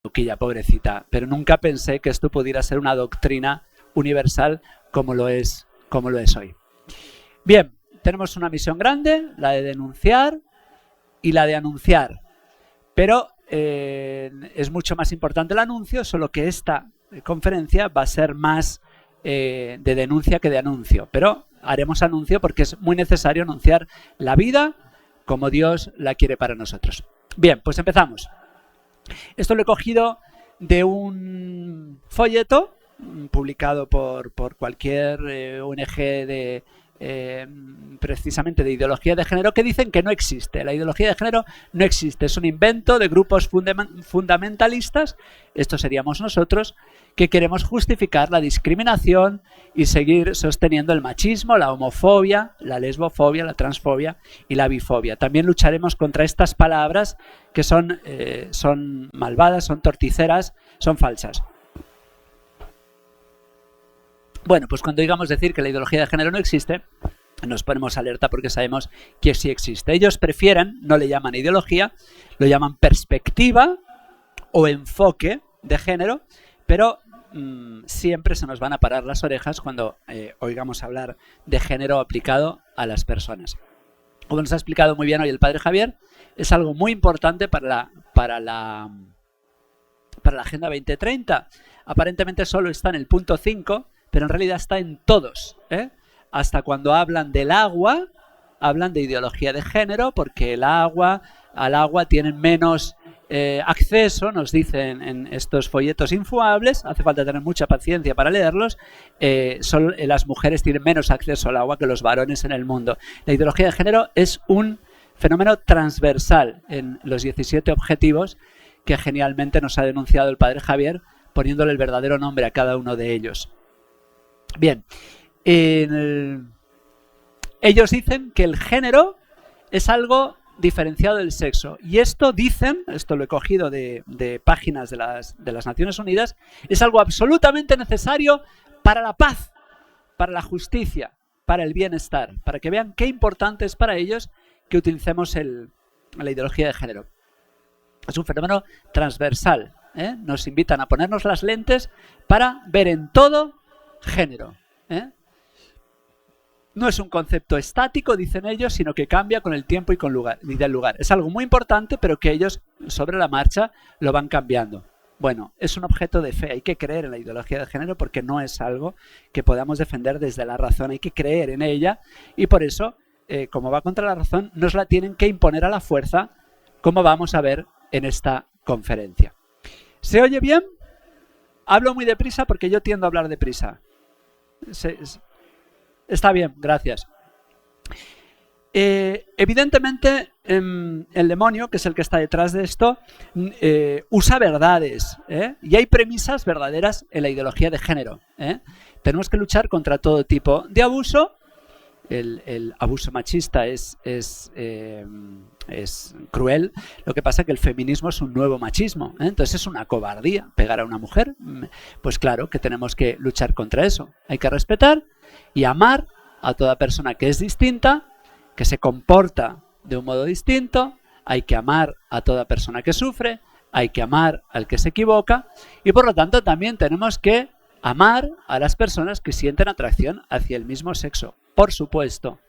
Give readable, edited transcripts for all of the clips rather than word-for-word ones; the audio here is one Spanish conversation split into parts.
Luquilla, pobrecita, pero nunca pensé que esto pudiera ser una doctrina universal como lo es hoy. Bien, tenemos una misión grande, la de denunciar y la de anunciar, pero es mucho más importante el anuncio, solo que esta conferencia va a ser más de denuncia que de anuncio, pero haremos anuncio porque es muy necesario anunciar la vida como Dios la quiere para nosotros. Bien, pues empezamos. Esto lo he cogido de un folleto publicado por cualquier ONG de precisamente de ideología de género, que dicen que no existe. La ideología de género no existe, es un invento de grupos fundamentalistas, estos seríamos nosotros, que queremos justificar la discriminación y seguir sosteniendo el machismo, la homofobia, la lesbofobia, la transfobia y la bifobia. También lucharemos contra estas palabras que son malvadas, son torticeras, son falsas. Bueno, pues cuando digamos decir que la ideología de género no existe, nos ponemos alerta porque sabemos que sí existe. Ellos prefieren, no le llaman ideología, lo llaman perspectiva o enfoque de género, pero siempre se nos van a parar las orejas cuando oigamos hablar de género aplicado a las personas. Como nos ha explicado muy bien hoy el padre Javier, es algo muy importante para la Agenda 2030. Aparentemente solo está en el punto 5, pero en realidad está en todos, Hasta cuando hablan del agua, hablan de ideología de género, porque al agua tienen menos acceso, nos dicen en estos folletos infumables, hace falta tener mucha paciencia para leerlos, las mujeres tienen menos acceso al agua que los varones en el mundo. La ideología de género es un fenómeno transversal en los 17 objetivos que genialmente nos ha denunciado el padre Javier, poniéndole el verdadero nombre a cada uno de ellos. Bien, ellos dicen que el género es algo diferenciado del sexo. Y esto dicen, esto lo he cogido de páginas de las Naciones Unidas, es algo absolutamente necesario para la paz, para la justicia, para el bienestar, para que vean qué importante es para ellos que utilicemos la ideología de género. Es un fenómeno transversal, Nos invitan a ponernos las lentes para ver en todo género, No es un concepto estático, dicen ellos, sino que cambia con el tiempo y del lugar. Es algo muy importante, pero que ellos sobre la marcha lo van cambiando. Bueno, es un objeto de fe. Hay que creer en la ideología de género porque no es algo que podamos defender desde la razón. Hay que creer en ella y por eso, como va contra la razón, nos la tienen que imponer a la fuerza, como vamos a ver en esta conferencia. ¿Se oye bien? Hablo muy deprisa porque yo tiendo a hablar deprisa. Está bien, gracias. Evidentemente, el demonio, que es el que está detrás de esto, usa verdades, y hay premisas verdaderas en la ideología de género. Tenemos que luchar contra todo tipo de abuso. El abuso machista es cruel. Lo que pasa es que el feminismo es un nuevo machismo, entonces es una cobardía pegar a una mujer. Pues claro que tenemos que luchar contra eso. Hay que respetar y amar a toda persona que es distinta, que se comporta de un modo distinto. Hay que amar a toda persona que sufre, hay que amar al que se equivoca y por lo tanto también tenemos que amar a las personas que sienten atracción hacia el mismo sexo, por supuesto.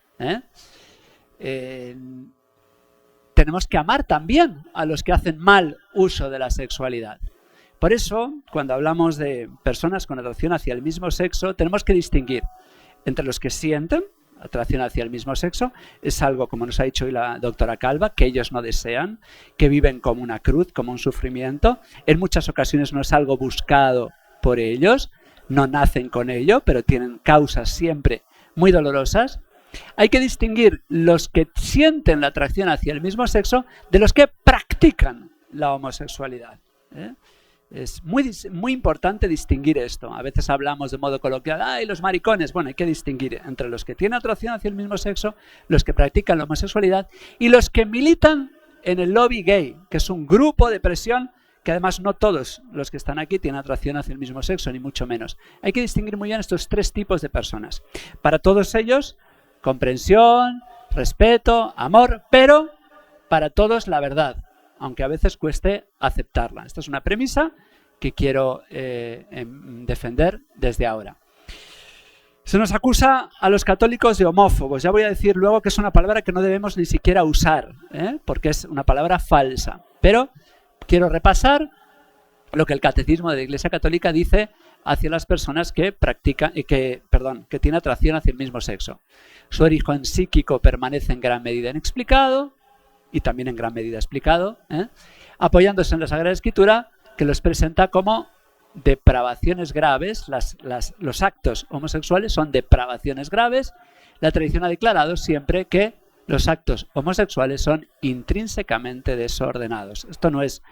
Tenemos que amar también a los que hacen mal uso de la sexualidad. Por eso, cuando hablamos de personas con atracción hacia el mismo sexo, tenemos que distinguir entre los que sienten atracción hacia el mismo sexo, es algo, como nos ha dicho hoy la doctora Calva, que ellos no desean, que viven como una cruz, como un sufrimiento. En muchas ocasiones no es algo buscado por ellos, no nacen con ello, pero tienen causas siempre muy dolorosas. Hay que distinguir los que sienten la atracción hacia el mismo sexo de los que practican la homosexualidad. Es muy importante distinguir esto. A veces hablamos de modo coloquial, ¡ay, los maricones! Bueno, hay que distinguir entre los que tienen atracción hacia el mismo sexo, los que practican la homosexualidad y los que militan en el lobby gay, que es un grupo de presión que además no todos los que están aquí tienen atracción hacia el mismo sexo, ni mucho menos. Hay que distinguir muy bien estos tres tipos de personas. Para todos ellos, comprensión, respeto, amor, pero para todos la verdad. aunque a veces cueste aceptarla. Esta es una premisa que quiero defender desde ahora. Se nos acusa a los católicos de homófobos. Ya voy a decir luego que es una palabra que no debemos ni siquiera usar, porque es una palabra falsa. Pero quiero repasar lo que el Catecismo de la Iglesia Católica dice hacia las personas que que tienen atracción hacia el mismo sexo. Su origen psíquico permanece en gran medida inexplicado, y también en gran medida explicado, apoyándose en la Sagrada Escritura, que los presenta como depravaciones graves. Los actos homosexuales son depravaciones graves. La tradición ha declarado siempre que los actos homosexuales son intrínsecamente desordenados. Esto no es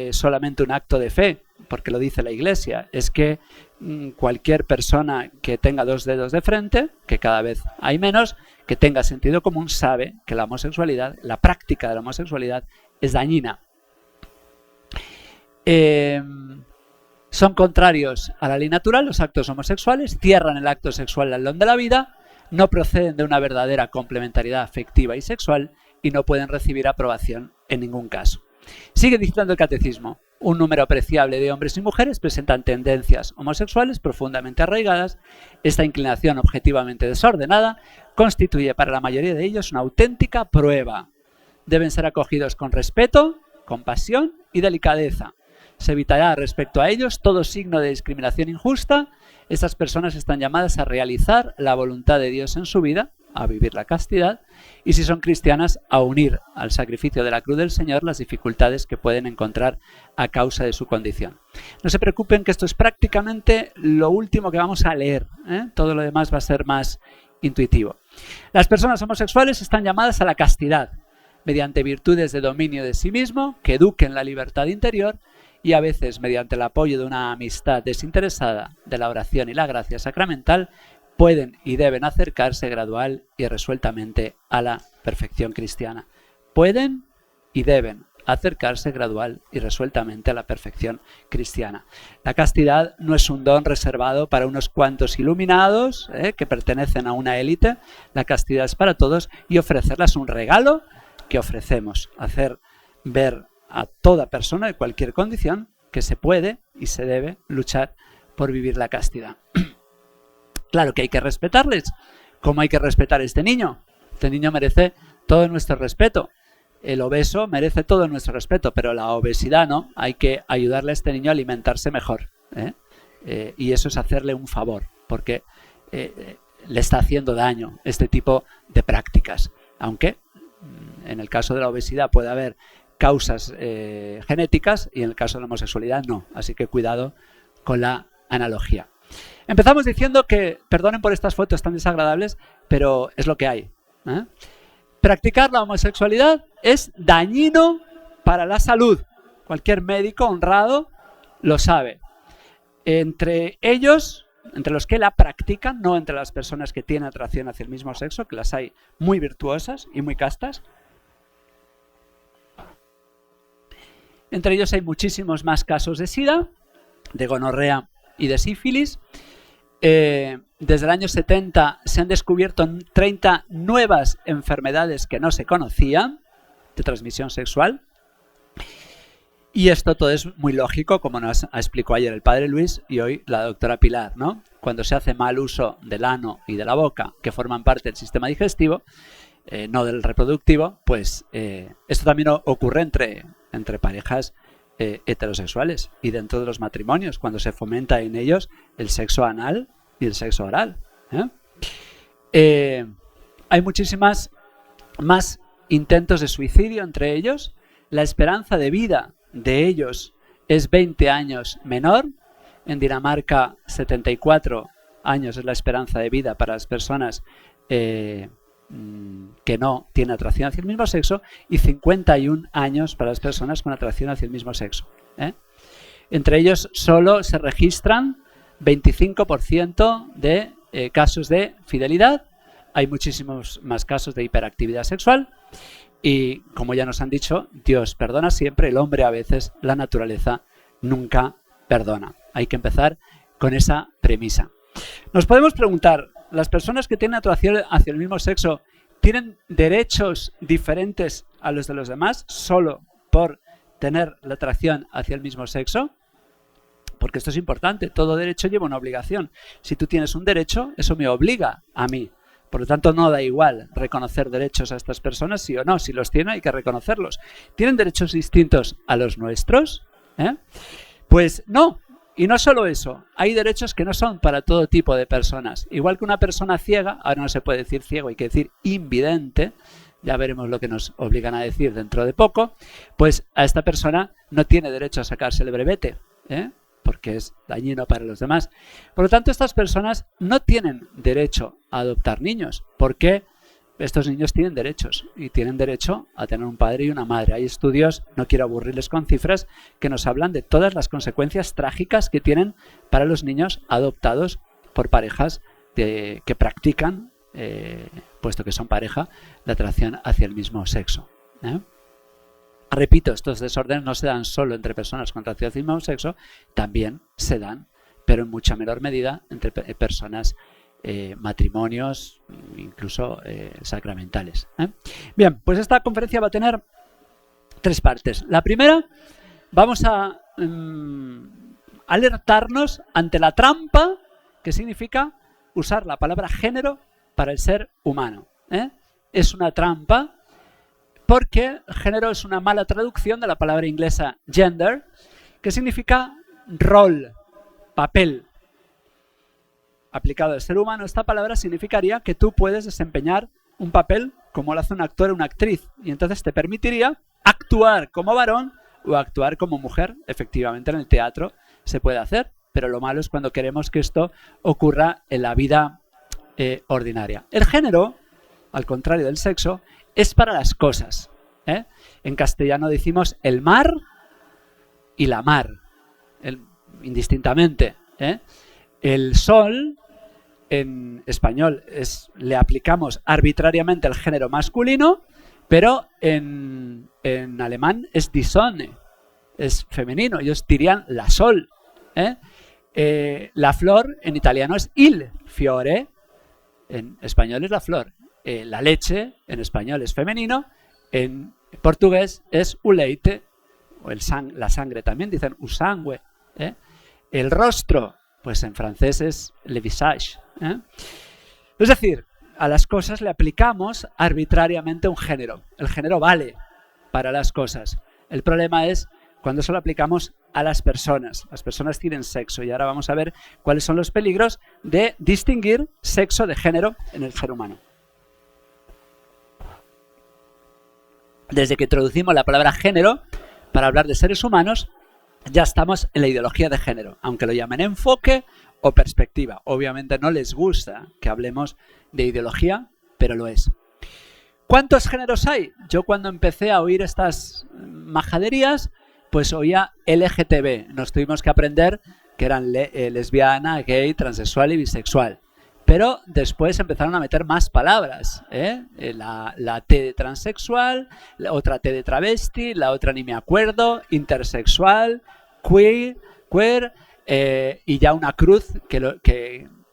solamente un acto de fe, porque lo dice la Iglesia. Es que cualquier persona que tenga dos dedos de frente, que cada vez hay menos, que tenga sentido común, sabe que la homosexualidad, la práctica de la homosexualidad, es dañina. Son contrarios a la ley natural los actos homosexuales, cierran el acto sexual al don de la vida, no proceden de una verdadera complementariedad afectiva y sexual y no pueden recibir aprobación en ningún caso. Sigue diciendo el Catecismo: un número apreciable de hombres y mujeres presentan tendencias homosexuales profundamente arraigadas. Esta inclinación objetivamente desordenada constituye para la mayoría de ellos una auténtica prueba. Deben ser acogidos con respeto, compasión y delicadeza. Se evitará respecto a ellos todo signo de discriminación injusta. Estas personas están llamadas a realizar la voluntad de Dios en su vida, a vivir la castidad, y si son cristianas, a unir al sacrificio de la cruz del Señor las dificultades que pueden encontrar a causa de su condición. No se preocupen, que esto es prácticamente lo último que vamos a leer, Todo lo demás va a ser más intuitivo. Las personas homosexuales están llamadas a la castidad, mediante virtudes de dominio de sí mismo, que eduquen la libertad interior, y a veces mediante el apoyo de una amistad desinteresada, de la oración y la gracia sacramental, pueden y deben acercarse gradual y resueltamente a la perfección cristiana. Pueden y deben acercarse gradual y resueltamente a la perfección cristiana. La castidad no es un don reservado para unos cuantos iluminados que pertenecen a una élite. La castidad es para todos, y ofrecerla es un regalo que ofrecemos, hacer ver a toda persona de cualquier condición que se puede y se debe luchar por vivir la castidad. Claro que hay que respetarles. ¿Cómo hay que respetar a este niño? Este niño merece todo nuestro respeto. El obeso merece todo nuestro respeto, pero la obesidad no. Hay que ayudarle a este niño a alimentarse mejor. Y eso es hacerle un favor, porque le está haciendo daño este tipo de prácticas. Aunque en el caso de la obesidad puede haber causas genéticas, y en el caso de la homosexualidad no. Así que cuidado con la analogía. Empezamos diciendo que, perdonen por estas fotos tan desagradables, pero es lo que hay. Practicar la homosexualidad es dañino para la salud. Cualquier médico honrado lo sabe. Entre ellos, entre los que la practican, no entre las personas que tienen atracción hacia el mismo sexo, que las hay muy virtuosas y muy castas. Entre ellos hay muchísimos más casos de SIDA, de gonorrea y de sífilis. Desde el año 70 se han descubierto 30 nuevas enfermedades que no se conocían, de transmisión sexual. Y esto todo es muy lógico, como nos explicó ayer el padre Luis y hoy la doctora Pilar, ¿no? Cuando se hace mal uso del ano y de la boca, que forman parte del sistema digestivo, no del reproductivo, pues esto también ocurre entre parejas heterosexuales y dentro de los matrimonios, cuando se fomenta en ellos el sexo anal y el sexo oral. Hay muchísimas más intentos de suicidio entre ellos. La esperanza de vida de ellos es 20 años menor. En Dinamarca, 74 años es la esperanza de vida para las personas que no tienen atracción hacia el mismo sexo, y 51 años para las personas con atracción hacia el mismo sexo. Entre ellos solo se registran 25% de casos de fidelidad. Hay muchísimos más casos de hiperactividad sexual. Y como ya nos han dicho, Dios perdona siempre, el hombre a veces, la naturaleza nunca perdona. Hay que empezar con esa premisa. Nos podemos preguntar, ¿las personas que tienen atracción hacia el mismo sexo tienen derechos diferentes a los de los demás solo por tener la atracción hacia el mismo sexo? Porque esto es importante, todo derecho lleva una obligación. Si tú tienes un derecho, eso me obliga a mí. Por lo tanto, no da igual reconocer derechos a estas personas, sí o no. Si los tienen, hay que reconocerlos. ¿Tienen derechos distintos a los nuestros? Pues no. Y no solo eso, hay derechos que no son para todo tipo de personas. Igual que una persona ciega, ahora no se puede decir ciego, hay que decir invidente, ya veremos lo que nos obligan a decir dentro de poco, pues a esta persona no tiene derecho a sacarse el brevete, porque es dañino para los demás. Por lo tanto, estas personas no tienen derecho a adoptar niños, porque estos niños tienen derechos y tienen derecho a tener un padre y una madre. Hay estudios, no quiero aburrirles con cifras, que nos hablan de todas las consecuencias trágicas que tienen para los niños adoptados por parejas que practican, puesto que son pareja, la atracción hacia el mismo sexo. Repito, estos desórdenes no se dan solo entre personas con atracción hacia el mismo sexo, también se dan, pero en mucha menor medida, entre personas matrimonios, incluso sacramentales. Bien, pues esta conferencia va a tener 3 partes. La primera, vamos a alertarnos ante la trampa que significa usar la palabra género para el ser humano. Es una trampa porque género es una mala traducción de la palabra inglesa gender, que significa rol, papel. Aplicado al ser humano, esta palabra significaría que tú puedes desempeñar un papel como lo hace un actor o una actriz, y entonces te permitiría actuar como varón o actuar como mujer. Efectivamente, en el teatro se puede hacer, pero lo malo es cuando queremos que esto ocurra en la vida ordinaria. El género, al contrario del sexo, es para las cosas. En castellano decimos el mar y la mar, indistintamente. El sol, en español, le aplicamos arbitrariamente el género masculino, pero en alemán es die Sonne, es femenino, ellos dirían la sol. La flor en italiano es il fiore, en español es la flor. La leche en español es femenino, en portugués es o leite, o la sangre también, dicen o sangue. El rostro, pues en francés es le visage. Es decir, a las cosas le aplicamos arbitrariamente un género. El género vale para las cosas. El problema es cuando se lo aplicamos a las personas. Las personas tienen sexo y ahora vamos a ver cuáles son los peligros de distinguir sexo de género en el ser humano. Desde que introducimos la palabra género para hablar de seres humanos, ya estamos en la ideología de género, aunque lo llamen enfoque o perspectiva. Obviamente no les gusta que hablemos de ideología, pero lo es. ¿Cuántos géneros hay? Yo cuando empecé a oír estas majaderías, pues oía LGTB. Nos tuvimos que aprender que eran lesbiana, gay, transexual y bisexual. Pero después empezaron a meter más palabras. La T de transexual, la otra T de travesti, la otra ni me acuerdo, intersexual, queer, y ya una cruz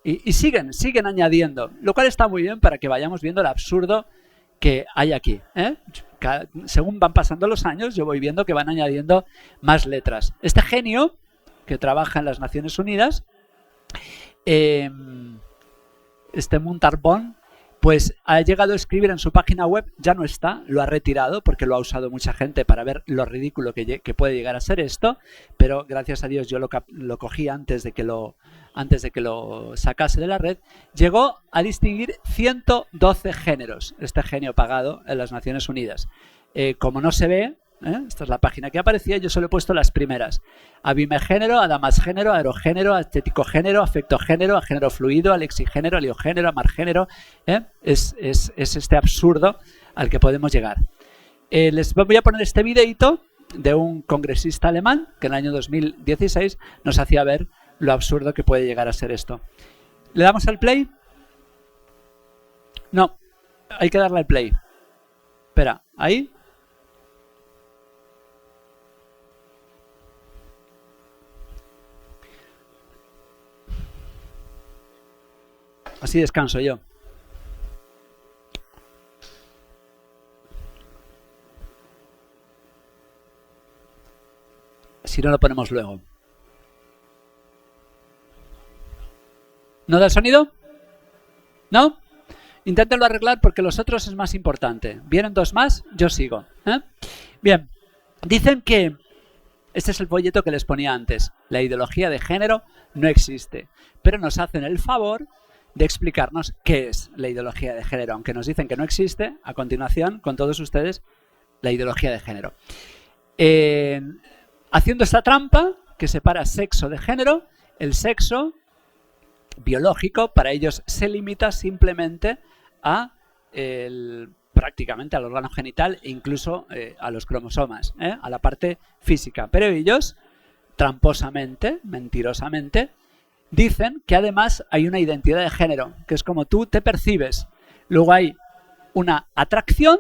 y siguen añadiendo, lo cual está muy bien para que vayamos viendo el absurdo que hay aquí. Según van pasando los años, yo voy viendo que van añadiendo más letras. Este genio que trabaja en las Naciones Unidas, este Muntarbón, pues ha llegado a escribir en su página web, ya no está, lo ha retirado porque lo ha usado mucha gente para ver lo ridículo que puede llegar a ser esto, pero gracias a Dios yo lo cogí antes de que lo sacase de la red. Llegó a distinguir 112 géneros, este genio pagado en las Naciones Unidas. Como no se ve, esta es la página que aparecía, yo solo he puesto las primeras: abimegénero, adamasgénero, aerogénero, estéticogénero, afectogénero, agénero fluido, alexigénero, aliogénero, amargénero. Es este absurdo al que podemos llegar. Les voy a poner este videito de un congresista alemán que en el año 2016 nos hacía ver lo absurdo que puede llegar a ser esto. ¿Le damos al play? No, hay que darle al play. Espera, ahí. Así descanso yo. Si no, lo ponemos luego. ¿No da el sonido? ¿No? Inténtenlo arreglar porque los otros es más importante. Vienen dos más, yo sigo. Bien, dicen que este es el folleto que les ponía antes. La ideología de género no existe, pero nos hacen el favor de explicarnos qué es la ideología de género, aunque nos dicen que no existe. A continuación, con todos ustedes, la ideología de género. Haciendo esta trampa que separa sexo de género, el sexo biológico para ellos se limita simplemente a prácticamente al órgano genital e incluso a los cromosomas, a la parte física. Pero ellos, tramposamente, mentirosamente, dicen que además hay una identidad de género, que es como tú te percibes. Luego hay una atracción,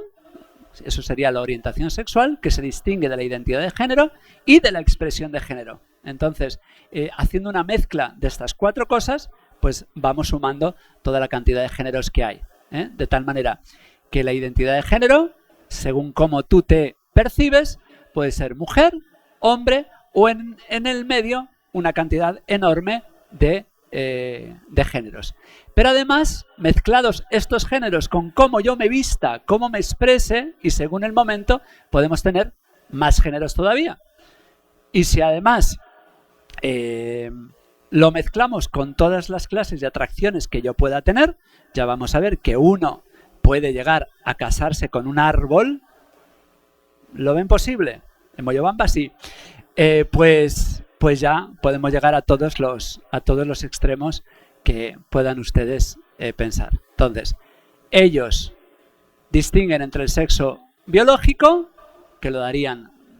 eso sería la orientación sexual, que se distingue de la identidad de género y de la expresión de género. Entonces, haciendo una mezcla de estas cuatro cosas, pues vamos sumando toda la cantidad de géneros que hay. De tal manera que la identidad de género, según cómo tú te percibes, puede ser mujer, hombre o en el medio una cantidad enorme de géneros. Pero además, mezclados estos géneros con cómo yo me vista, cómo me exprese, y según el momento, podemos tener más géneros todavía. Y si además lo mezclamos con todas las clases de atracciones que yo pueda tener, ya vamos a ver que uno puede llegar a casarse con un árbol. ¿Lo ven posible? En Moyobamba sí. Pues ya podemos llegar a todos los extremos que puedan ustedes pensar. Entonces, ellos distinguen entre el sexo biológico, que lo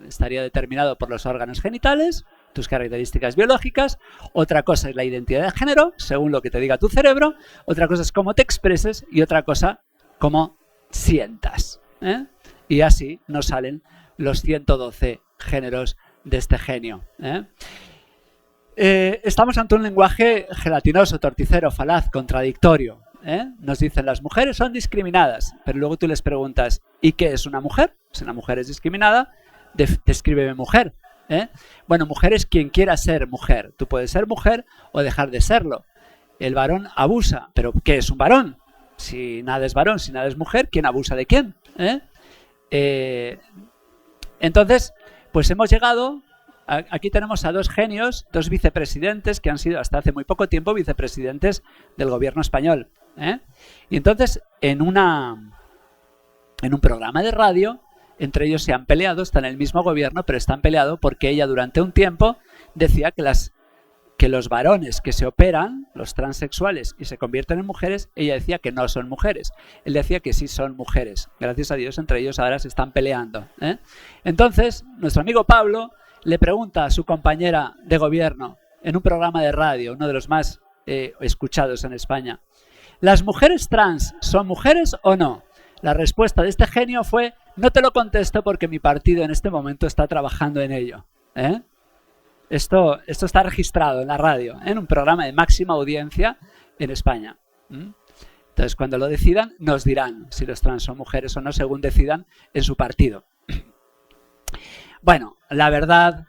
estaría determinado por los órganos genitales, tus características biológicas. Otra cosa es la identidad de género, según lo que te diga tu cerebro. Otra cosa es cómo te expreses y otra cosa, cómo sientas. Y así nos salen los 112 géneros de este genio. Estamos ante un lenguaje gelatinoso, torticero, falaz, contradictorio. Nos dicen las mujeres son discriminadas, pero luego tú les preguntas ¿y qué es una mujer? Si una mujer es discriminada, descríbeme mujer. Bueno, mujer es quien quiera ser mujer. Tú puedes ser mujer o dejar de serlo. El varón abusa, pero ¿qué es un varón? Si nada es varón, si nada es mujer, ¿quién abusa de quién? Entonces, pues hemos llegado, aquí tenemos a dos genios, dos vicepresidentes que han sido hasta hace muy poco tiempo vicepresidentes del gobierno español. Y entonces, en un programa de radio, entre ellos se han peleado, están en el mismo gobierno, pero están peleados porque ella durante un tiempo decía que los varones que se operan, los transexuales, y se convierten en mujeres, ella decía que no son mujeres. Él decía que sí son mujeres. Gracias a Dios, entre ellos ahora se están peleando. Entonces, nuestro amigo Pablo le pregunta a su compañera de gobierno en un programa de radio, uno de los más escuchados en España, ¿las mujeres trans son mujeres o no? La respuesta de este genio fue: no te lo contesto porque mi partido en este momento está trabajando en ello. Esto está registrado en la radio, en un programa de máxima audiencia en España. Entonces, cuando lo decidan, nos dirán si los trans son mujeres o no, según decidan en su partido. Bueno, la verdad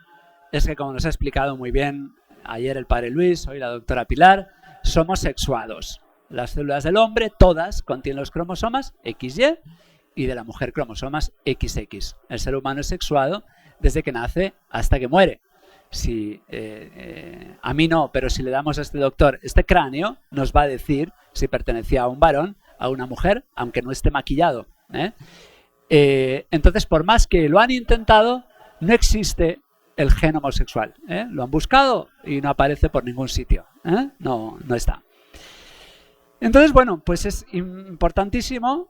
es que, como nos ha explicado muy bien ayer el padre Luis, hoy la doctora Pilar, somos sexuados. Las células del hombre, todas, contienen los cromosomas XY y de la mujer cromosomas XX. El ser humano es sexuado desde que nace hasta que muere. Si a mí no, pero si le damos a este doctor este cráneo, nos va a decir si pertenecía a un varón, a una mujer, aunque no esté maquillado. Entonces, por más que lo han intentado, no existe el gen homosexual. Lo han buscado y no aparece por ningún sitio. No está. Entonces, bueno, pues es importantísimo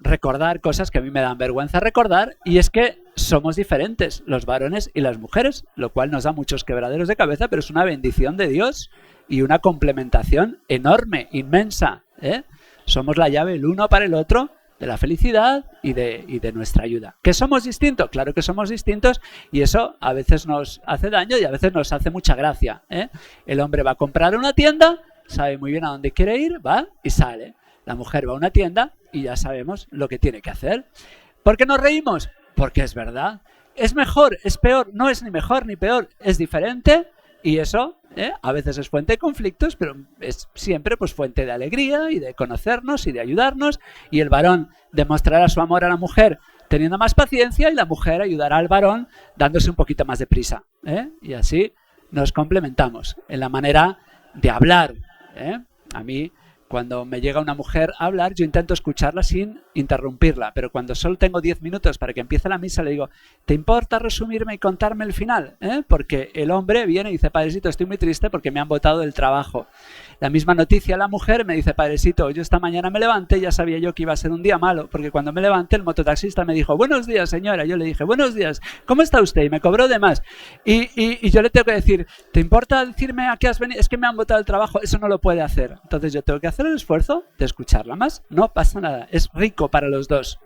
recordar cosas que a mí me dan vergüenza recordar, y es que somos diferentes, los varones y las mujeres, lo cual nos da muchos quebraderos de cabeza, pero es una bendición de Dios y una complementación enorme, inmensa. Somos la llave el uno para el otro de la felicidad y de nuestra ayuda. ¿Que somos distintos? Claro que somos distintos, y eso a veces nos hace daño y a veces nos hace mucha gracia. El hombre va a comprar a una tienda, sabe muy bien a dónde quiere ir, va y sale. La mujer va a una tienda y ya sabemos lo que tiene que hacer. ¿Por qué nos reímos? Porque es verdad ¿Es mejor? ¿Es peor? No es ni mejor ni peor, es diferente y eso a veces es fuente de conflictos, pero es siempre pues fuente de alegría y de conocernos y de ayudarnos, y el varón demostrará su amor a la mujer teniendo más paciencia y la mujer ayudará al varón dándose un poquito más de prisa, y así nos complementamos en la manera de hablar. A mí, cuando me llega una mujer a hablar, yo intento escucharla sin interrumpirla, pero cuando solo tengo 10 minutos para que empiece la misa, le digo, ¿te importa resumirme y contarme el final? Porque el hombre viene y dice, padrecito, estoy muy triste porque me han botado del trabajo. La misma noticia la mujer me dice, padrecito, yo esta mañana me levanté, ya sabía yo que iba a ser un día malo, porque cuando me levanté el mototaxista me dijo, buenos días señora, yo le dije, buenos días, ¿cómo está usted? Y me cobró de más. Y yo le tengo que decir, ¿te importa decirme a qué has venido? Es que me han botado del trabajo, eso no lo puede hacer. Entonces yo tengo que hacer el esfuerzo de escucharla más, no pasa nada, es rico para los dos.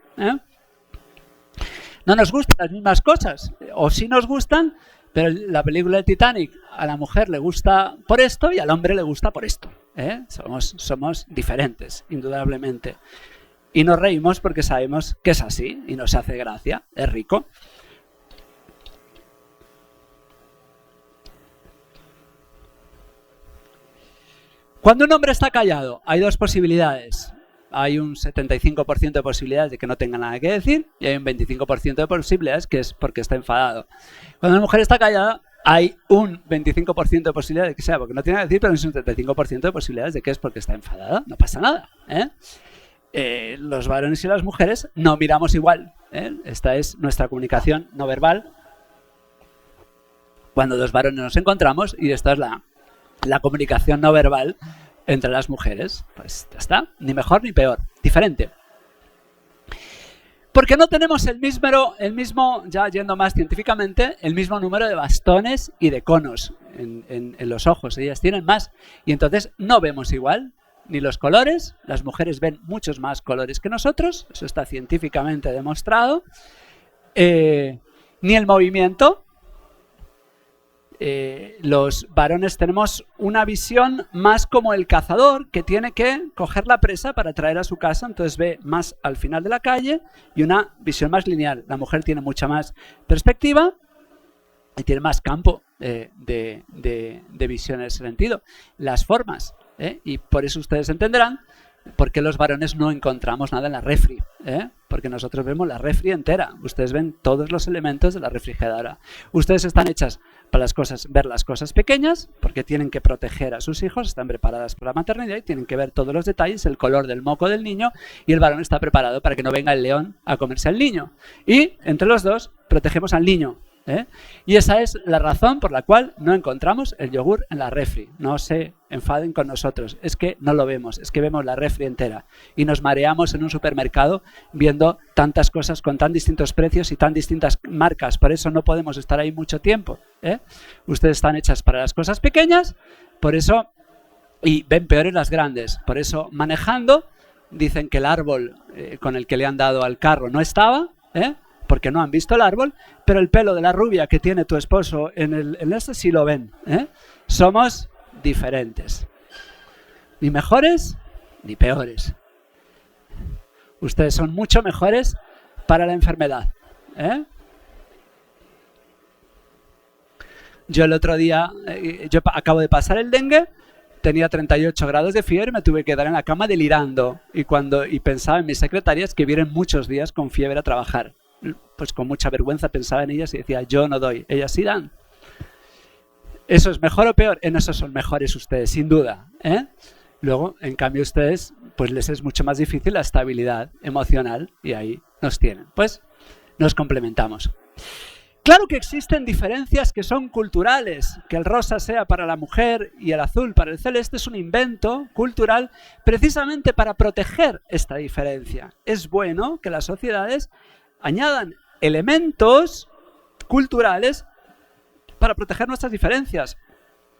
No nos gustan las mismas cosas, o sí nos gustan, pero la película de Titanic a la mujer le gusta por esto y al hombre le gusta por esto. Somos diferentes, indudablemente. Y nos reímos porque sabemos que es así y nos hace gracia, es rico. Cuando un hombre está callado, hay dos posibilidades. Hay un 75% de posibilidades de que no tenga nada que decir y hay un 25% de posibilidades que es porque está enfadado. Cuando una mujer está callada, hay un 25% de posibilidades de que sea porque no tiene nada que decir, pero hay un 75% de posibilidades de que es porque está enfadada. No pasa nada. Los varones y las mujeres no miramos igual. Esta es nuestra comunicación no verbal. Cuando dos varones nos encontramos, y esta es la comunicación no verbal entre las mujeres, pues ya está, ni mejor ni peor, diferente. Porque no tenemos el mismo, ya yendo más científicamente, el mismo número de bastones y de conos en los ojos. Ellas tienen más y entonces no vemos igual, ni los colores, las mujeres ven muchos más colores que nosotros, eso está científicamente demostrado, ni el movimiento. Los varones tenemos una visión más como el cazador que tiene que coger la presa para traer a su casa, entonces ve más al final de la calle y una visión más lineal. La mujer tiene mucha más perspectiva y tiene más campo de visión en ese sentido. Las formas, y por eso ustedes entenderán por qué los varones no encontramos nada en la refri, porque nosotros vemos la refri entera. Ustedes ven todos los elementos de la refrigeradora. Ustedes están hechas para ver las cosas pequeñas, porque tienen que proteger a sus hijos, están preparadas para la maternidad y tienen que ver todos los detalles, el color del moco del niño, y el varón está preparado para que no venga el león a comerse al niño. Y entre los dos protegemos al niño. Y esa es la razón por la cual no encontramos el yogur en la refri. No se enfaden con nosotros, es que no lo vemos, es que vemos la refri entera y nos mareamos en un supermercado viendo tantas cosas con tan distintos precios y tan distintas marcas. Por eso no podemos estar ahí mucho tiempo. Ustedes están hechas para las cosas pequeñas, por eso, y ven peores las grandes. Por eso manejando dicen que el árbol con el que le han dado al carro no estaba, porque no han visto el árbol, pero el pelo de la rubia que tiene tu esposo en este sí lo ven. Somos diferentes. Ni mejores, ni peores. Ustedes son mucho mejores para la enfermedad. Yo el otro día, yo acabo de pasar el dengue, tenía 38 grados de fiebre, me tuve que quedar en la cama delirando. Y pensaba en mis secretarias que vienen muchos días con fiebre a trabajar. Pues con mucha vergüenza pensaba en ellas y decía, yo no doy, ellas sí dan. ¿Eso es mejor o peor? En eso son mejores ustedes, sin duda. Luego, en cambio, ustedes, pues les es mucho más difícil la estabilidad emocional y ahí nos tienen. Pues nos complementamos. Claro que existen diferencias que son culturales. Que el rosa sea para la mujer y el azul para el celeste es un invento cultural precisamente para proteger esta diferencia. Es bueno que las sociedades añadan elementos culturales para proteger nuestras diferencias.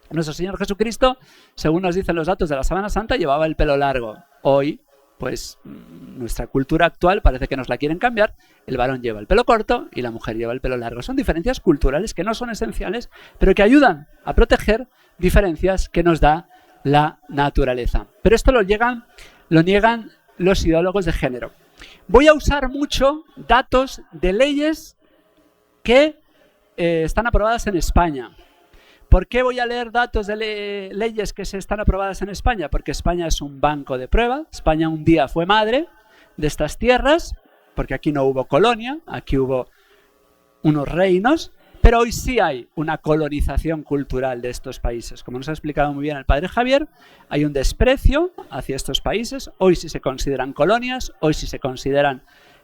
Nuestro Señor Jesucristo, según nos dicen los datos de la Sábana Santa, llevaba el pelo largo. Hoy, pues, nuestra cultura actual parece que nos la quieren cambiar. El varón lleva el pelo corto y la mujer lleva el pelo largo. Son diferencias culturales que no son esenciales, pero que ayudan a proteger diferencias que nos da la naturaleza. Pero esto lo niegan los ideólogos de género. Voy a usar mucho datos de leyes que están aprobadas en España. ¿Por qué voy a leer datos de leyes que se están aprobadas en España? Porque España es un banco de prueba. España un día fue madre de estas tierras, porque aquí no hubo colonia, aquí hubo unos reinos, pero hoy sí hay una colonización cultural de estos países. Como nos ha explicado muy bien el padre Javier, hay un desprecio hacia estos países. Hoy sí se consideran colonias, hoy sí se consideran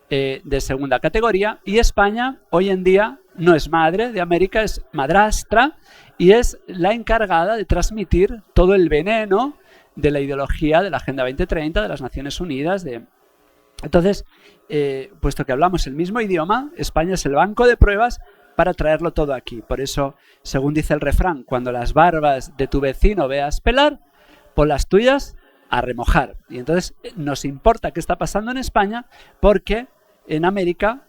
de segunda categoría, y España hoy en día no es madre de América, es madrastra, y es la encargada de transmitir todo el veneno de la ideología de la Agenda 2030, de las Naciones Unidas. Entonces, puesto que hablamos el mismo idioma, España es el banco de pruebas para traerlo todo aquí. Por eso, según dice el refrán, cuando las barbas de tu vecino veas pelar, pon las tuyas a remojar. Y entonces nos importa qué está pasando en España, porque en América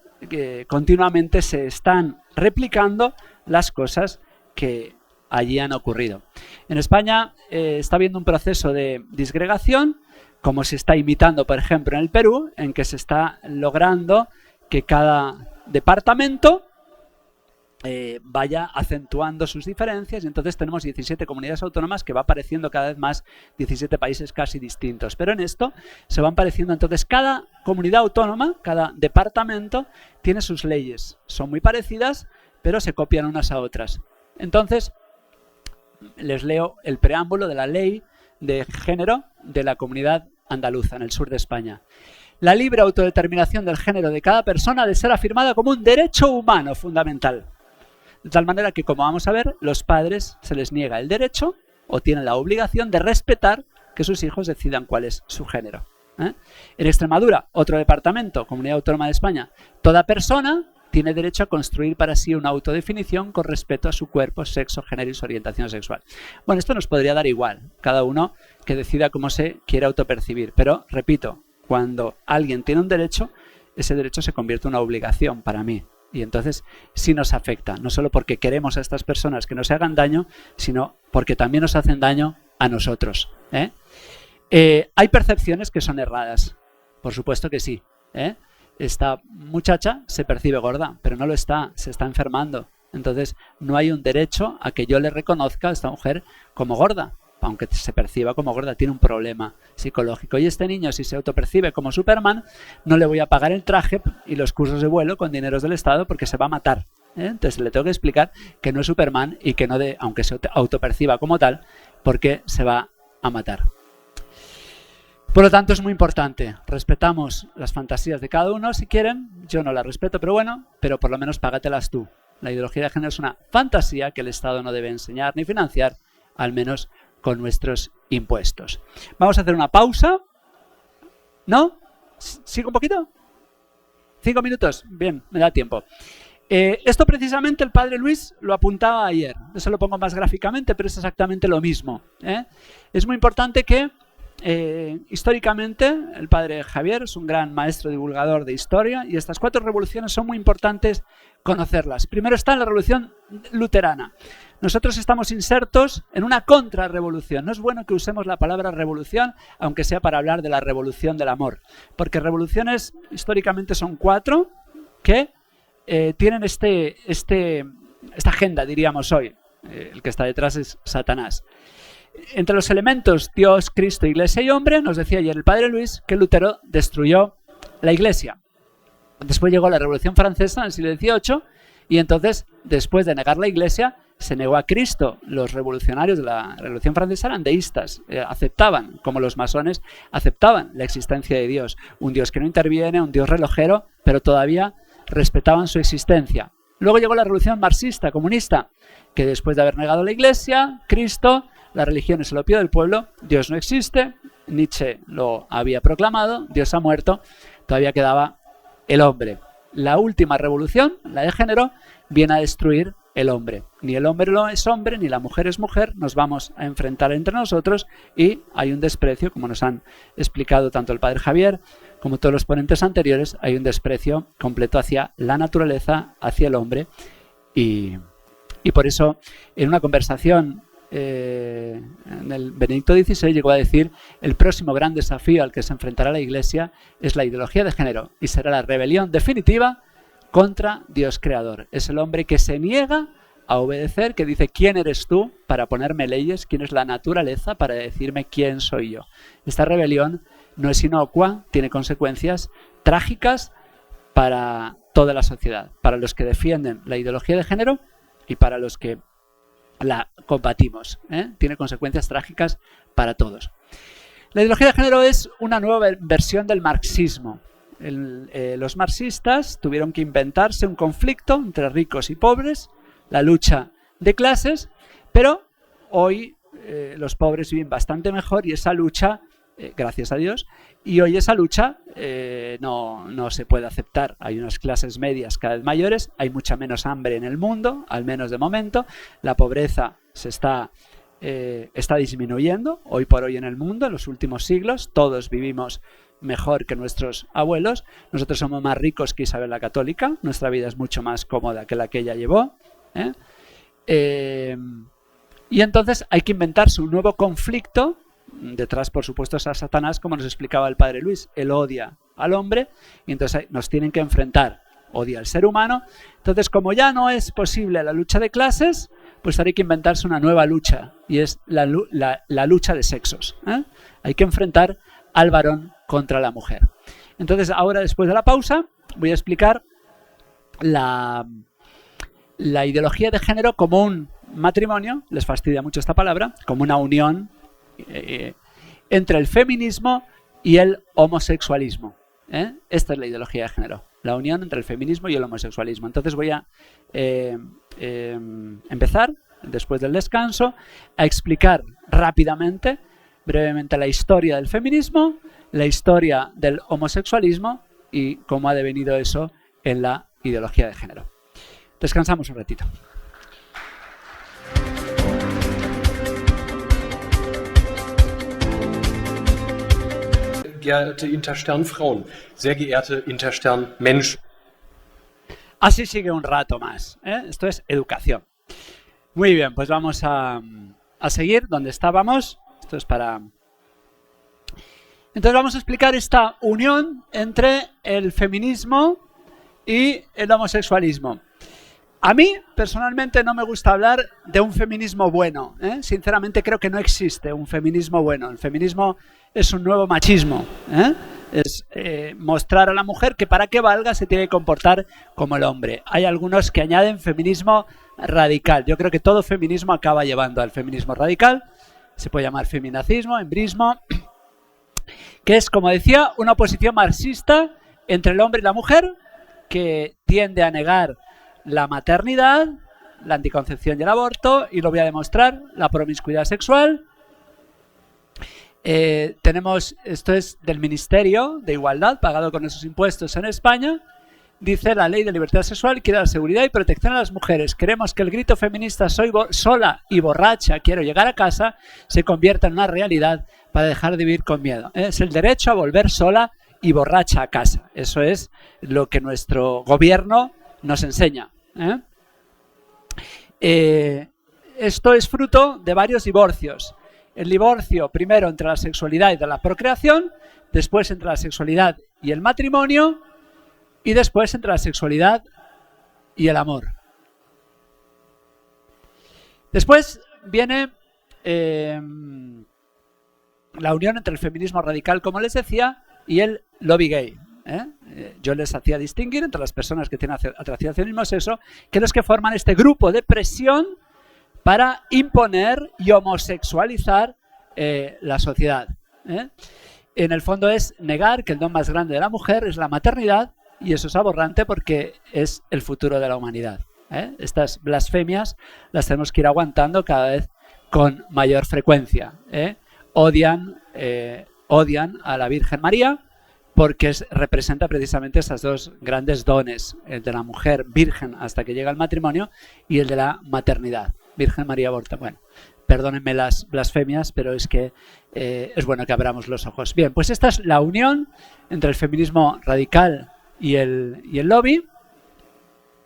continuamente se están replicando las cosas que allí han ocurrido. En España está habiendo un proceso de disgregación, como se está imitando, por ejemplo, en el Perú, en que se está logrando que cada departamento vaya acentuando sus diferencias, y entonces tenemos 17 comunidades autónomas, que va apareciendo cada vez más 17 países casi distintos. Pero en esto se van pareciendo, entonces cada comunidad autónoma, cada departamento tiene sus leyes. Son muy parecidas, pero se copian unas a otras. Entonces les leo el preámbulo de la ley de género de la comunidad andaluza en el sur de España. La libre autodeterminación del género de cada persona ha de ser afirmada como un derecho humano fundamental. De tal manera que, como vamos a ver, los padres se les niega el derecho o tienen la obligación de respetar que sus hijos decidan cuál es su género. En Extremadura, otro departamento, comunidad autónoma de España, toda persona tiene derecho a construir para sí una autodefinición con respecto a su cuerpo, sexo, género y su orientación sexual. Bueno, esto nos podría dar igual, cada uno que decida cómo se quiere autopercibir. Pero, repito, cuando alguien tiene un derecho, ese derecho se convierte en una obligación para mí. Y entonces sí nos afecta, no solo porque queremos a estas personas que no se hagan daño, sino porque también nos hacen daño a nosotros. Hay percepciones que son erradas, por supuesto que sí. Esta muchacha se percibe gorda, pero no lo está, se está enfermando. Entonces no hay un derecho a que yo le reconozca a esta mujer como gorda. Aunque se perciba como gorda, tiene un problema psicológico. Y este niño, si se autopercibe como Superman, no le voy a pagar el traje y los cursos de vuelo con dineros del Estado, porque se va a matar. Entonces le tengo que explicar que no es Superman y que no aunque se autoperciba como tal, porque se va a matar. Por lo tanto, es muy importante. Respetamos las fantasías de cada uno si quieren. Yo no las respeto, pero bueno, pero por lo menos págatelas tú. La ideología de género es una fantasía que el Estado no debe enseñar ni financiar, al menos con nuestros impuestos. Vamos a hacer una pausa. ¿No? ¿Sigo un poquito? 5 minutos. Bien, me da tiempo. Esto precisamente el padre Luis lo apuntaba ayer. Eso lo pongo más gráficamente, pero es exactamente lo mismo. Es muy importante que históricamente el padre Javier es un gran maestro divulgador de historia, y estas 4 revoluciones son muy importantes conocerlas. Primero está la revolución luterana. Nosotros estamos insertos en una contrarrevolución. No es bueno que usemos la palabra revolución, aunque sea para hablar de la revolución del amor, porque revoluciones históricamente son 4 que tienen esta agenda, diríamos hoy. El que está detrás es Satanás. Entre los elementos Dios, Cristo, Iglesia y hombre, nos decía ayer el padre Luis que Lutero destruyó la Iglesia. Después llegó la Revolución Francesa en el siglo XVIII, y entonces, después de negar la Iglesia, se negó a Cristo. Los revolucionarios de la Revolución Francesa eran deístas, aceptaban, como los masones, aceptaban la existencia de Dios. Un Dios que no interviene, un Dios relojero, pero todavía respetaban su existencia. Luego llegó la Revolución marxista, comunista, que después de haber negado la Iglesia, Cristo, la religión es el opio del pueblo, Dios no existe, Nietzsche lo había proclamado, Dios ha muerto, todavía quedaba el hombre. La última revolución, la de género, viene a destruir el hombre. Ni el hombre es hombre, ni la mujer es mujer, nos vamos a enfrentar entre nosotros, y hay un desprecio, como nos han explicado tanto el padre Javier como todos los ponentes anteriores, hay un desprecio completo hacia la naturaleza, hacia el hombre, y por eso en una conversación en el Benedicto XVI llegó a decir: el próximo gran desafío al que se enfrentará la Iglesia es la ideología de género, y será la rebelión definitiva contra Dios creador. Es el hombre que se niega a obedecer, que dice ¿quién eres tú para ponerme leyes? ¿Quién es la naturaleza para decirme quién soy yo? Esta rebelión no es inocua, tiene consecuencias trágicas para toda la sociedad, para los que defienden la ideología de género y para los que la combatimos. Tiene consecuencias trágicas para todos. La ideología de género es una nueva versión del marxismo. Los marxistas tuvieron que inventarse un conflicto entre ricos y pobres, la lucha de clases, pero hoy los pobres viven bastante mejor y esa lucha, gracias a Dios, y hoy esa lucha no se puede aceptar. Hay unas clases medias cada vez mayores, hay mucha menos hambre en el mundo, al menos de momento, la pobreza se está disminuyendo hoy por hoy en el mundo, en los últimos siglos, todos vivimos mejor que nuestros abuelos, nosotros somos más ricos que Isabel la Católica, nuestra vida es mucho más cómoda que la que ella llevó, y entonces hay que inventarse un nuevo conflicto. Detrás, por supuesto, está Satanás, como nos explicaba el padre Luis. Él odia al hombre y entonces nos tienen que enfrentar. Odia al ser humano. Entonces, como ya no es posible la lucha de clases, pues ahora hay que inventarse una nueva lucha y es la lucha de sexos. Hay que enfrentar al varón contra la mujer. Entonces, ahora, después de la pausa, voy a explicar la ideología de género como un matrimonio, les fastidia mucho esta palabra, como una unión entre el feminismo y el homosexualismo. Esta es la ideología de género, la unión entre el feminismo y el homosexualismo. Entonces voy a empezar, después del descanso, a explicar rápidamente, brevemente, la historia del feminismo, la historia del homosexualismo y cómo ha devenido eso en la ideología de género. Descansamos un ratito. Geehrte Interstern-Frauen, sehr geehrte Interstern-Menschen. Así sigue un rato más. Esto es educación. Muy bien, pues vamos a seguir donde estábamos. Esto es para... Entonces vamos a explicar esta unión entre el feminismo y el homosexualismo. A mí, personalmente, no me gusta hablar de un feminismo bueno. Sinceramente, creo que no existe un feminismo bueno. El feminismo es un nuevo machismo. Es mostrar a la mujer que para que valga se tiene que comportar como el hombre. Hay algunos que añaden feminismo radical. Yo creo que todo feminismo acaba llevando al feminismo radical. Se puede llamar feminacismo, embrismo, que es, como decía, una oposición marxista entre el hombre y la mujer que tiende a negar la maternidad, la anticoncepción y el aborto, y lo voy a demostrar, la promiscuidad sexual. Esto es del Ministerio de Igualdad, pagado con esos impuestos en España. Dice: la ley de libertad sexual quiere dar seguridad y protección a las mujeres. Queremos que el grito feminista "soy sola y borracha, quiero llegar a casa" se convierta en una realidad para dejar de vivir con miedo. Es el derecho a volver sola y borracha a casa. Eso es lo que nuestro gobierno nos enseña. Esto es fruto de varios divorcios. El divorcio primero entre la sexualidad y de la procreación, después entre la sexualidad y el matrimonio y después entre la sexualidad y el amor. Después viene la unión entre el feminismo radical, como les decía, y el lobby gay. Yo les hacía distinguir entre las personas que tienen atracción hacia el mismo sexo, que los que forman este grupo de presión para imponer y homosexualizar la sociedad. En el fondo es negar que el don más grande de la mujer es la maternidad, y eso es aberrante porque es el futuro de la humanidad. Estas blasfemias las tenemos que ir aguantando cada vez con mayor frecuencia. Odian a la Virgen María porque representa precisamente estos dos grandes dones, el de la mujer virgen hasta que llega al matrimonio y el de la maternidad. Virgen María aborta. Bueno, perdónenme las blasfemias, pero es que es bueno que abramos los ojos. Bien, pues esta es la unión entre el feminismo radical y el lobby.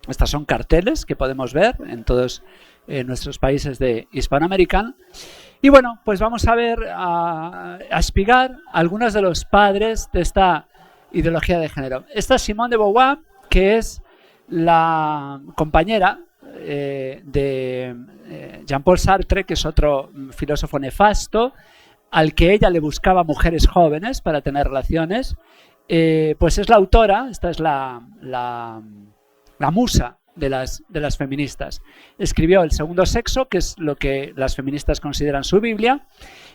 Estas son carteles que podemos ver en todos nuestros países de Hispanoamérica. Y bueno, pues vamos a ver, a espigar algunos de los padres de esta ideología de género. Esta es Simone de Beauvoir, que es la compañera de Jean-Paul Sartre, que es otro filósofo nefasto, al que ella le buscaba mujeres jóvenes para tener relaciones, pues es la autora, esta es la musa de las feministas. Escribió El segundo sexo, que es lo que las feministas consideran su Biblia,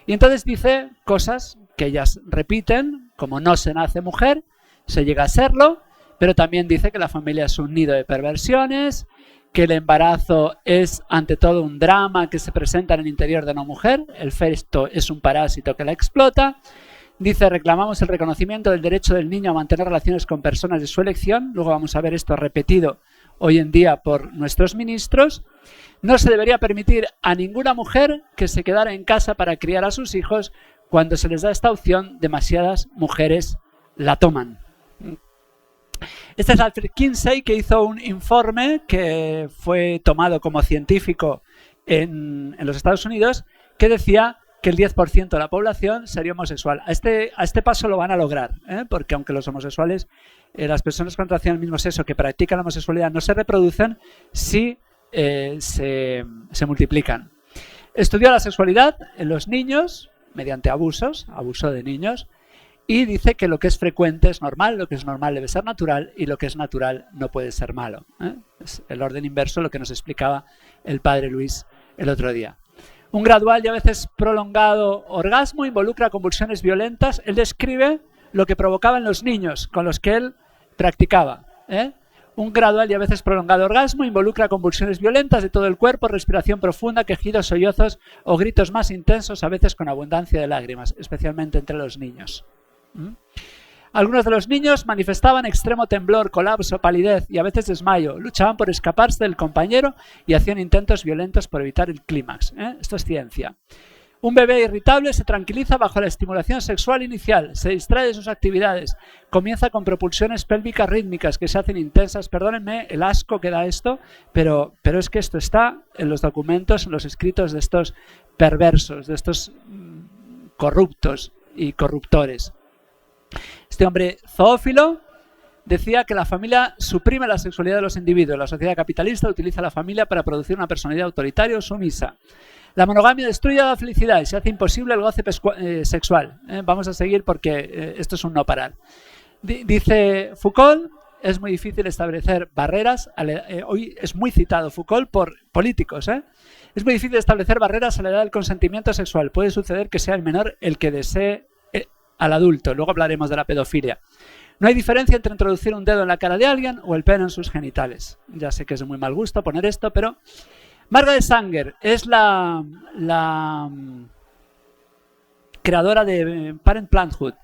y entonces dice cosas que ellas repiten, como no se nace mujer, se llega a serlo, pero también dice que la familia es un nido de perversiones, que el embarazo es ante todo un drama que se presenta en el interior de una mujer, el feto es un parásito que la explota. Dice, reclamamos el reconocimiento del derecho del niño a mantener relaciones con personas de su elección. Luego vamos a ver esto repetido hoy en día por nuestros ministros. No se debería permitir a ninguna mujer que se quedara en casa para criar a sus hijos. Cuando se les da esta opción, demasiadas mujeres la toman. Este es Alfred Kinsey, que hizo un informe que fue tomado como científico en los Estados Unidos, que decía que el 10% de la población sería homosexual. A este paso lo van a lograr, porque aunque los homosexuales, las personas con atracción al mismo sexo que practican la homosexualidad no se reproducen, sí se multiplican. Estudió la sexualidad en los niños mediante abuso de niños, y dice que lo que es frecuente es normal, lo que es normal debe ser natural y lo que es natural no puede ser malo. Es el orden inverso, lo que nos explicaba el padre Luis el otro día. Un gradual y a veces prolongado orgasmo involucra convulsiones violentas. Él describe lo que provocaba en los niños con los que él practicaba. Un gradual y a veces prolongado orgasmo involucra convulsiones violentas de todo el cuerpo, respiración profunda, quejidos, sollozos o gritos más intensos, a veces con abundancia de lágrimas, especialmente entre los niños. Algunos de los niños manifestaban extremo temblor, colapso, palidez y a veces desmayo. Luchaban por escaparse del compañero y hacían intentos violentos por evitar el clímax. Esto es ciencia. Un bebé irritable se tranquiliza bajo la estimulación sexual inicial, se distrae de sus actividades, comienza con propulsiones pélvicas rítmicas que se hacen intensas. Perdónenme el asco que da esto, pero es que esto está en los documentos, en los escritos de estos perversos, de estos corruptos y corruptores. Este hombre zoófilo decía que la familia suprime la sexualidad de los individuos. La sociedad capitalista utiliza la familia para producir una personalidad autoritaria o sumisa. La monogamia destruye la felicidad y se hace imposible el goce sexual. Vamos a seguir porque esto es un no parar. Dice Foucault, es muy difícil establecer barreras. Hoy es muy citado Foucault por políticos. Es muy difícil establecer barreras a la edad del consentimiento sexual. Puede suceder que sea el menor el que desee al adulto. Luego hablaremos de la pedofilia. No hay diferencia entre introducir un dedo en la cara de alguien o el pene en sus genitales. Ya sé que es de muy mal gusto poner esto, pero Margaret Sanger es la creadora de Parent Parenthood.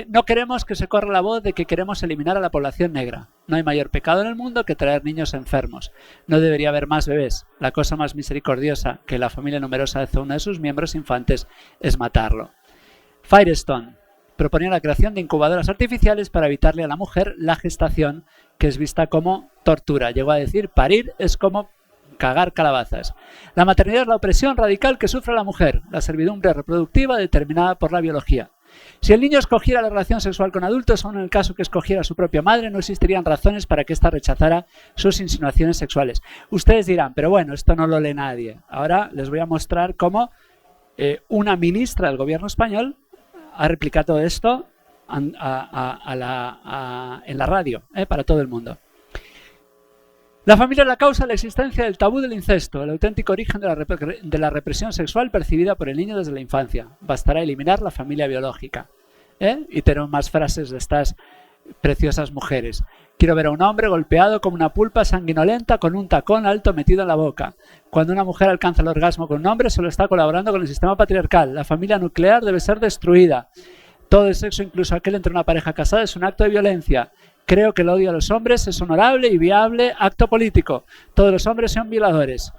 No queremos que se corra la voz de que queremos eliminar a la población negra. No hay mayor pecado en el mundo que traer niños enfermos. No debería haber más bebés. La cosa más misericordiosa que la familia numerosa hace a uno de sus miembros infantes es matarlo. Firestone proponía la creación de incubadoras artificiales para evitarle a la mujer la gestación, que es vista como tortura. Llegó a decir, parir es como cagar calabazas. La maternidad es la opresión radical que sufre la mujer, la servidumbre reproductiva determinada por la biología. Si el niño escogiera la relación sexual con adultos, aun en el caso que escogiera a su propia madre, no existirían razones para que ésta rechazara sus insinuaciones sexuales. Ustedes dirán, pero bueno, esto no lo lee nadie. Ahora les voy a mostrar cómo una ministra del gobierno español ha replicado esto en la radio, para todo el mundo. La familia es la causa de la existencia del tabú del incesto, el auténtico origen de la represión sexual percibida por el niño desde la infancia. Bastará eliminar la familia biológica. Y tenemos más frases de estas preciosas mujeres. Quiero ver a un hombre golpeado como una pulpa sanguinolenta con un tacón alto metido en la boca. Cuando una mujer alcanza el orgasmo con un hombre, solo está colaborando con el sistema patriarcal. La familia nuclear debe ser destruida. Todo el sexo, incluso aquel entre una pareja casada, es un acto de violencia. Creo que el odio a los hombres es honorable y viable acto político. Todos los hombres son violadores.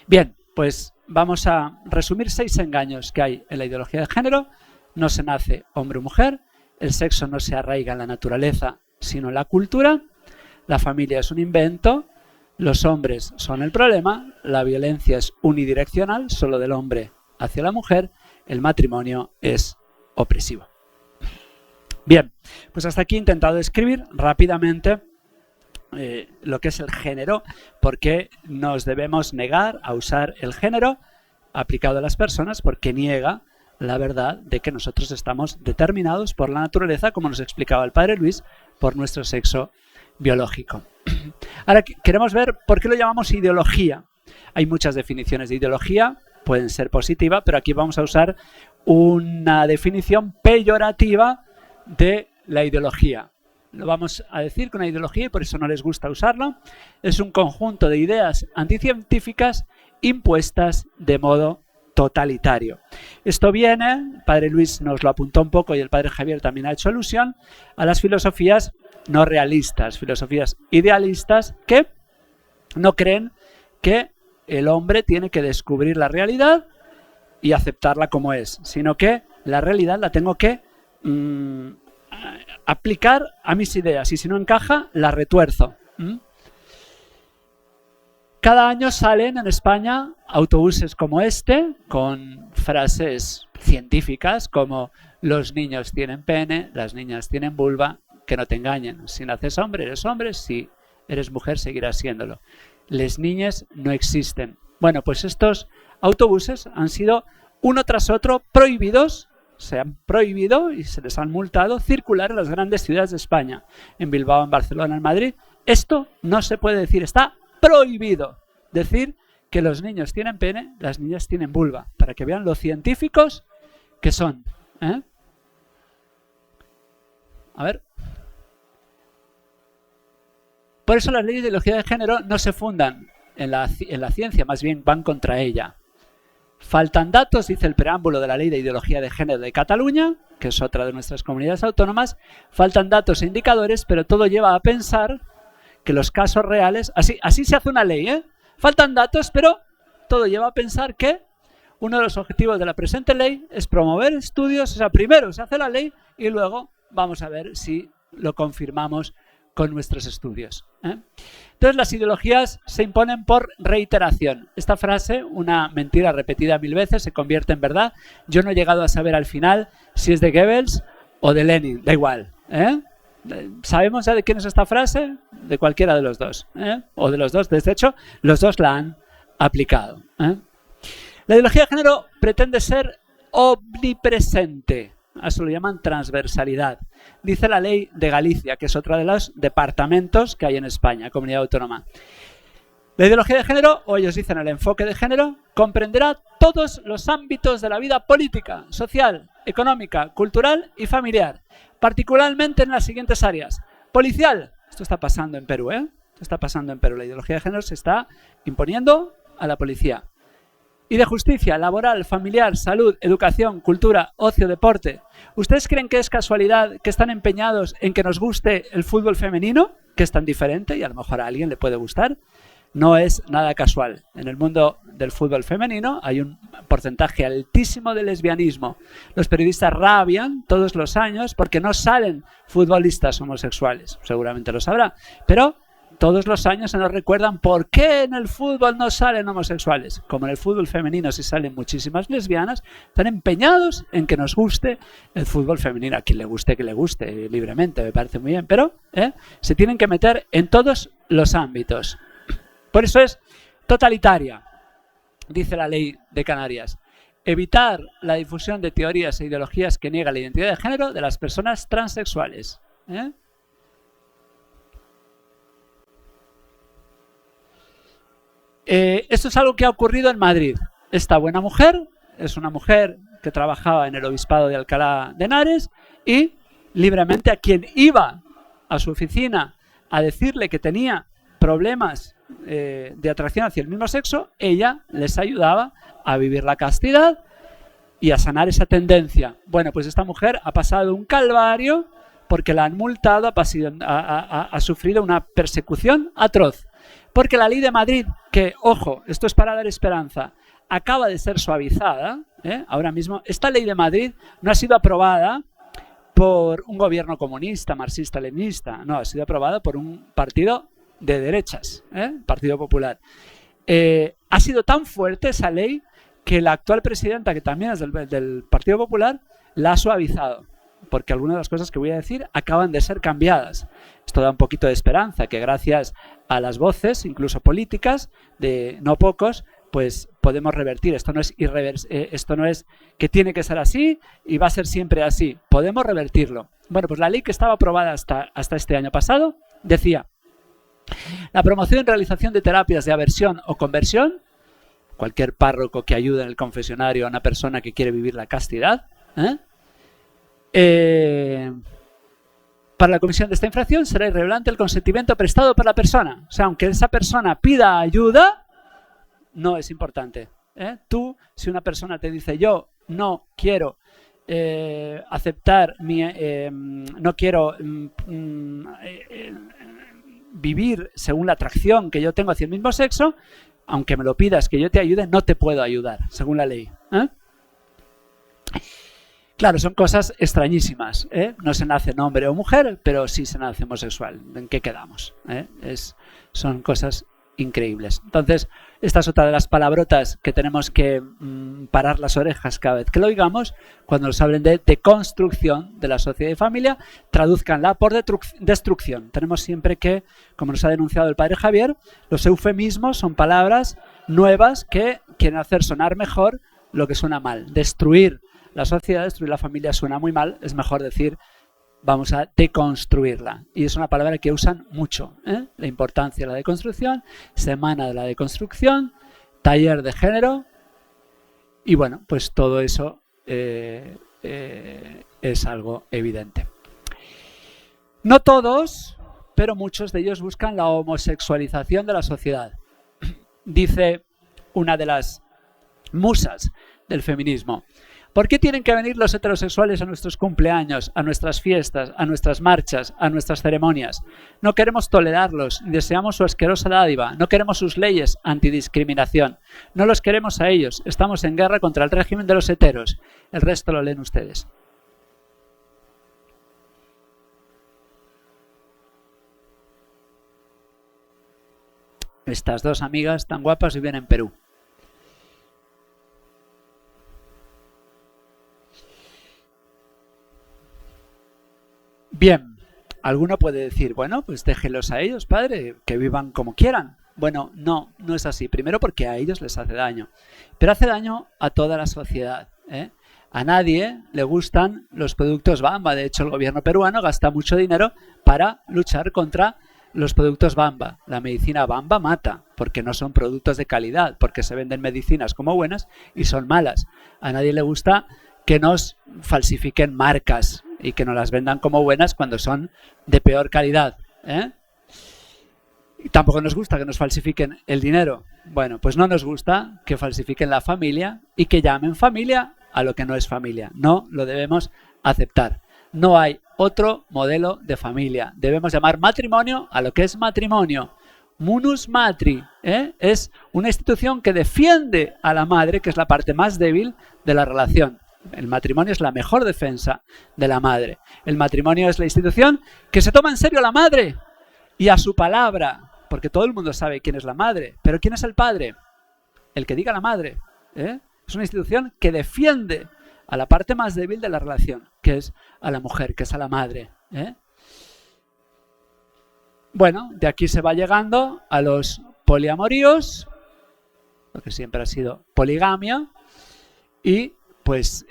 Bien, pues vamos a resumir 6 engaños que hay en la ideología de género. No se nace hombre o mujer. El sexo no se arraiga en la naturaleza, sino en la cultura. La familia es un invento. Los hombres son el problema. La violencia es unidireccional, solo del hombre hacia la mujer. El matrimonio es opresivo. Bien, pues hasta aquí he intentado describir rápidamente lo que es el género, porque nos debemos negar a usar el género aplicado a las personas, porque niega la verdad de que nosotros estamos determinados por la naturaleza, como nos explicaba el padre Luis, por nuestro sexo biológico. Ahora queremos ver por qué lo llamamos ideología. Hay muchas definiciones de ideología, pueden ser positivas, pero aquí vamos a usar una definición peyorativa de la ideología. Lo vamos a decir con una ideología y por eso no les gusta usarlo. Es un conjunto de ideas anticientíficas impuestas de modo totalitario. Esto viene, el padre Luis nos lo apuntó un poco y el padre Javier también ha hecho alusión a las filosofías no realistas, filosofías idealistas que no creen que el hombre tiene que descubrir la realidad y aceptarla como es, sino que la realidad la tengo que aplicar a mis ideas y si no encaja, la retuerzo. Cada año salen en España autobuses como este, con frases científicas como los niños tienen pene, las niñas tienen vulva, que no te engañen. Si naces hombre, eres hombre, si eres mujer, seguirás siéndolo. Les niñas no existen. Bueno, pues estos autobuses han sido uno tras otro prohibidos, se han prohibido y se les han multado circular en las grandes ciudades de España, en Bilbao, en Barcelona, en Madrid. Esto no se puede decir, está prohibido decir que los niños tienen pene, las niñas tienen vulva, para que vean lo científicos que son. A ver. Por eso las leyes de ideología de género no se fundan en la ciencia, más bien van contra ella. Faltan datos, dice el preámbulo de la Ley de Ideología de Género de Cataluña, que es otra de nuestras comunidades autónomas, faltan datos e indicadores, pero todo lleva a pensar que los casos reales, así se hace una ley, faltan datos, pero todo lleva a pensar que uno de los objetivos de la presente ley es promover estudios, o sea, primero se hace la ley y luego vamos a ver si lo confirmamos con nuestros estudios. Entonces las ideologías se imponen por reiteración. Esta frase, una mentira repetida 1000 veces, se convierte en verdad. Yo no he llegado a saber al final si es de Goebbels o de Lenin, da igual. ¿Sabemos ya de quién es esta frase? De cualquiera de los dos. O de los dos, de hecho, los dos la han aplicado. La ideología de género pretende ser omnipresente. A eso lo llaman transversalidad. Dice la ley de Galicia, que es otro de los departamentos que hay en España, comunidad autónoma. La ideología de género, o ellos dicen el enfoque de género, comprenderá todos los ámbitos de la vida política, social, económica, cultural y familiar, particularmente en las siguientes áreas. Policial, esto está pasando en Perú, Esto está pasando en Perú. La ideología de género se está imponiendo a la policía. Y de justicia, laboral, familiar, salud, educación, cultura, ocio, deporte. ¿Ustedes creen que es casualidad que están empeñados en que nos guste el fútbol femenino, que es tan diferente y a lo mejor a alguien le puede gustar? No es nada casual. En el mundo del fútbol femenino hay un porcentaje altísimo de lesbianismo. Los periodistas rabian todos los años porque no salen futbolistas homosexuales. Seguramente lo sabrá, pero todos los años se nos recuerdan por qué en el fútbol no salen homosexuales. Como en el fútbol femenino sí salen muchísimas lesbianas, están empeñados en que nos guste el fútbol femenino. A quien le guste, que le guste, libremente, me parece muy bien. Pero se tienen que meter en todos los ámbitos. Por eso es totalitaria, dice la ley de Canarias. Evitar la difusión de teorías e ideologías que niegan la identidad de género de las personas transexuales. Esto es algo que ha ocurrido en Madrid. Esta buena mujer es una mujer que trabajaba en el obispado de Alcalá de Henares y libremente a quien iba a su oficina a decirle que tenía problemas de atracción hacia el mismo sexo, ella les ayudaba a vivir la castidad y a sanar esa tendencia. Bueno, pues esta mujer ha pasado un calvario porque la han multado, ha sufrido una persecución atroz. Porque la ley de Madrid, que, ojo, esto es para dar esperanza, acaba de ser suavizada, ahora mismo, esta ley de Madrid no ha sido aprobada por un gobierno comunista, marxista-leninista, no, ha sido aprobada por un partido de derechas, Partido Popular. Ha sido tan fuerte esa ley que la actual presidenta, que también es del Partido Popular, la ha suavizado. porque algunas de las cosas que voy a decir acaban de ser cambiadas. Esto da un poquito de esperanza, que gracias a las voces, incluso políticas, de no pocos, pues podemos revertir. Esto no es que tiene que ser así y va a ser siempre así. Podemos revertirlo. Bueno, pues la ley que estaba aprobada hasta este año pasado decía: la promoción y realización de terapias de aversión o conversión, cualquier párroco que ayude en el confesionario a una persona que quiere vivir la castidad, para la comisión de esta infracción será irrelevante el consentimiento prestado por la persona. O sea, aunque esa persona pida ayuda, no es importante. Tú, si una persona te dice: yo no quiero aceptar no quiero vivir según la atracción que yo tengo hacia el mismo sexo, aunque me lo pidas que yo te ayude, no te puedo ayudar, según la ley. Claro, son cosas extrañísimas. No se nace hombre o mujer, pero sí se nace homosexual. ¿En qué quedamos? Son cosas increíbles. Entonces, esta es otra de las palabrotas que tenemos que parar las orejas cada vez que lo oigamos. Cuando nos hablen de deconstrucción de la sociedad y familia, tradúzcanla por destrucción. Tenemos siempre que, como nos ha denunciado el padre Javier, los eufemismos son palabras nuevas que quieren hacer sonar mejor lo que suena mal. Destruir la sociedad, destruir la familia suena muy mal. Es mejor decir: vamos a deconstruirla. Y es una palabra que usan mucho. La importancia de la deconstrucción, semana de la deconstrucción, taller de género. Y bueno, pues todo eso es algo evidente. No todos, pero muchos de ellos buscan la homosexualización de la sociedad. Dice una de las musas del feminismo: ¿por qué tienen que venir los heterosexuales a nuestros cumpleaños, a nuestras fiestas, a nuestras marchas, a nuestras ceremonias? No queremos tolerarlos, ni deseamos su asquerosa dádiva, no queremos sus leyes antidiscriminación, no los queremos a ellos, estamos en guerra contra el régimen de los heteros. El resto lo leen ustedes. Estas dos amigas tan guapas viven en Perú. Bien, alguno puede decir: bueno, pues déjenlos a ellos, padre, que vivan como quieran. Bueno, no es así. Primero, porque a ellos les hace daño. Pero hace daño a toda la sociedad. A nadie le gustan los productos Bamba. De hecho, el gobierno peruano gasta mucho dinero para luchar contra los productos Bamba. La medicina Bamba mata, porque no son productos de calidad, porque se venden medicinas como buenas y son malas. A nadie le gusta que nos falsifiquen marcas y que nos las vendan como buenas cuando son de peor calidad. Y tampoco nos gusta que nos falsifiquen el dinero. Bueno, pues no nos gusta que falsifiquen la familia y que llamen familia a lo que no es familia. No lo debemos aceptar. No hay otro modelo de familia. Debemos llamar matrimonio a lo que es matrimonio. Munus matri, es una institución que defiende a la madre, que es la parte más débil de la relación. El matrimonio es la mejor defensa de la madre. El matrimonio es la institución que se toma en serio a la madre y a su palabra, porque todo el mundo sabe quién es la madre, pero ¿quién es el padre? El que diga la madre. Es una institución que defiende a la parte más débil de la relación, que es a la mujer, que es a la madre. Bueno, de aquí se va llegando a los poliamoríos, lo que siempre ha sido poligamia, y pues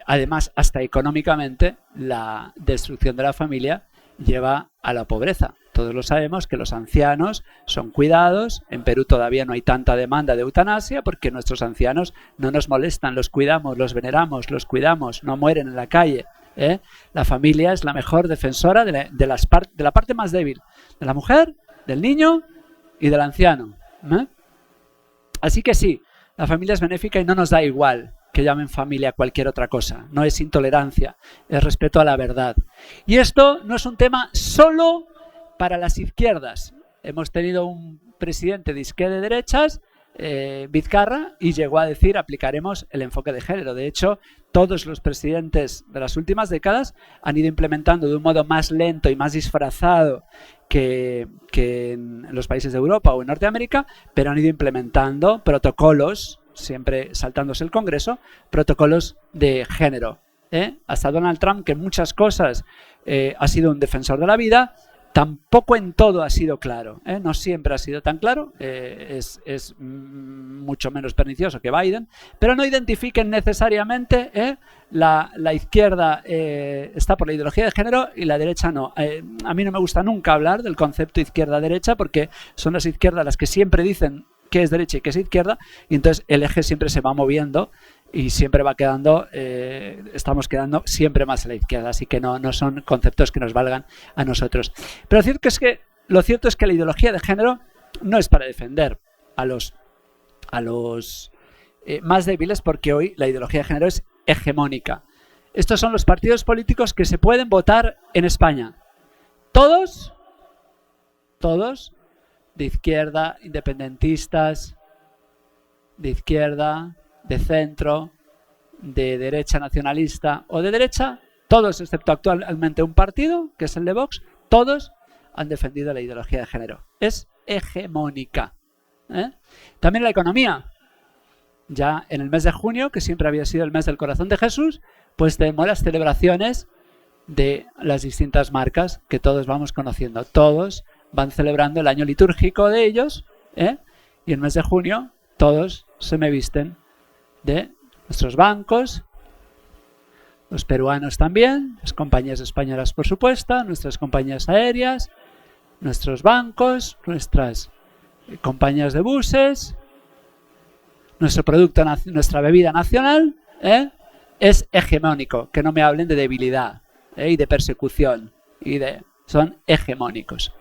además hasta económicamente la destrucción de la familia lleva a la pobreza. Todos lo sabemos que los ancianos son cuidados. En Perú todavía no hay tanta demanda de eutanasia porque nuestros ancianos no nos molestan, los cuidamos, los veneramos, los cuidamos, no mueren en la calle. La familia es la mejor defensora de la parte más débil, de la mujer, del niño y del anciano. Así que sí, la familia es benéfica y no nos da igual que llamen familia a cualquier otra cosa. No es intolerancia, es respeto a la verdad. Y esto no es un tema solo para las izquierdas. Hemos tenido un presidente de izquierda y derechas, Vizcarra, y llegó a decir: aplicaremos el enfoque de género. De hecho, todos los presidentes de las últimas décadas han ido implementando de un modo más lento y más disfrazado que en los países de Europa o en Norteamérica, pero han ido implementando protocolos, siempre saltándose el Congreso, protocolos de género. hasta Donald Trump, que en muchas cosas ha sido un defensor de la vida, tampoco en todo ha sido claro, no siempre ha sido tan claro, es mucho menos pernicioso que Biden, pero no identifiquen necesariamente la izquierda está por la ideología de género y la derecha no. A mí no me gusta nunca hablar del concepto izquierda-derecha porque son las izquierdas las que siempre dicen qué es derecha y qué es izquierda, y entonces el eje siempre se va moviendo y siempre va quedando, estamos quedando siempre más a la izquierda, así que no son conceptos que nos valgan a nosotros. Pero lo cierto es que la ideología de género no es para defender a los más débiles, porque hoy la ideología de género es hegemónica. Estos son los partidos políticos que se pueden votar en España. Todos de izquierda, independentistas, de izquierda, de centro, de derecha nacionalista o de derecha, todos excepto actualmente un partido, que es el de Vox, todos han defendido la ideología de género. Es hegemónica. También la economía. Ya en el mes de junio, que siempre había sido el mes del corazón de Jesús, pues tenemos las celebraciones de las distintas marcas que todos vamos conociendo. Todos van celebrando el año litúrgico de ellos, y en el mes de junio todos se me visten de nuestros bancos, los peruanos también, las compañías españolas por supuesto, nuestras compañías aéreas, nuestros bancos, nuestras compañías de buses, nuestro producto, nuestra bebida nacional, es hegemónico. Que no me hablen de debilidad y de persecución, son hegemónicos.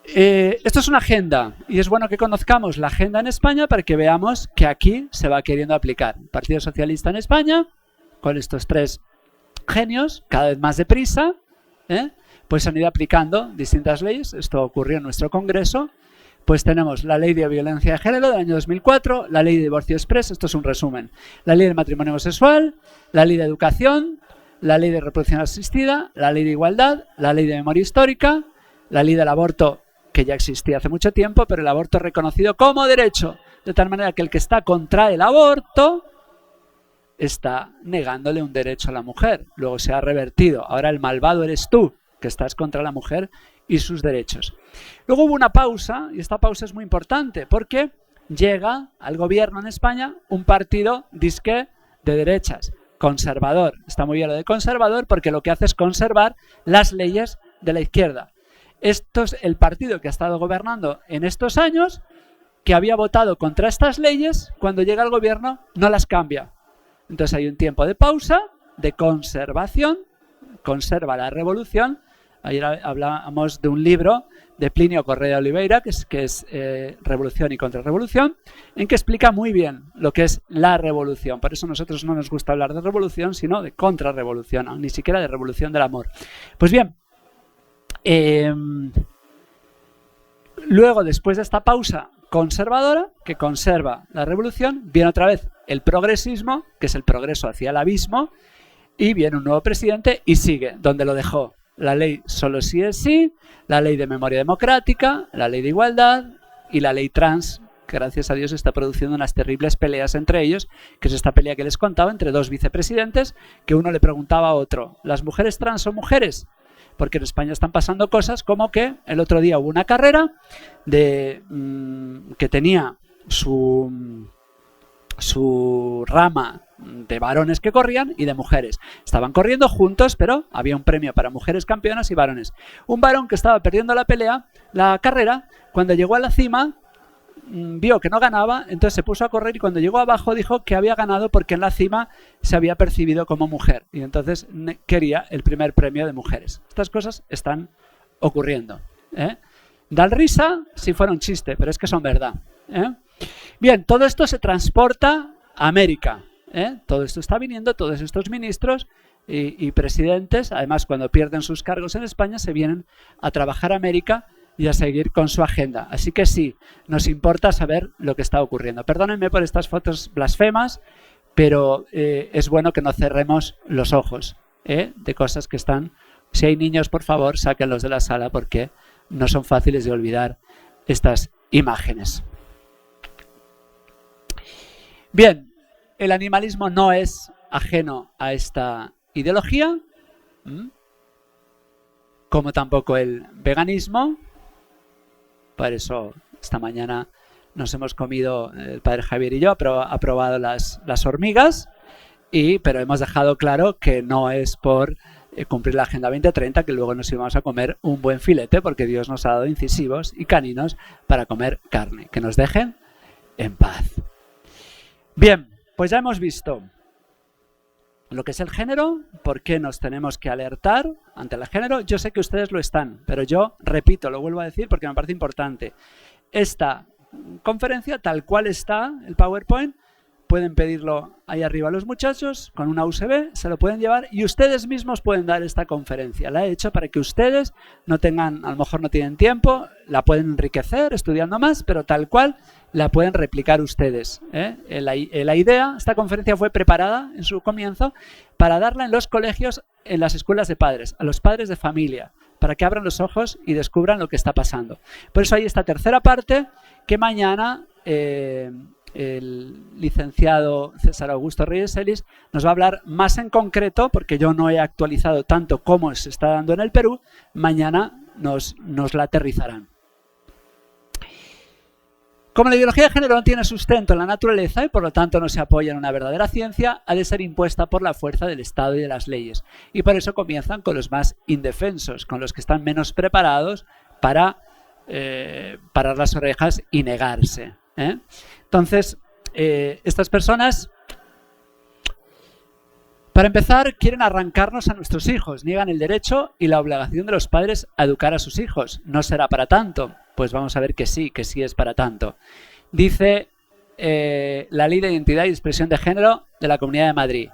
Esto es una agenda y es bueno que conozcamos la agenda en España para que veamos que aquí se va queriendo aplicar. El Partido Socialista en España, con estos tres genios, cada vez más deprisa, pues han ido aplicando distintas leyes. Esto ocurrió en nuestro Congreso. Pues tenemos la Ley de Violencia de Género del año 2004, la Ley de Divorcio Express, esto es un resumen, la Ley del Matrimonio Homosexual, la Ley de Educación, la Ley de Reproducción Asistida, la Ley de Igualdad, la Ley de Memoria Histórica, la Ley del Aborto, que ya existía hace mucho tiempo, pero el aborto es reconocido como derecho, de tal manera que el que está contra el aborto está negándole un derecho a la mujer. Luego se ha revertido. Ahora el malvado eres tú, que estás contra la mujer y sus derechos. Luego hubo una pausa, y esta pausa es muy importante, porque llega al gobierno en España un partido disque de derechas, conservador. Está muy bien lo de conservador porque lo que hace es conservar las leyes de la izquierda. Esto es el partido que ha estado gobernando en estos años, que había votado contra estas leyes, cuando llega al gobierno no las cambia. Entonces hay un tiempo de pausa, de conservación, conserva la revolución. Ayer hablábamos de un libro de Plinio Correa de Oliveira, que es Revolución y Contrarrevolución, en que explica muy bien lo que es la revolución. Por eso a nosotros no nos gusta hablar de revolución, sino de contrarrevolución, ni siquiera de revolución del amor. Pues bien, luego, después de esta pausa conservadora, que conserva la revolución, viene otra vez el progresismo, que es el progreso hacia el abismo, y viene un nuevo presidente y sigue donde lo dejó. La ley solo sí es sí, la ley de memoria democrática, la ley de igualdad y la ley trans, que gracias a Dios está produciendo unas terribles peleas entre ellos, que es esta pelea que les contaba entre dos vicepresidentes, que uno le preguntaba a otro, ¿las mujeres trans son mujeres? Porque en España están pasando cosas como que el otro día hubo una carrera que tenía su rama de varones que corrían y de mujeres. Estaban corriendo juntos, pero había un premio para mujeres campeonas y varones. Un varón que estaba perdiendo la carrera, cuando llegó a la cima, vio que no ganaba, entonces se puso a correr y cuando llegó abajo dijo que había ganado porque en la cima se había percibido como mujer y entonces quería el primer premio de mujeres. Estas cosas están ocurriendo. Dan risa si fuera un chiste, pero es que son verdad. Bien, todo esto se transporta a América. Todo esto está viniendo, todos estos ministros y presidentes, además cuando pierden sus cargos en España, se vienen a trabajar a América y a seguir con su agenda. Así que sí, nos importa saber lo que está ocurriendo. Perdónenme por estas fotos blasfemas, pero es bueno que no cerremos los ojos de cosas que están... Si hay niños, por favor, sáquenlos de la sala porque no son fáciles de olvidar estas imágenes. Bien, el animalismo no es ajeno a esta ideología, como tampoco el veganismo. Por eso esta mañana nos hemos comido, el padre Javier y yo, ha probado las hormigas, pero hemos dejado claro que no es por cumplir la Agenda 2030 que luego nos íbamos a comer un buen filete, porque Dios nos ha dado incisivos y caninos para comer carne. Que nos dejen en paz. Bien, pues ya hemos visto lo que es el género, por qué nos tenemos que alertar ante el género. Yo sé que ustedes lo están, pero yo repito, lo vuelvo a decir porque me parece importante. Esta conferencia, tal cual está el PowerPoint, pueden pedirlo ahí arriba a los muchachos con una USB, se lo pueden llevar y ustedes mismos pueden dar esta conferencia. La he hecho para que ustedes no tengan, a lo mejor no tienen tiempo, la pueden enriquecer estudiando más, pero tal cual la pueden replicar ustedes. La idea, esta conferencia fue preparada en su comienzo para darla en los colegios, en las escuelas de padres, a los padres de familia, para que abran los ojos y descubran lo que está pasando. Por eso hay esta tercera parte que mañana el licenciado César Augusto Reyes Celis nos va a hablar más en concreto, porque yo no he actualizado tanto cómo se está dando en el Perú. Mañana nos la aterrizarán. Como la ideología de género no tiene sustento en la naturaleza y por lo tanto no se apoya en una verdadera ciencia, ha de ser impuesta por la fuerza del Estado y de las leyes. Y por eso comienzan con los más indefensos, con los que están menos preparados para parar las orejas y negarse. Entonces, estas personas, para empezar, quieren arrancarnos a nuestros hijos, niegan el derecho y la obligación de los padres a educar a sus hijos. ¿No será para tanto? Pues vamos a ver que sí es para tanto. Dice la Ley de Identidad y Expresión de Género de la Comunidad de Madrid.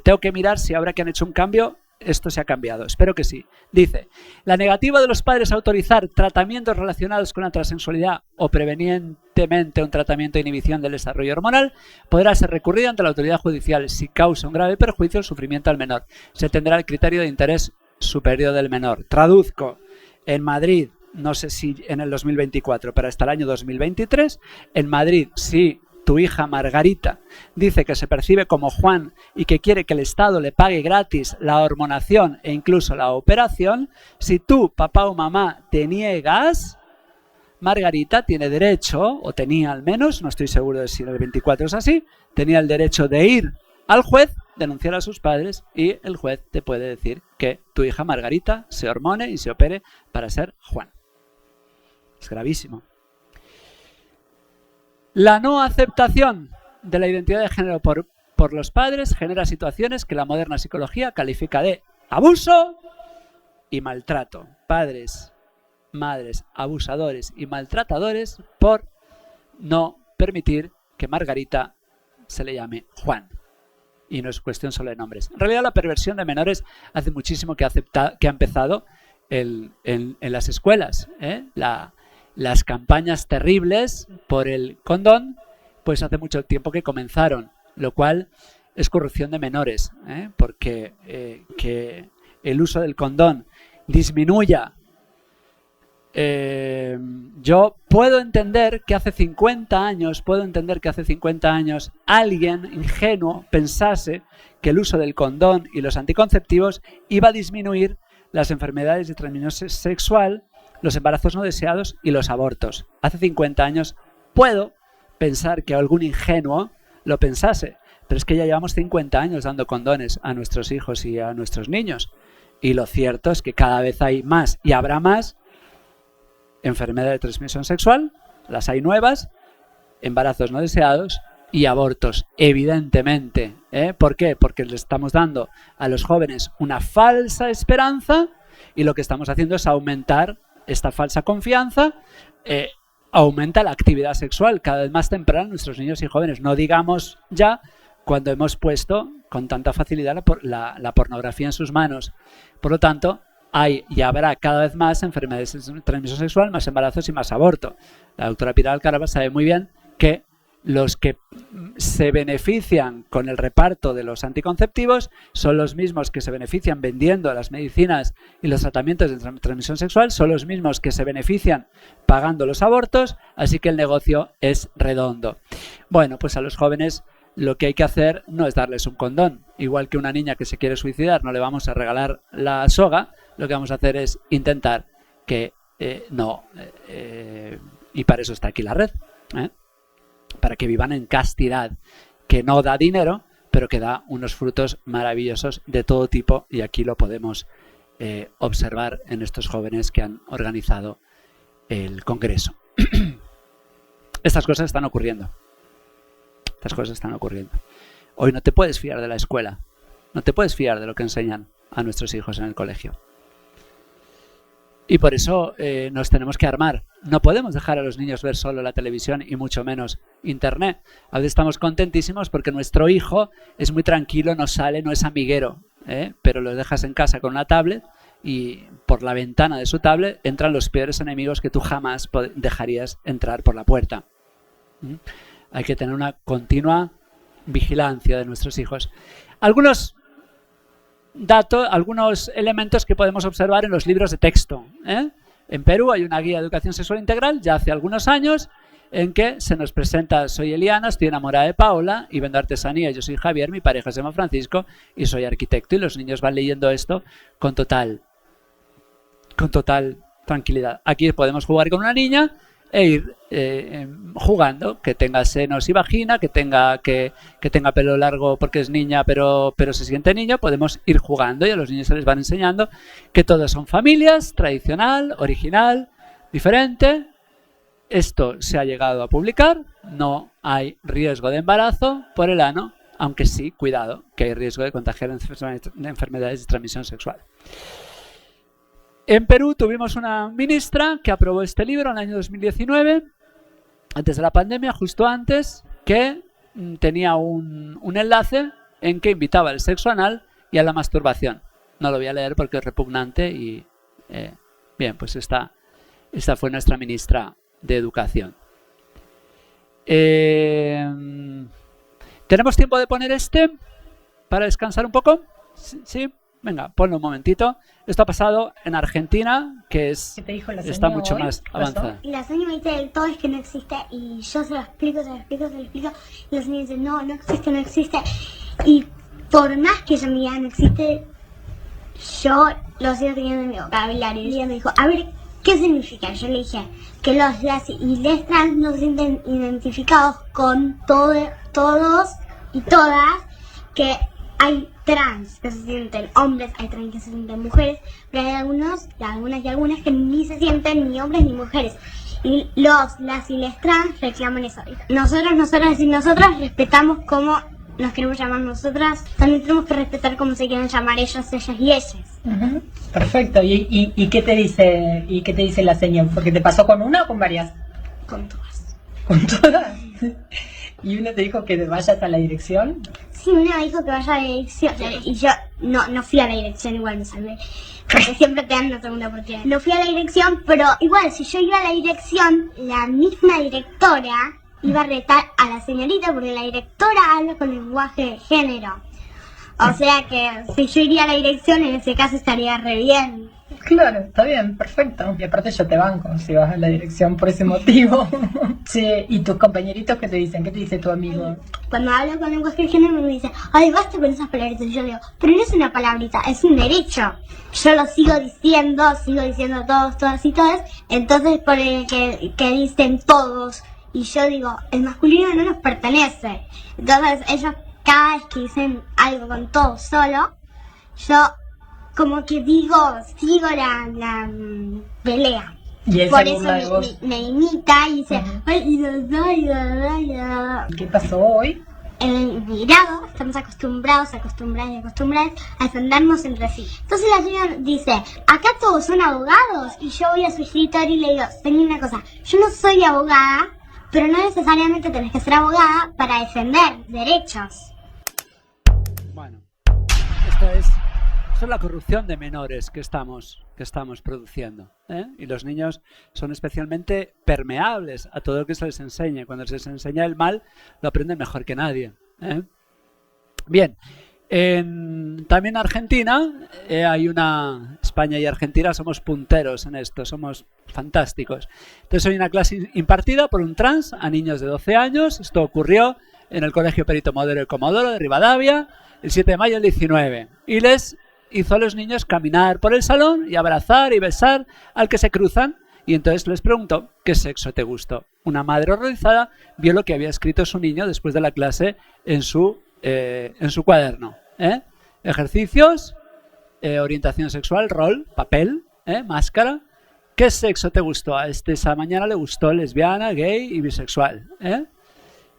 Tengo que mirar si ahora que han hecho un cambio, esto se ha cambiado. Espero que sí. Dice, la negativa de los padres a autorizar tratamientos relacionados con la transexualidad o prevenientemente un tratamiento de inhibición del desarrollo hormonal podrá ser recurrida ante la autoridad judicial si causa un grave perjuicio o sufrimiento al menor. Se tendrá el criterio de interés superior del menor. Traduzco, en Madrid, no sé si en el 2024, pero hasta el año 2023, en Madrid, si tu hija Margarita dice que se percibe como Juan y que quiere que el Estado le pague gratis la hormonación e incluso la operación, si tú, papá o mamá, te niegas, Margarita tiene derecho, o tenía al menos, no estoy seguro de si en el 24 es así, tenía el derecho de ir al juez, denunciar a sus padres y el juez te puede decir que tu hija Margarita se hormone y se opere para ser Juan. Es gravísimo. La no aceptación de la identidad de género por los padres genera situaciones que la moderna psicología califica de abuso y maltrato. Padres, madres, abusadores y maltratadores por no permitir que Margarita se le llame Juan. Y no es cuestión solo de nombres. En realidad la perversión de menores hace muchísimo que ha empezado en las escuelas. Las campañas terribles por el condón, pues hace mucho tiempo que comenzaron, lo cual es corrupción de menores, porque que el uso del condón disminuya. Yo puedo entender que hace 50 años, alguien ingenuo pensase que el uso del condón y los anticonceptivos iba a disminuir las enfermedades de transmisión sexual, los embarazos no deseados y los abortos. Hace 50 años puedo pensar que algún ingenuo lo pensase, pero es que ya llevamos 50 años dando condones a nuestros hijos y a nuestros niños. Y lo cierto es que cada vez hay más y habrá más enfermedad de transmisión sexual, las hay nuevas, embarazos no deseados y abortos, evidentemente. ¿Por qué? Porque le estamos dando a los jóvenes una falsa esperanza y lo que estamos haciendo es aumentar esta falsa confianza, aumenta la actividad sexual cada vez más temprana en nuestros niños y jóvenes. No digamos ya cuando hemos puesto con tanta facilidad la pornografía en sus manos. Por lo tanto, hay y habrá cada vez más enfermedades de transmisión sexual, más embarazos y más aborto. La doctora Pilar Alcalá sabe muy bien que los que se benefician con el reparto de los anticonceptivos son los mismos que se benefician vendiendo las medicinas y los tratamientos de transmisión sexual, son los mismos que se benefician pagando los abortos, así que el negocio es redondo. Bueno, pues a los jóvenes lo que hay que hacer no es darles un condón. Igual que una niña que se quiere suicidar no le vamos a regalar la soga, lo que vamos a hacer es intentar que no. Y para eso está aquí la red, para que vivan en castidad, que no da dinero, pero que da unos frutos maravillosos de todo tipo, y aquí lo podemos observar en estos jóvenes que han organizado el congreso. Estas cosas están ocurriendo. Estas cosas están ocurriendo. Hoy no te puedes fiar de la escuela, no te puedes fiar de lo que enseñan a nuestros hijos en el colegio. Y por eso nos tenemos que armar. No podemos dejar a los niños ver solo la televisión y mucho menos internet. A veces estamos contentísimos porque nuestro hijo es muy tranquilo, no sale, no es amiguero, pero lo dejas en casa con una tablet y por la ventana de su tablet entran los peores enemigos que tú jamás dejarías entrar por la puerta. Hay que tener una continua vigilancia de nuestros hijos. Algunos elementos que podemos observar en los libros de texto. En Perú hay una guía de educación sexual integral ya hace algunos años en que se nos presenta: soy Eliana, estoy enamorada de Paola y vendo artesanía, yo soy Javier, mi pareja se llama Francisco y soy arquitecto, y los niños van leyendo esto con total tranquilidad. Aquí podemos jugar con una niña e ir jugando, que tenga senos y vagina, que tenga pelo largo porque es niña pero se siente niño. Podemos ir jugando y a los niños se les van enseñando que todos son familias, tradicional, original, diferente. Esto se ha llegado a publicar, no hay riesgo de embarazo por el ano, aunque sí, cuidado, que hay riesgo de contagiar enfermedades de transmisión sexual. En Perú tuvimos una ministra que aprobó este libro en el año 2019, antes de la pandemia, justo antes, que tenía un enlace en que invitaba al sexo anal y a la masturbación. No lo voy a leer porque es repugnante y... bien, pues esta fue nuestra ministra de Educación. ¿Tenemos tiempo de poner para descansar un poco? ¿Sí? Venga, ponlo un momentito. Esto ha pasado en Argentina, que está mucho más avanzada. Y la señora me dice, todo es que no existe, y yo se lo explico, y la señora dice, no existe. Y por más que ella me diga no existe, yo lo sigo teniendo en mi vocabulario. Y ella me dijo, a ver, ¿qué significa? Yo le dije que las y les trans no se sienten identificados con todos y todas, que hay trans que se sienten hombres, hay trans que se sienten mujeres, pero hay algunas que ni se sienten ni hombres ni mujeres. Y las y les trans reclaman eso. Nosotras respetamos cómo nos queremos llamar nosotras, también tenemos que respetar cómo se quieren llamar ellos, ellas y ellas. Perfecto. ¿Y qué te dice la señora? ¿Porque te pasó con una o con varias? Con todas. ¿Con todas? ¿Y una te dijo que vayas a la dirección? Sí, una dijo que vaya a la dirección y yo no fui a la dirección, igual me salvé. Porque siempre te dan una segunda oportunidad. No fui a la dirección, pero igual si yo iba a la dirección, la misma directora iba a retar a la señorita porque la directora habla con lenguaje de género. O sea que si yo iría a la dirección, en ese caso estaría re bien. Claro, está bien, perfecto. Y aparte yo te banco si vas a la dirección por ese motivo. Sí, ¿y tus compañeritos qué te dicen? ¿Qué te dice tu amigo? Cuando hablo con lenguaje de género me dice, ay, basta con esas palabritas. Y yo digo, pero no es una palabrita, es un derecho. Yo lo sigo diciendo todos, todas y todas. Entonces por el que dicen todos. Y yo digo, el masculino no nos pertenece. Entonces ellos cada vez que dicen algo con todo solo, yo como que sigo la pelea. Por eso me imita y dice, ay, ¿Qué pasó hoy? En mi grado estamos acostumbrados a defendernos entre sí. Entonces la señora dice, acá todos son abogados. Y yo voy a su escritorio y le digo, tenía una cosa, yo no soy abogada, pero no necesariamente tenés que ser abogada para defender derechos. Bueno, esto es la corrupción de menores que estamos produciendo, y los niños son especialmente permeables a todo lo que se les enseñe. Cuando se les enseña el mal, lo aprenden mejor que nadie. Bien, también en Argentina España y Argentina somos punteros en esto, somos fantásticos. Entonces hay una clase impartida por un trans a niños de 12 años, esto ocurrió en el Colegio Perito Modero y Comodoro de Rivadavia, el 7 de mayo del 19. Y les hizo a los niños caminar por el salón y abrazar y besar al que se cruzan. Y entonces les preguntó, ¿qué sexo te gustó? Una madre horrorizada vio lo que había escrito su niño después de la clase en su cuaderno. Ejercicios, orientación sexual, rol, papel, máscara. ¿Qué sexo te gustó? A esa mañana le gustó lesbiana, gay y bisexual.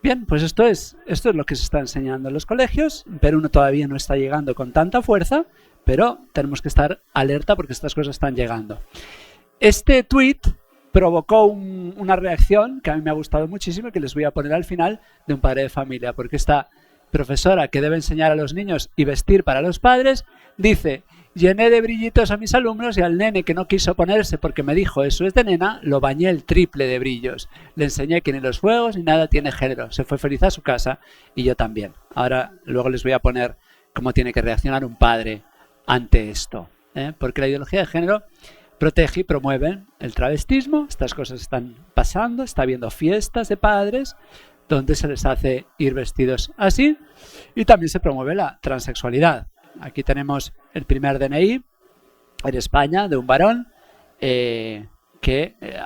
Bien, pues esto es lo que se está enseñando en los colegios. En Perú todavía no está llegando con tanta fuerza, pero tenemos que estar alerta porque estas cosas están llegando. Este tuit provocó una reacción que a mí me ha gustado muchísimo y que les voy a poner al final, de un padre de familia, porque esta profesora que debe enseñar a los niños y vestir para los padres dice: llené de brillitos a mis alumnos y al nene que no quiso ponerse porque me dijo eso es de nena, lo bañé el triple de brillos. Le enseñé que ni los fuegos ni nada tiene género. Se fue feliz a su casa y yo también. Ahora luego les voy a poner cómo tiene que reaccionar un padre ante esto. Porque la ideología de género protege y promueve el travestismo. Estas cosas están pasando. Está habiendo fiestas de padres donde se les hace ir vestidos así. Y también se promueve la transexualidad. Aquí tenemos el primer DNI en España de un varón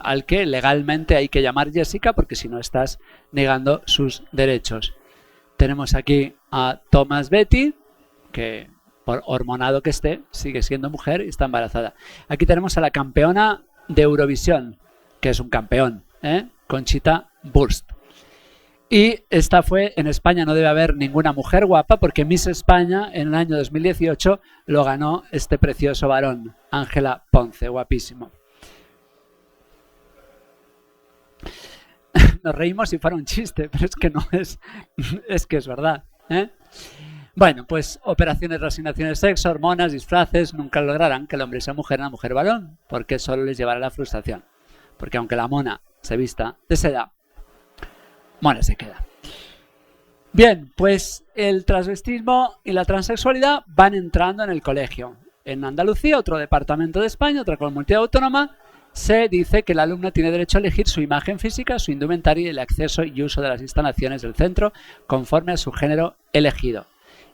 al que legalmente hay que llamar Jessica porque si no estás negando sus derechos. Tenemos aquí a Thomas Betty, que por hormonado que esté, sigue siendo mujer y está embarazada. Aquí tenemos a la campeona de Eurovisión, que es un campeón, Conchita Wurst. Y esta fue, en España no debe haber ninguna mujer guapa porque Miss España en el año 2018 lo ganó este precioso varón, Ángela Ponce, guapísimo. Nos reímos si fuera un chiste, pero es que no es que es verdad. Bueno, pues operaciones, reasignación de sexo, hormonas, disfraces, nunca lograrán que el hombre sea mujer y la mujer varón, porque solo les llevará a la frustración. Porque aunque la mona se vista de seda, mona se queda. Bien, pues el transvestismo y la transexualidad van entrando en el colegio. En Andalucía, otro departamento de España, otra comunidad autónoma, se dice que el alumno tiene derecho a elegir su imagen física, su indumentaria y el acceso y uso de las instalaciones del centro conforme a su género elegido.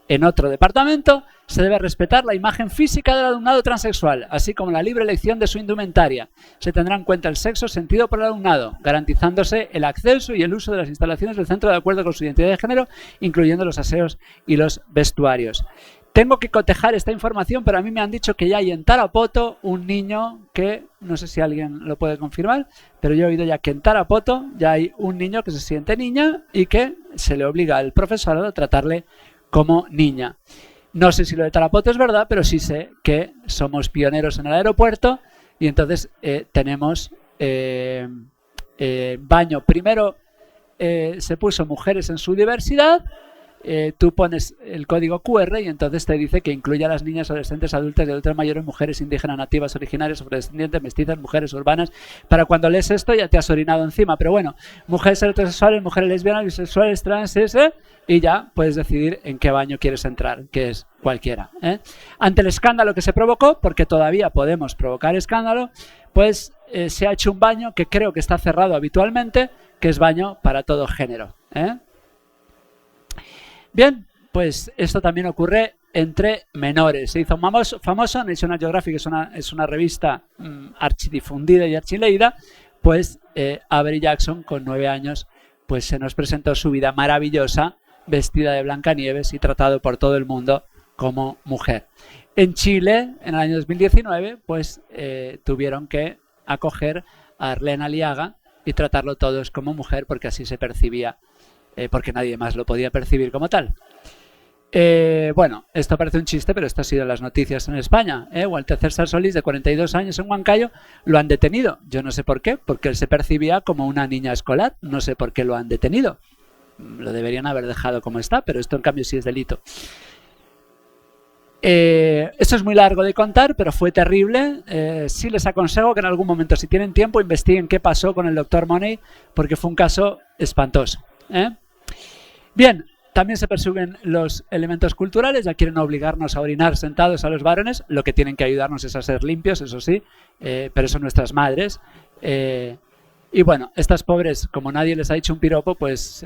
En otro departamento se debe respetar la imagen física del alumnado transexual, así como la libre elección de su indumentaria. Se tendrá en cuenta el sexo sentido por el alumnado, garantizándose el acceso y el uso de las instalaciones del centro de acuerdo con su identidad de género, incluyendo los aseos y los vestuarios. Tengo que cotejar esta información, pero a mí me han dicho que ya hay en Tarapoto un niño que, no sé si alguien lo puede confirmar, pero yo he oído ya que en Tarapoto ya hay un niño que se siente niña y que se le obliga al profesor a tratarle como niña. No sé si lo de Tarapoto es verdad, pero sí sé que somos pioneros en el aeropuerto y entonces tenemos baño. Primero se puso mujeres en su diversidad, tú pones el código QR y entonces te dice que incluye a las niñas, adolescentes, adultas y adultas mayores, mujeres indígenas, nativas, originarias, afrodescendientes, mestizas, mujeres urbanas. Para cuando lees esto ya te has orinado encima, pero bueno, mujeres heterosexuales, mujeres lesbianas, bisexuales, trans, y ya puedes decidir en qué baño quieres entrar, que es cualquiera. Ante el escándalo que se provocó, porque todavía podemos provocar escándalo, pues se ha hecho un baño que creo que está cerrado habitualmente, que es baño para todo género. Bien, pues esto también ocurre entre menores. Se hizo famoso, National Geographic es una revista archidifundida y archileída, pues Avery Jackson con 9 años pues se nos presentó su vida maravillosa, vestida de Blancanieves y tratado por todo el mundo como mujer. En Chile, en el año 2019, pues tuvieron que acoger a Arlene Aliaga y tratarlo todos como mujer porque así se percibía, porque nadie más lo podía percibir como tal. Bueno, esto parece un chiste, pero esto ha sido las noticias en España. Walter César Solís, de 42 años en Huancayo, lo han detenido. Yo no sé por qué, porque él se percibía como una niña escolar. No sé por qué lo han detenido. Lo deberían haber dejado como está, pero esto en cambio sí es delito. Esto es muy largo de contar, pero fue terrible. Sí les aconsejo que en algún momento, si tienen tiempo, investiguen qué pasó con el Dr. Money, porque fue un caso espantoso. Bien, también se persiguen los elementos culturales. Ya quieren obligarnos a orinar sentados a los varones. Lo que tienen que ayudarnos es a ser limpios, eso sí, pero son nuestras madres. Y bueno, estas pobres, como nadie les ha dicho un piropo, pues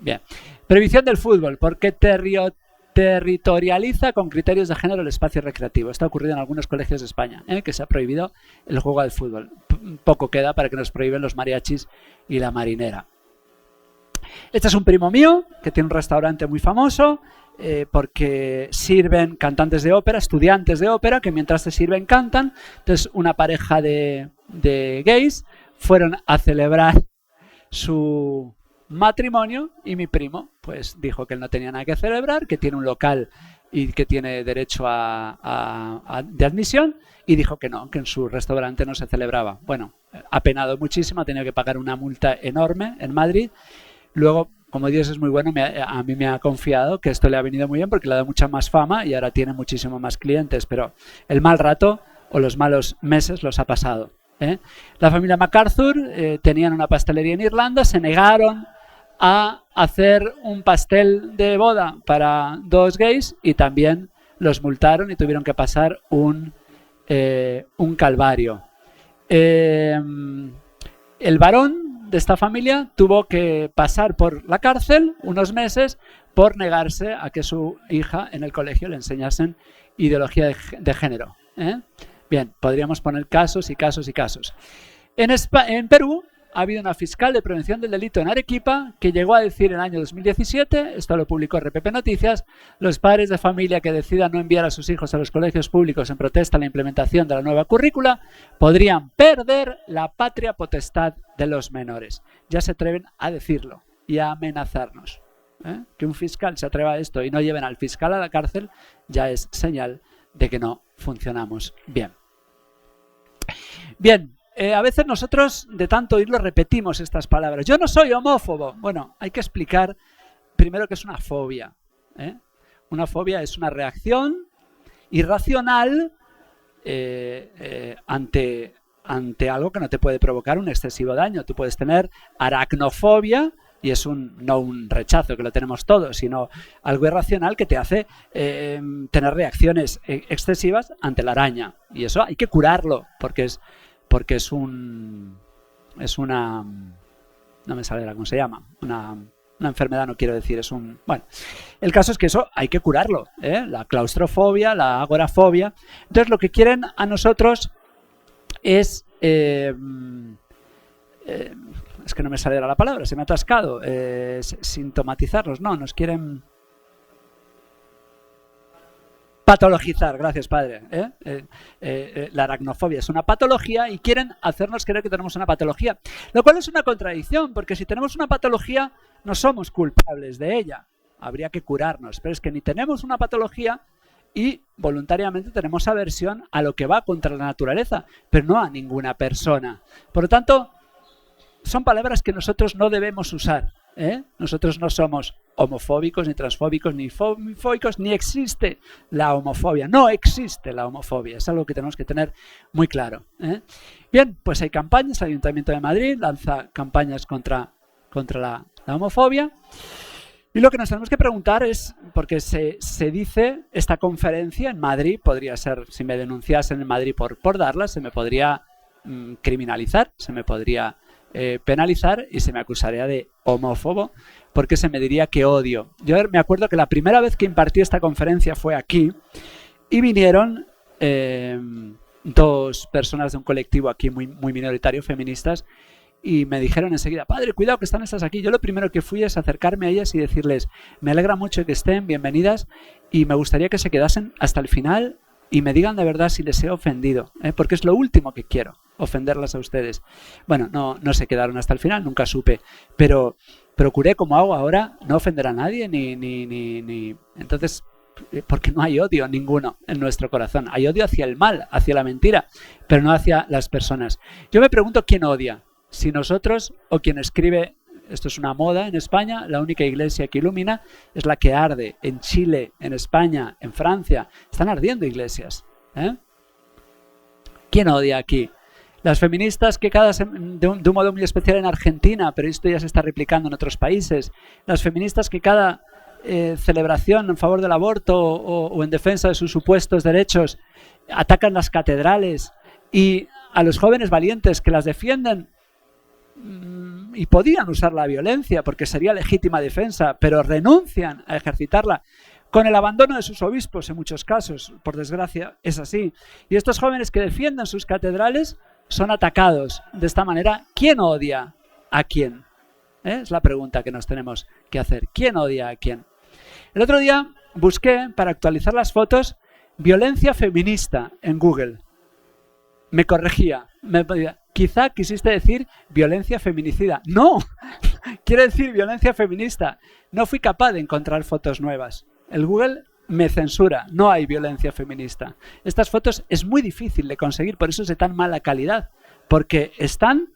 bien. Prohibición del fútbol, porque territorializa con criterios de género el espacio recreativo. Esto ha ocurrido en algunos colegios de España, que se ha prohibido el juego del fútbol. Poco queda para que nos prohíben los mariachis y la marinera. Este es un primo mío que tiene un restaurante muy famoso porque sirven cantantes de ópera, estudiantes de ópera, que mientras se sirven cantan. Entonces una pareja de gays fueron a celebrar su matrimonio y mi primo pues dijo que él no tenía nada que celebrar, que tiene un local y que tiene derecho de admisión, y dijo que no, que en su restaurante no se celebraba. Bueno, ha penado muchísimo, ha tenido que pagar una multa enorme en Madrid. Luego, como Dios es muy bueno, a mí me ha confiado que esto le ha venido muy bien porque le ha dado mucha más fama y ahora tiene muchísimo más clientes, pero el mal rato o los malos meses los ha pasado. La familia MacArthur tenían una pastelería en Irlanda, se negaron a hacer un pastel de boda para 2 gays y también los multaron y tuvieron que pasar un calvario. El varón de esta familia tuvo que pasar por la cárcel unos meses por negarse a que su hija en el colegio le enseñasen ideología de género. Bien, podríamos poner casos y casos y casos. En Perú ha habido una fiscal de prevención del delito en Arequipa que llegó a decir en el año 2017, esto lo publicó RPP Noticias, los padres de familia que decidan no enviar a sus hijos a los colegios públicos en protesta a la implementación de la nueva currícula podrían perder la patria potestad de los menores. Ya se atreven a decirlo y a amenazarnos. Que un fiscal se atreva a esto y no lleven al fiscal a la cárcel ya es señal de que no funcionamos bien. Bien. A veces nosotros, de tanto oírlo, repetimos estas palabras. Yo no soy homófobo. Bueno, hay que explicar primero que es una fobia. Una fobia es una reacción irracional ante algo que no te puede provocar un excesivo daño. Tú puedes tener aracnofobia y es no un rechazo, que lo tenemos todos, sino algo irracional que te hace tener reacciones excesivas ante la araña. Y eso hay que curarlo porque es una, no me sale cómo se llama, una enfermedad, no quiero decir, bueno, el caso es que eso hay que curarlo, la claustrofobia, la agorafobia. Entonces lo que quieren a nosotros es, es que no me sale la palabra, se me ha atascado, sintomatizarlos, no, nos quieren patologizar, gracias padre. La aracnofobia es una patología y quieren hacernos creer que tenemos una patología, lo cual es una contradicción, porque si tenemos una patología no somos culpables de ella, habría que curarnos, pero es que ni tenemos una patología y voluntariamente tenemos aversión a lo que va contra la naturaleza, pero no a ninguna persona. Por lo tanto, son palabras que nosotros no debemos usar. Nosotros no somos homofóbicos, ni transfóbicos, ni fóbicos, ni existe la homofobia. No existe la homofobia. Es algo que tenemos que tener muy claro. Bien, pues hay campañas. El Ayuntamiento de Madrid lanza campañas contra la homofobia. Y lo que nos tenemos que preguntar es, porque se dice, esta conferencia en Madrid podría ser, si me denunciasen en Madrid por darla, se me podría criminalizar, se me podría penalizar y se me acusaría de homófobo porque se me diría que odio. Yo me acuerdo que la primera vez que impartí esta conferencia fue aquí y vinieron 2 personas de un colectivo aquí muy minoritario, feministas, y me dijeron enseguida, padre, cuidado que están estas aquí. Yo lo primero que fui es acercarme a ellas y decirles, me alegra mucho que estén, bienvenidas, y me gustaría que se quedasen hasta el final y me digan de verdad si les he ofendido, porque es lo último que quiero, ofenderlas a ustedes. Bueno, no se quedaron hasta el final, nunca supe, pero procuré, como hago ahora, no ofender a nadie, ni entonces, porque no hay odio ninguno en nuestro corazón. Hay odio hacia el mal, hacia la mentira, pero no hacia las personas. Yo me pregunto quién odia, si nosotros o quien escribe. Esto es una moda en España, la única iglesia que ilumina es la que arde. En Chile, en España, en Francia, están ardiendo iglesias. ¿Quién odia aquí? Las feministas que de un modo muy especial en Argentina, pero esto ya se está replicando en otros países. Las feministas que cada celebración en favor del aborto o en defensa de sus supuestos derechos atacan las catedrales, y a los jóvenes valientes que las defienden y podían usar la violencia porque sería legítima defensa, pero renuncian a ejercitarla con el abandono de sus obispos en muchos casos, por desgracia es así. Y estos jóvenes que defienden sus catedrales son atacados de esta manera. ¿Quién odia a quién? Es la pregunta que nos tenemos que hacer. ¿Quién odia a quién? El otro día busqué, para actualizar las fotos, violencia feminista en Google. Me corregía. Quizá quisiste decir violencia feminicida. No, quiere decir violencia feminista. No fui capaz de encontrar fotos nuevas. El Google me censura. No hay violencia feminista. Estas fotos es muy difícil de conseguir, por eso es de tan mala calidad. Porque están...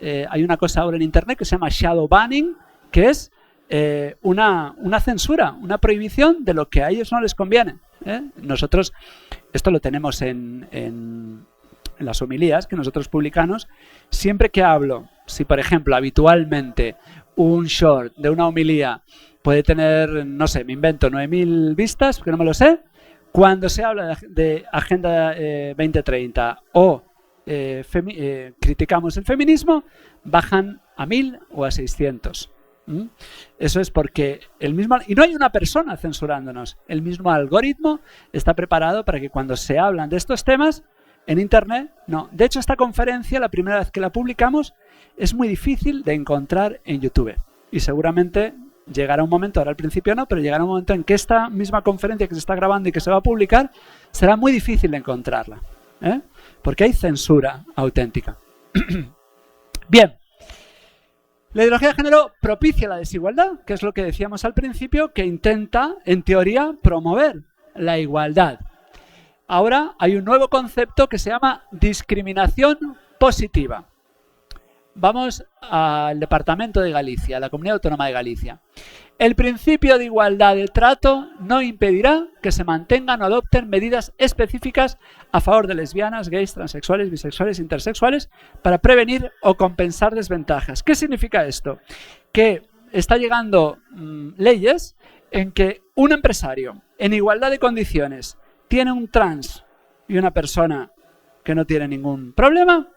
hay una cosa ahora en Internet que se llama shadow banning, que es una censura, una prohibición de lo que a ellos no les conviene. Nosotros, esto lo tenemos en las homilías que nosotros publicamos, siempre que hablo, si por ejemplo habitualmente un short de una homilía puede tener, no sé, me invento 9.000 vistas, porque no me lo sé, cuando se habla de Agenda 2030 o criticamos el feminismo, bajan a 1.000 o a 600. Eso es porque el mismo, y no hay una persona censurándonos, el mismo algoritmo está preparado para que cuando se hablan de estos temas en Internet, no. De hecho, esta conferencia, la primera vez que la publicamos, es muy difícil de encontrar en YouTube. Y seguramente llegará un momento, ahora al principio no, pero llegará un momento en que esta misma conferencia que se está grabando y que se va a publicar, será muy difícil de encontrarla. Porque hay censura auténtica. Bien. La ideología de género propicia la desigualdad, que es lo que decíamos al principio, que intenta, en teoría, promover la igualdad. Ahora hay un nuevo concepto que se llama discriminación positiva. Vamos al Departamento de Galicia, a la Comunidad Autónoma de Galicia. El principio de igualdad de trato no impedirá que se mantengan o adopten medidas específicas a favor de lesbianas, gays, transexuales, bisexuales, intersexuales para prevenir o compensar desventajas. ¿Qué significa esto? Que está llegando leyes en que un empresario en igualdad de condiciones tiene un trans y una persona que no tiene ningún problema,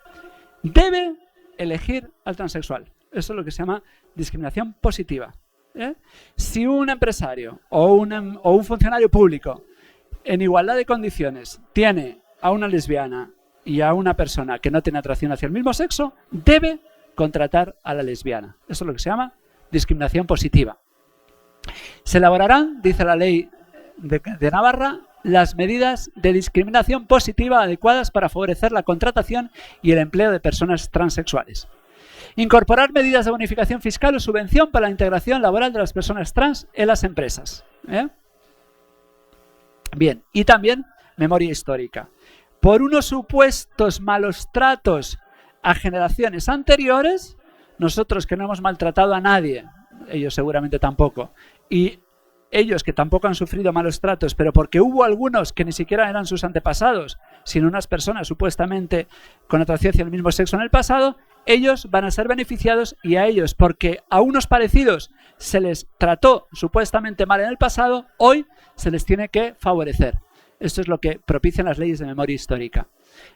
debe elegir al transexual. Eso es lo que se llama discriminación positiva. Si un empresario o un funcionario público en igualdad de condiciones tiene a una lesbiana y a una persona que no tiene atracción hacia el mismo sexo, debe contratar a la lesbiana. Eso es lo que se llama discriminación positiva. Se elaborarán, dice la ley de Navarra, las medidas de discriminación positiva adecuadas para favorecer la contratación y el empleo de personas transexuales. Incorporar medidas de bonificación fiscal o subvención para la integración laboral de las personas trans en las empresas. Bien, y también memoria histórica. Por unos supuestos malos tratos a generaciones anteriores, nosotros que no hemos maltratado a nadie, ellos seguramente tampoco, y ellos que tampoco han sufrido malos tratos, pero porque hubo algunos que ni siquiera eran sus antepasados, sino unas personas supuestamente con atracción hacia el mismo sexo en el pasado, ellos van a ser beneficiados, y a ellos, porque a unos parecidos se les trató supuestamente mal en el pasado, hoy se les tiene que favorecer. Esto es lo que propician las leyes de memoria histórica.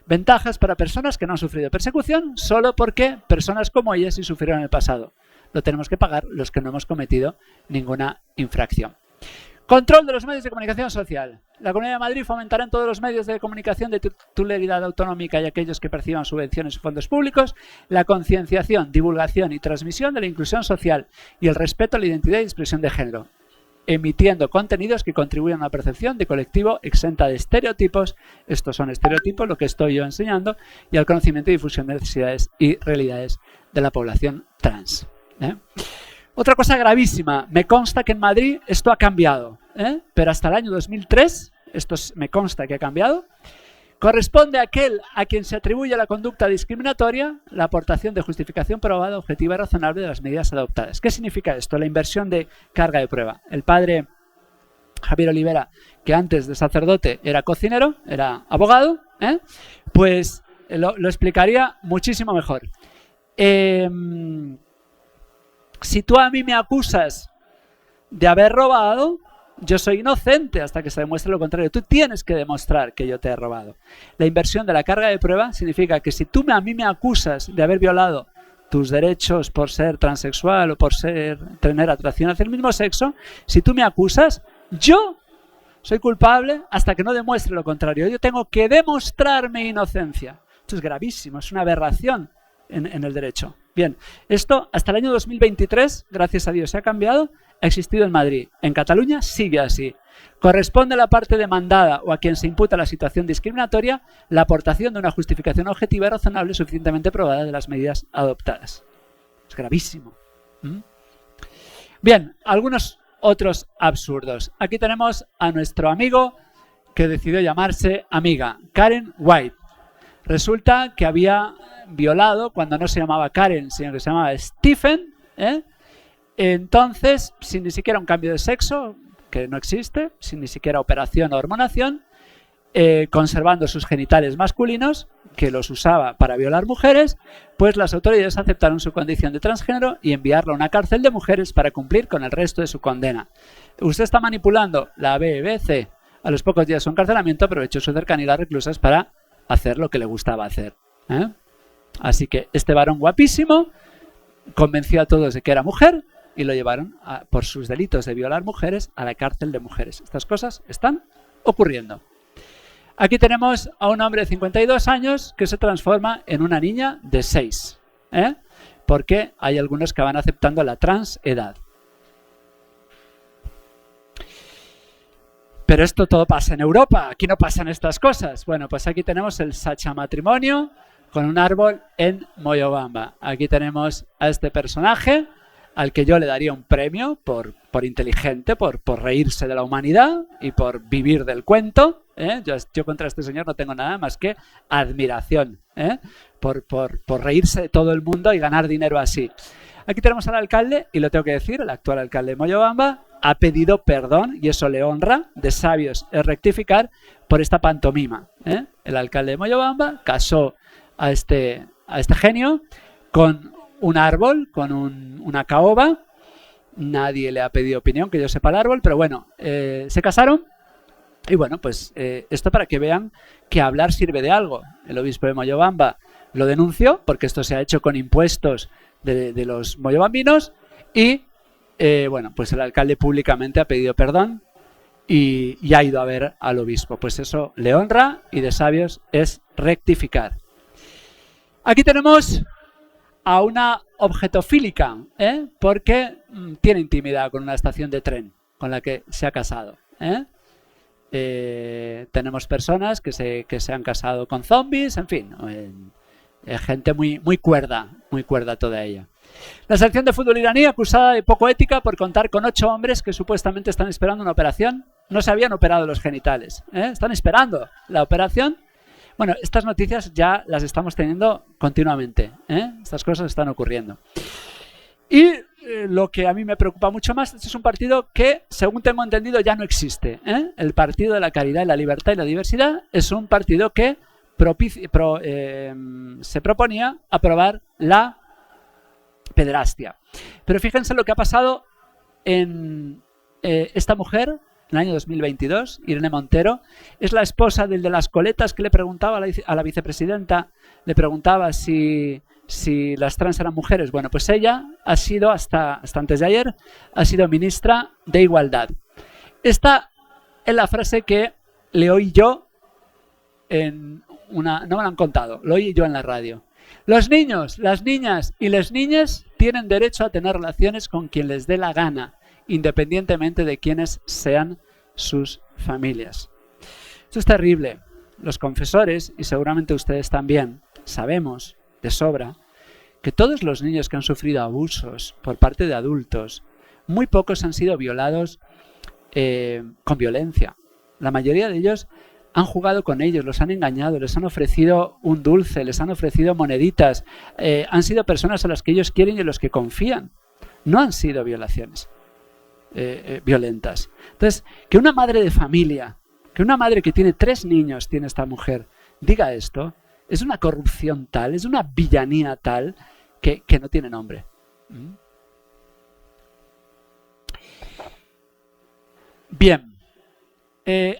Ventajas para personas que no han sufrido persecución solo porque personas como ellas sí sufrieron en el pasado. Lo tenemos que pagar los que no hemos cometido ninguna infracción. Control de los medios de comunicación social. La Comunidad de Madrid fomentará en todos los medios de comunicación de titularidad autonómica y aquellos que perciban subvenciones y fondos públicos la concienciación, divulgación y transmisión de la inclusión social y el respeto a la identidad y expresión de género, emitiendo contenidos que contribuyan a la percepción de colectivo exenta de estereotipos, estos son estereotipos, lo que estoy yo enseñando, y al conocimiento y difusión de necesidades y realidades de la población trans. Otra cosa gravísima, me consta que en Madrid esto ha cambiado, pero hasta el año 2003, esto me consta que ha cambiado, corresponde a aquel a quien se atribuye la conducta discriminatoria la aportación de justificación probada, objetiva y razonable de las medidas adoptadas. ¿Qué significa esto? La inversión de carga de prueba. El padre Javier Olivera, que antes de sacerdote era cocinero, era abogado, pues lo explicaría muchísimo mejor. Si tú a mí me acusas de haber robado, yo soy inocente hasta que se demuestre lo contrario. Tú tienes que demostrar que yo te he robado. La inversión de la carga de prueba significa que si tú a mí me acusas de haber violado tus derechos por ser transexual o por tener atracción hacia el mismo sexo, si tú me acusas, yo soy culpable hasta que no demuestre lo contrario. Yo tengo que demostrar mi inocencia. Esto es gravísimo, es una aberración en el derecho. Bien, esto hasta el año 2023, gracias a Dios, se ha cambiado, ha existido en Madrid. En Cataluña sigue así. Corresponde a la parte demandada o a quien se imputa la situación discriminatoria la aportación de una justificación objetiva y razonable suficientemente probada de las medidas adoptadas. Es gravísimo. Bien, algunos otros absurdos. Aquí tenemos a nuestro amigo que decidió llamarse amiga, Karen White. Resulta que había violado cuando no se llamaba Karen, sino que se llamaba Stephen, entonces, sin ni siquiera un cambio de sexo, que no existe, sin ni siquiera operación o hormonación, conservando sus genitales masculinos, que los usaba para violar mujeres, pues las autoridades aceptaron su condición de transgénero y enviarlo a una cárcel de mujeres para cumplir con el resto de su condena. Usted está manipulando la BBC. A los pocos días de su encarcelamiento aprovechó su cercanía a las reclusas para hacer lo que le gustaba hacer. Así que este varón guapísimo convenció a todos de que era mujer y lo llevaron por sus delitos de violar mujeres a la cárcel de mujeres. Estas cosas están ocurriendo. Aquí tenemos a un hombre de 52 años que se transforma en una niña de 6. Porque hay algunos que van aceptando la transedad. Pero esto todo pasa en Europa. Aquí no pasan estas cosas. Bueno, pues aquí tenemos el sachamatrimonio con un árbol en Moyobamba. Aquí tenemos a este personaje al que yo le daría un premio por inteligente, por reírse de la humanidad y por vivir del cuento. Yo contra este señor no tengo nada más que admiración, por reírse de todo el mundo y ganar dinero así. Aquí tenemos al alcalde, y lo tengo que decir, el actual alcalde de Moyobamba ha pedido perdón, y eso le honra, de sabios es rectificar, por esta pantomima. El alcalde de Moyobamba casó a este genio con un árbol, con una caoba. Nadie le ha pedido opinión, que yo sepa el árbol, pero bueno, se casaron. Y bueno, pues esto para que vean que hablar sirve de algo. El obispo de Moyobamba lo denunció, porque esto se ha hecho con impuestos de los moyobambinos, y bueno, pues el alcalde públicamente ha pedido perdón y ha ido a ver al obispo. Pues eso le honra, y de sabios es rectificar. Aquí tenemos a una objetofílica, porque tiene intimidad con una estación de tren con la que se ha casado. Tenemos personas que se han casado con zombies, en fin, gente muy cuerda toda ella. La selección de fútbol iraní acusada de poco ética por contar con 8 hombres que supuestamente están esperando una operación. No se habían operado los genitales, están esperando la operación. Bueno, estas noticias ya las estamos teniendo continuamente, estas cosas están ocurriendo. Y lo que a mí me preocupa mucho más, este es un partido que, según tengo entendido, ya no existe. El Partido de la Caridad y la Libertad y la Diversidad es un partido que se proponía aprobar la pederastia. Pero fíjense lo que ha pasado en esta mujer. En el año 2022, Irene Montero es la esposa del de las coletas, que le preguntaba a la vicepresidenta, le preguntaba si las trans eran mujeres. Bueno, pues ella ha sido, hasta antes de ayer, ha sido ministra de Igualdad. Esta es la frase que le oí yo no me lo han contado, lo oí yo en la radio. Los niños, las niñas y las niñas tienen derecho a tener relaciones con quien les dé la gana, independientemente de quiénes sean sus familias. Esto es terrible. Los confesores, y seguramente ustedes también, sabemos de sobra que todos los niños que han sufrido abusos por parte de adultos, muy pocos han sido violados con violencia. La mayoría de ellos han jugado con ellos, los han engañado, les han ofrecido un dulce, les han ofrecido moneditas, han sido personas a las que ellos quieren y en los que confían. No han sido violaciones violentas. Entonces, que una madre de familia, que una madre que tiene 3 niños, tiene esta mujer, diga esto, es una corrupción tal, es una villanía tal, que no tiene nombre. Bien.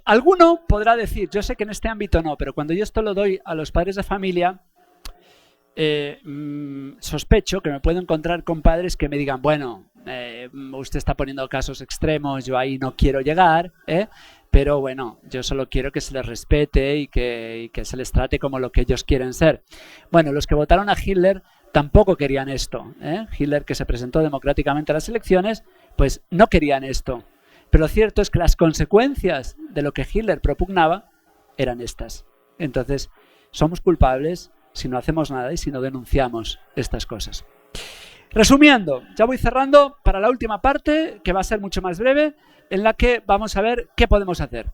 Alguno podrá decir, yo sé que en este ámbito no, pero cuando yo esto lo doy a los padres de familia, sospecho que me puedo encontrar con padres que me digan, bueno, usted está poniendo casos extremos, yo ahí no quiero llegar, pero bueno, yo solo quiero que se les respete y que se les trate como lo que ellos quieren ser. Bueno, los que votaron a Hitler tampoco querían esto. Hitler, que se presentó democráticamente a las elecciones, pues no querían esto. Pero lo cierto es que las consecuencias de lo que Hitler propugnaba eran estas. Entonces, somos culpables si no hacemos nada y si no denunciamos estas cosas. Resumiendo, ya voy cerrando para la última parte, que va a ser mucho más breve, en la que vamos a ver qué podemos hacer.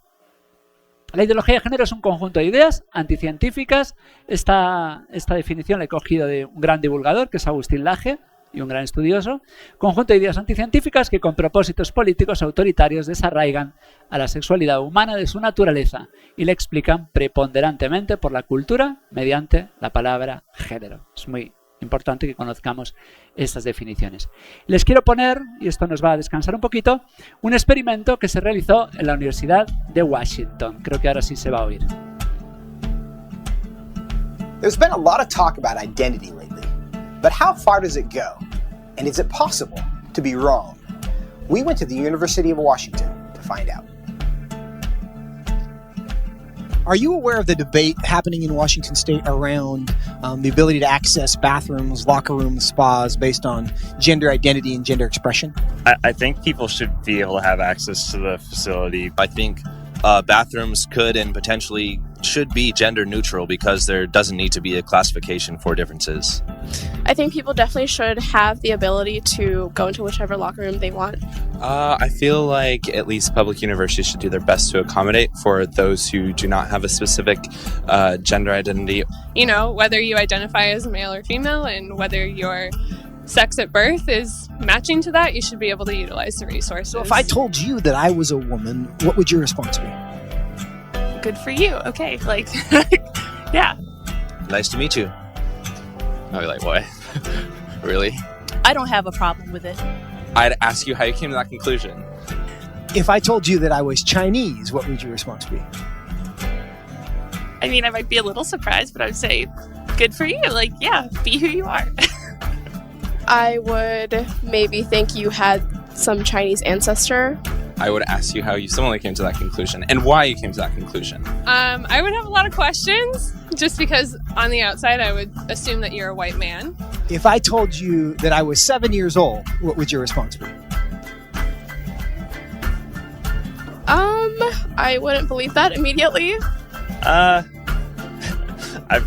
La ideología de género es un conjunto de ideas anticientíficas. Esta definición la he cogido de un gran divulgador, que es Agustín Laje, y un gran estudioso. Conjunto de ideas anticientíficas que con propósitos políticos autoritarios desarraigan a la sexualidad humana de su naturaleza y la explican preponderantemente por la cultura mediante la palabra género. Es muy importante que conozcamos estas definiciones. Les quiero poner, y esto nos va a descansar un poquito, un experimento que se realizó en la Universidad de Washington. Creo que ahora sí se va a oír. There's been a lot of talk about identity lately, but how far does it go? And is it possible to be wrong? We went to the University of Washington to find out. Are you aware of the debate happening in Washington State around the ability to access bathrooms, locker rooms, spas based on gender identity and gender expression? I think people should be able to have access to the facility. I think bathrooms could and potentially should be gender neutral because there doesn't need to be a classification for differences. I think people definitely should have the ability to go into whichever locker room they want. I feel like at least public universities should do their best to accommodate for those who do not have a specific gender identity. You know, whether you identify as male or female and whether your sex at birth is matching to that, you should be able to utilize the resources. So if I told you that I was a woman, what would your response be? Good for you. Okay, like, yeah. Nice to meet you. I'd be like, what? Really? I don't have a problem with it. I'd ask you how you came to that conclusion. If I told you that I was Chinese, what would your response be? I mean, I might be a little surprised, but I would say, good for you. Like, yeah, be who you are. I would maybe think you had some Chinese ancestor. I would ask you how you similarly came to that conclusion and why you came to that conclusion. I would have a lot of questions just because on the outside I would assume that you're a white man. If I told you that I was 7 years old, what would your response be? I wouldn't believe that immediately. I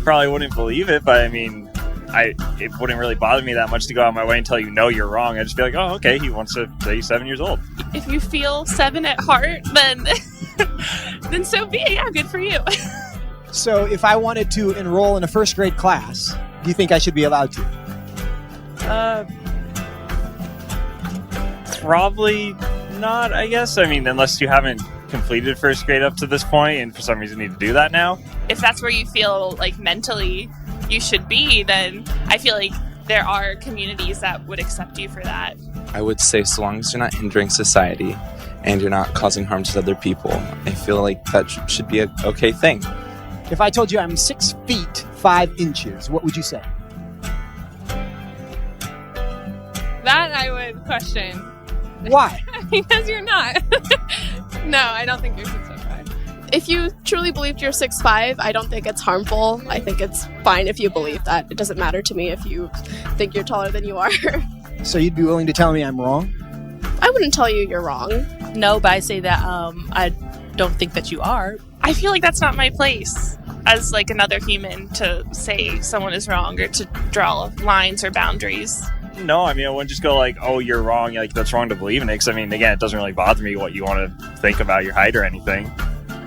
probably wouldn't believe it, but I mean, it wouldn't really bother me that much to go out of my way and tell you, no, you're wrong. I'd just be like, oh, okay, he wants to say he's 7 years old. If you feel 7 at heart, then then so be it. Yeah, good for you. So if I wanted to enroll in a first grade class, do you think I should be allowed to? Probably not, I guess. I mean, unless you haven't completed first grade up to this point and for some reason need to do that now. If that's where you feel like mentally you should be, then I feel like there are communities that would accept you for that. I would say so long as you're not hindering society and you're not causing harm to other people, I feel like that should be an okay thing. If I told you I'm 6 feet 5 inches, what would you say? That I would question. Why? Because you're not. No, I don't think you're 6'5". If you truly believed you're 6'5", I don't think it's harmful. I think it's fine if you believe that. It doesn't matter to me if you think you're taller than you are. So you'd be willing to tell me I'm wrong? I wouldn't tell you you're wrong. No, but I say that I don't think that you are. I feel like that's not my place as like another human to say someone is wrong or to draw lines or boundaries. No, I mean, I wouldn't just go like, oh, you're wrong. Like, that's wrong to believe in it. Because, I mean, again, it doesn't really bother me what you want to think about your height or anything.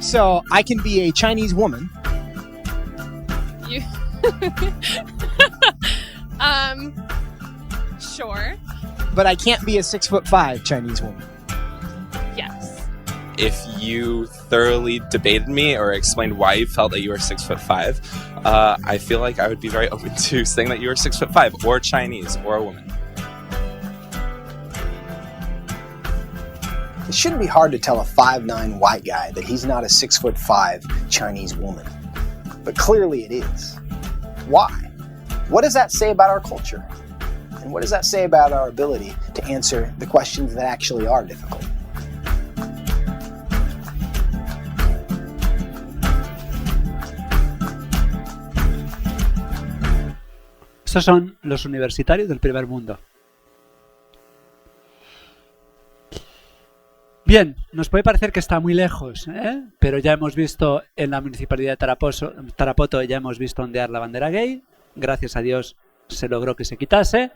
So I can be a Chinese woman. You... Sure. But I can't be a 6'5" Chinese woman. Yes. If you thoroughly debated me or explained why you felt that you were 6'5", I feel like I would be very open to saying that you were 6'5", or Chinese, or a woman. It shouldn't be hard to tell a 5'9" white guy that he's not a 6'5" Chinese woman. But clearly it is. Why? What does that say about our culture? And what does that say about our ability to answer the questions that actually are difficult? Estos son los universitarios del primer mundo. Bien, nos puede parecer que está muy lejos, pero ya hemos visto en la municipalidad de Tarapoto, ya hemos visto ondear la bandera gay. Gracias a Dios se logró que se quitase.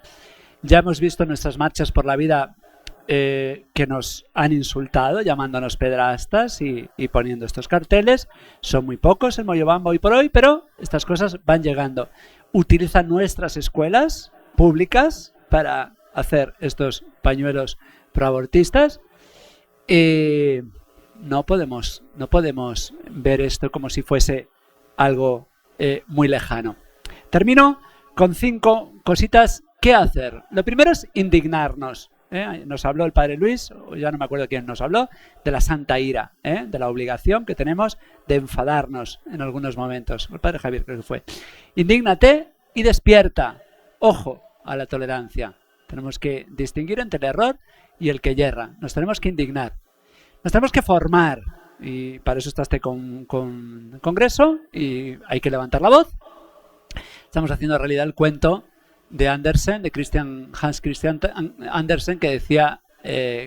Ya hemos visto en nuestras marchas por la vida que nos han insultado, llamándonos pedrastas y poniendo estos carteles. Son muy pocos en Moyobamba hoy por hoy, pero estas cosas van llegando. Utilizan nuestras escuelas públicas para hacer estos pañuelos proabortistas. No podemos ver esto como si fuese algo muy lejano. Termino con 5 cositas que hacer. Lo primero es indignarnos. Nos habló el padre Luis, o ya no me acuerdo quién nos habló, de la santa ira, de la obligación que tenemos de enfadarnos en algunos momentos. El padre Javier creo que fue. Indígnate y despierta. Ojo a la tolerancia. Tenemos que distinguir entre el error y el que yerra. Nos tenemos que indignar. Nos tenemos que formar. Y para eso está este congreso y hay que levantar la voz. Estamos haciendo realidad el cuento de Andersen, de Hans Christian Andersen, que decía,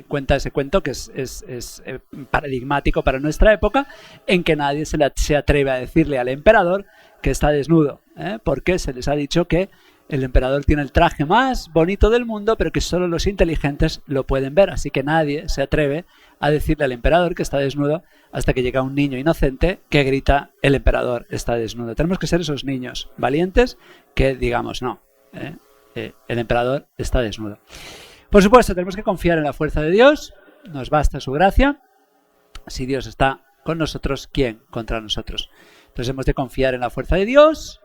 cuenta ese cuento que es paradigmático para nuestra época, en que nadie se atreve a decirle al emperador que está desnudo, porque se les ha dicho que el emperador tiene el traje más bonito del mundo, pero que solo los inteligentes lo pueden ver, así que nadie se atreve a decirle al emperador que está desnudo hasta que llega un niño inocente que grita: el emperador está desnudo. Tenemos que ser esos niños valientes que digamos no. El emperador está desnudo. Por supuesto, tenemos que confiar en la fuerza de Dios. Nos basta su gracia. Si Dios está con nosotros, ¿quién contra nosotros? Entonces hemos de confiar en la fuerza de Dios,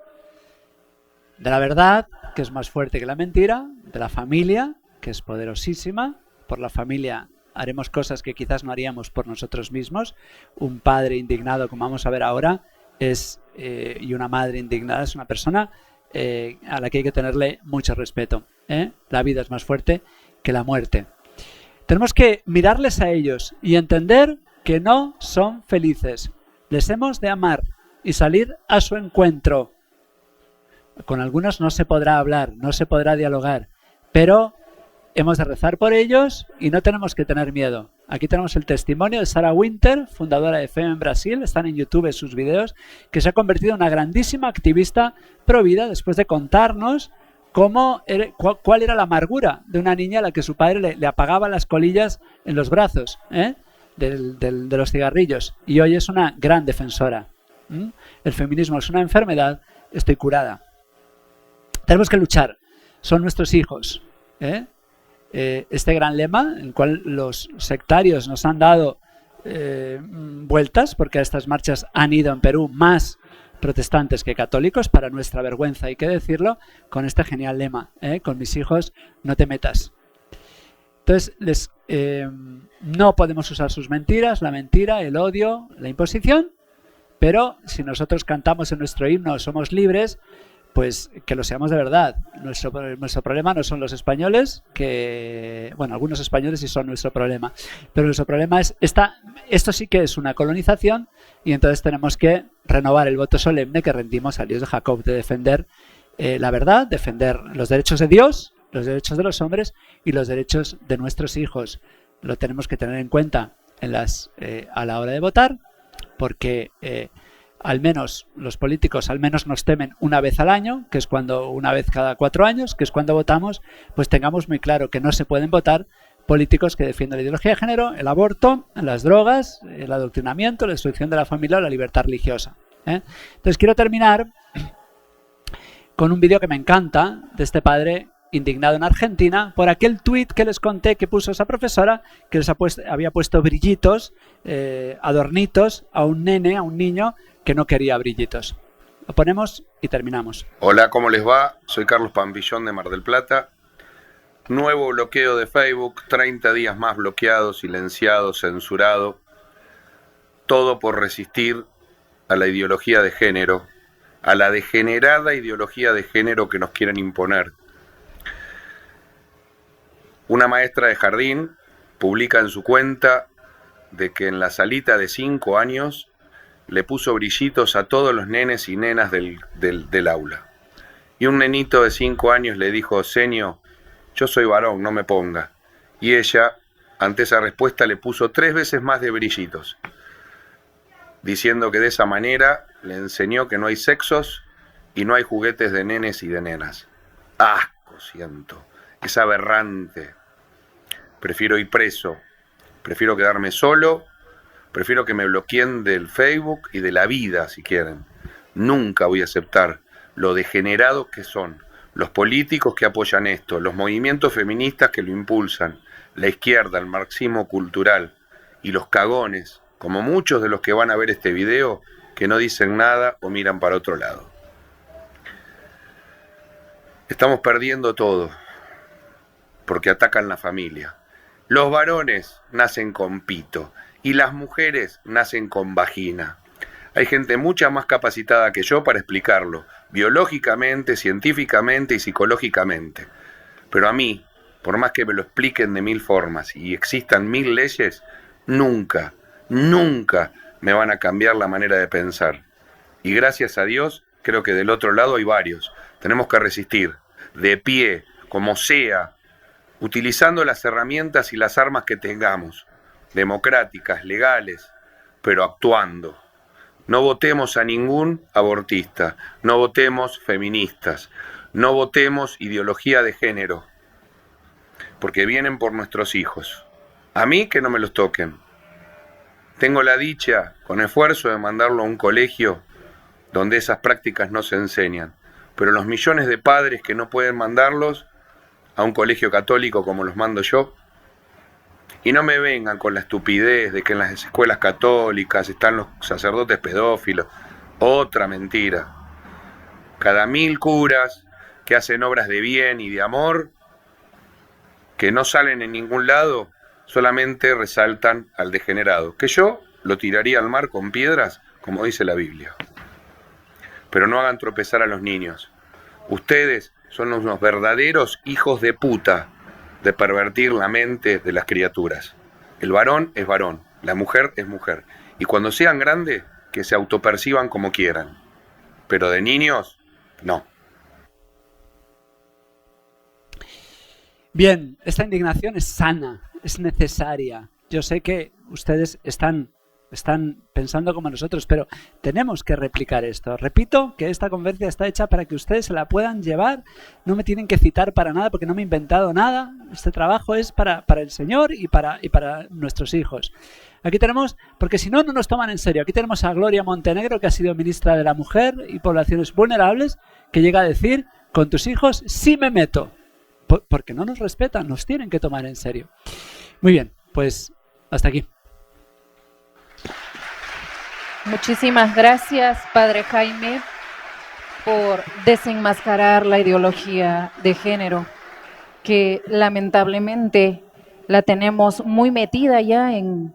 de la verdad, que es más fuerte que la mentira, de la familia, que es poderosísima. Por la familia haremos cosas que quizás no haríamos por nosotros mismos. Un padre indignado, como vamos a ver ahora, y una madre indignada es una persona a la que hay que tenerle mucho respeto. La vida es más fuerte que la muerte. Tenemos que mirarles a ellos y entender que no son felices. Les hemos de amar y salir a su encuentro. Con algunos no se podrá hablar, no se podrá dialogar, pero hemos de rezar por ellos y no tenemos que tener miedo. Aquí tenemos el testimonio de Sarah Winter, fundadora de FEM en Brasil. Están en YouTube sus videos, que se ha convertido en una grandísima activista pro vida después de contarnos cuál era la amargura de una niña a la que su padre le apagaba las colillas en los brazos de los cigarrillos. Y hoy es una gran defensora. El feminismo es una enfermedad, estoy curada. Tenemos que luchar. Son nuestros hijos. Este gran lema, en el cual los sectarios nos han dado vueltas, porque a estas marchas han ido en Perú más protestantes que católicos, para nuestra vergüenza hay que decirlo, con este genial lema, con mis hijos no te metas. Entonces no podemos usar sus mentiras, la mentira, el odio, la imposición, pero si nosotros cantamos en nuestro himno somos libres, pues que lo seamos de verdad. Nuestro problema no son los españoles, algunos españoles sí son nuestro problema, pero nuestro problema es esto sí que es una colonización, y entonces tenemos que renovar el voto solemne que rendimos al Dios de Jacob, de defender la verdad, defender los derechos de Dios, los derechos de los hombres y los derechos de nuestros hijos. Lo tenemos que tener en cuenta a la hora de votar, porque al menos los políticos nos temen una vez al año, que es una vez cada 4 años, que es cuando votamos, pues tengamos muy claro que no se pueden votar políticos que defienden la ideología de género, el aborto, las drogas, el adoctrinamiento, la destrucción de la familia o la libertad religiosa. Entonces quiero terminar con un vídeo que me encanta de este padre indignado en Argentina por aquel tuit que les conté que puso esa profesora, que les había puesto brillitos, adornitos a un niño que no quería brillitos. Lo ponemos y terminamos. Hola, ¿cómo les va? Soy Carlos Pampillón de Mar del Plata. Nuevo bloqueo de Facebook, 30 días más bloqueado, silenciado, censurado. Todo por resistir a la ideología de género a la degenerada ideología de género que nos quieren imponer. Una maestra de jardín publica en su cuenta de que en la salita de 5 años le puso brillitos a todos los nenes y nenas del aula. Y un nenito de 5 años le dijo: señor, yo soy varón, no me ponga. Y ella, ante esa respuesta, le puso 3 veces más de brillitos, diciendo que de esa manera le enseñó que no hay sexos y no hay juguetes de nenes y de nenas. Asco siento, es aberrante. Prefiero ir preso, prefiero quedarme solo, prefiero que me bloqueen del Facebook y de la vida, si quieren. Nunca voy a aceptar lo degenerados que son los políticos que apoyan esto, los movimientos feministas que lo impulsan, la izquierda, el marxismo cultural y los cagones, como muchos de los que van a ver este video, que no dicen nada o miran para otro lado. Estamos perdiendo todo porque atacan la familia. Los varones nacen con pito y las mujeres nacen con vagina. Hay gente mucha más capacitada que yo para explicarlo, biológicamente, científicamente y psicológicamente. Pero a mí, por más que me lo expliquen de 1000 formas y existan 1000 leyes, nunca me van a cambiar la manera de pensar. Y gracias a Dios, creo que del otro lado hay varios. Tenemos que resistir, de pie, como sea, utilizando las herramientas y las armas que tengamos, democráticas, legales, pero actuando. No votemos a ningún abortista, no votemos feministas, no votemos ideología de género, porque vienen por nuestros hijos. A mí que no me los toquen. Tengo la dicha, con esfuerzo, de mandarlo a un colegio donde esas prácticas no se enseñan, pero los millones de padres que no pueden mandarlos a un colegio católico como los mando yo, y no me vengan con la estupidez de que en las escuelas católicas están los sacerdotes pedófilos. Otra mentira. Cada 1000 curas que hacen obras de bien y de amor, que no salen en ningún lado, solamente resaltan al degenerado, que yo lo tiraría al mar con piedras, como dice la Biblia. Pero no hagan tropezar a los niños. Ustedes son unos verdaderos hijos de puta de pervertir la mente de las criaturas. El varón es varón, la mujer es mujer. Y cuando sean grandes, que se autoperciban como quieran. Pero de niños, no. Bien, esta indignación es sana, es necesaria. Yo sé que ustedes están pensando como nosotros, pero tenemos que replicar esto. Repito que esta conferencia está hecha para que ustedes se la puedan llevar. No me tienen que citar para nada porque no me he inventado nada. Este trabajo es para el Señor y para nuestros hijos. Aquí tenemos, porque si no, no nos toman en serio. Aquí tenemos a Gloria Montenegro, que ha sido ministra de la Mujer y Poblaciones Vulnerables, que llega a decir: con tus hijos sí me meto. Porque no nos respetan, nos tienen que tomar en serio. Muy bien, pues hasta aquí. Muchísimas gracias, Padre Jaime, por desenmascarar la ideología de género, que lamentablemente la tenemos muy metida ya en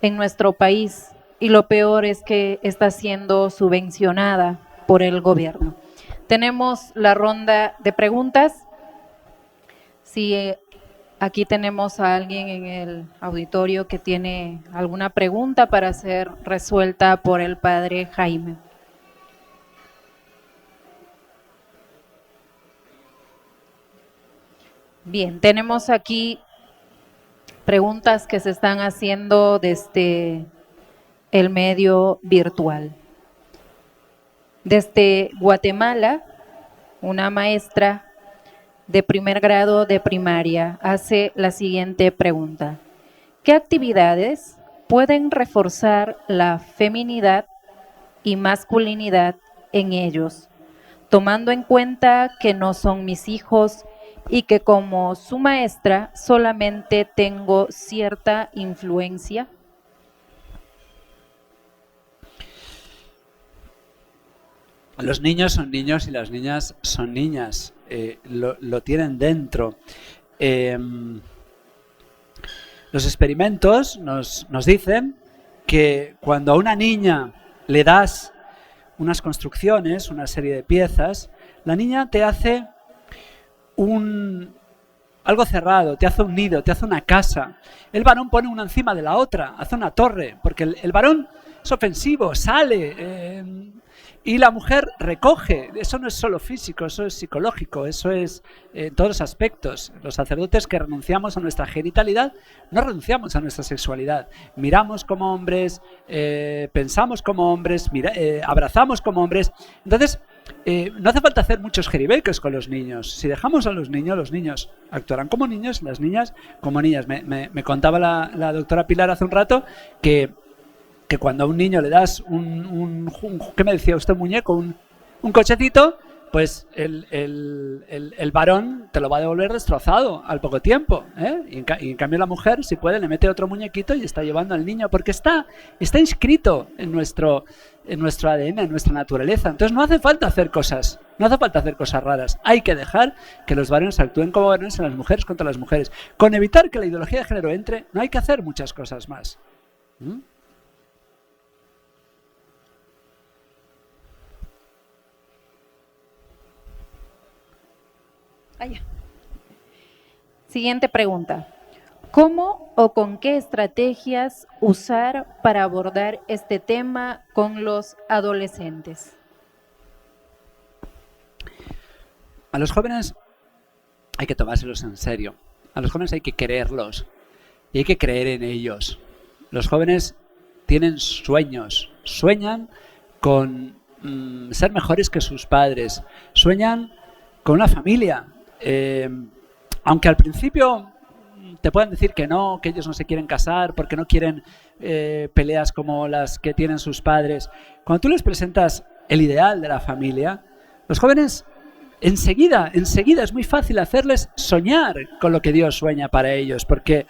nuestro país, y lo peor es que está siendo subvencionada por el gobierno. Tenemos la ronda de preguntas. Si aquí tenemos a alguien en el auditorio que tiene alguna pregunta para ser resuelta por el Padre Jaime. Bien, tenemos aquí preguntas que se están haciendo desde el medio virtual. Desde Guatemala, una maestra de primer grado de primaria hace la siguiente pregunta: ¿qué actividades pueden reforzar la feminidad y masculinidad en ellos, tomando en cuenta que no son mis hijos y que como su maestra solamente tengo cierta influencia? Los niños son niños y las niñas son niñas. Lo tienen dentro. Los experimentos nos dicen que cuando a una niña le das unas construcciones, una serie de piezas, la niña te hace algo cerrado, te hace un nido, te hace una casa. El varón pone una encima de la otra, hace una torre, porque el varón es ofensivo, sale, y la mujer recoge. Eso no es solo físico, eso es psicológico, eso es en todos los aspectos. Los sacerdotes que renunciamos a nuestra genitalidad, no renunciamos a nuestra sexualidad. Miramos como hombres, pensamos como hombres, abrazamos como hombres. Entonces, no hace falta hacer muchos jeribecos con los niños. Si dejamos a los niños actuarán como niños, las niñas como niñas. Me contaba la doctora Pilar hace un rato que cuando a un niño le das ¿qué me decía usted? Un muñeco, un cochecito, pues el varón te lo va a devolver destrozado al poco tiempo, ¿eh? Y en cambio la mujer, si puede, le mete otro muñequito y está llevando al niño, porque está inscrito en nuestro ADN, en nuestra naturaleza. Entonces no hace falta hacer cosas raras. Hay que dejar que los varones actúen como varones, en las mujeres contra las mujeres. Con evitar que la ideología de género entre, no hay que hacer muchas cosas más. Siguiente pregunta. ¿Cómo o con qué estrategias usar para abordar este tema con los adolescentes? A los jóvenes hay que tomárselos en serio. A los jóvenes hay que quererlos y hay que creer en ellos. Los jóvenes tienen sueños, sueñan con ser mejores que sus padres, sueñan con una familia. Aunque al principio te puedan decir que no, que ellos no se quieren casar porque no quieren peleas como las que tienen sus padres, cuando tú les presentas el ideal de la familia, los jóvenes enseguida es muy fácil hacerles soñar con lo que Dios sueña para ellos, porque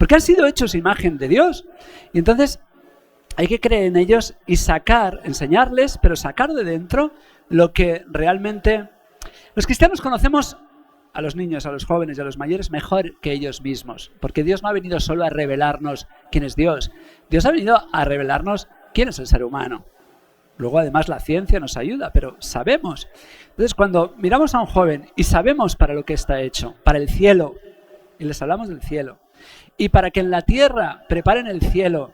han sido hechos imagen de Dios. Y entonces hay que creer en ellos y enseñarles, pero sacar de dentro lo que realmente... Los cristianos conocemos a los niños, a los jóvenes y a los mayores mejor que ellos mismos, porque Dios no ha venido solo a revelarnos quién es Dios. Dios ha venido a revelarnos quién es el ser humano. Luego, además, la ciencia nos ayuda, pero sabemos. Entonces, cuando miramos a un joven y sabemos para lo que está hecho, para el cielo, y les hablamos del cielo, y para que en la tierra preparen el cielo,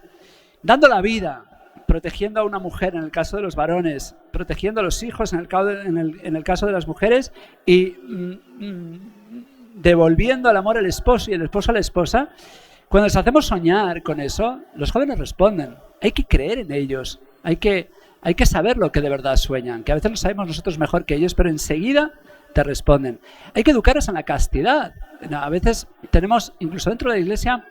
dando la vida, protegiendo a una mujer en el caso de los varones, protegiendo a los hijos en el caso de las mujeres y devolviendo el amor al esposo y el esposo a la esposa, cuando les hacemos soñar con eso, los jóvenes responden. Hay que creer en ellos, hay que saber lo que de verdad sueñan, que a veces lo sabemos nosotros mejor que ellos, pero enseguida te responden. Hay que educarlos en la castidad. A veces tenemos, incluso dentro de la iglesia,